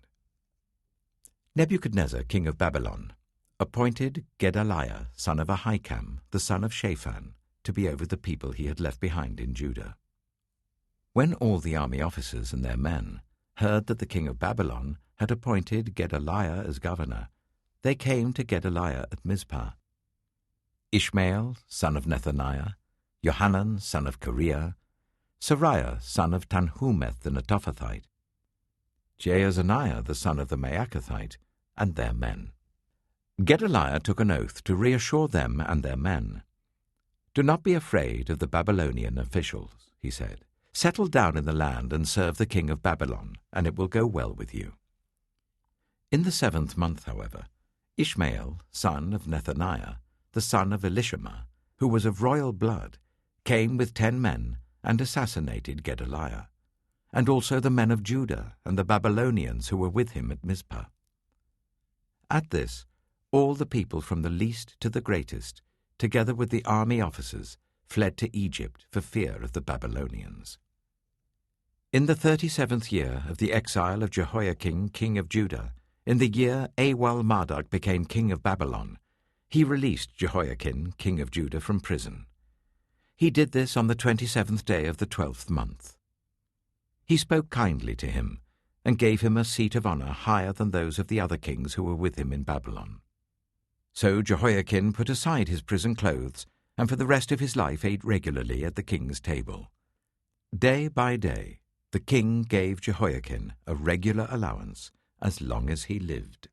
S1: Nebuchadnezzar, king of Babylon, appointed Gedaliah, son of Ahikam, the son of Shaphan, to be over the people he had left behind in Judah. When all the army officers and their men heard that the king of Babylon had appointed Gedaliah as governor, they came to Gedaliah at Mizpah. Ishmael, son of Nethaniah, Johanan, son of Kareah, Seraiah, son of Tanhumeth the Netophathite, Jaazaniah, the son of the Maacathite, and their men. Gedaliah took an oath to reassure them and their men. "Do not be afraid of the Babylonian officials," he said. "Settle down in the land and serve the king of Babylon, and it will go well with you." In the 7th month, however, Ishmael, son of Nethaniah, the son of Elishama, who was of royal blood, came with 10 men and assassinated Gedaliah, and also the men of Judah and the Babylonians who were with him at Mizpah. At this, all the people from the least to the greatest, together with the army officers, fled to Egypt for fear of the Babylonians. In the 37th year of the exile of Jehoiakim, king of Judah, in the year Awal-Marduk became king of Babylon, he released Jehoiakim, king of Judah, from prison. He did this on the 27th day of the 12th month. He spoke kindly to him, and gave him a seat of honor higher than those of the other kings who were with him in Babylon. So Jehoiakim put aside his prison clothes, and for the rest of his life ate regularly at the king's table. Day by day, the king gave Jehoiakim a regular allowance as long as he lived.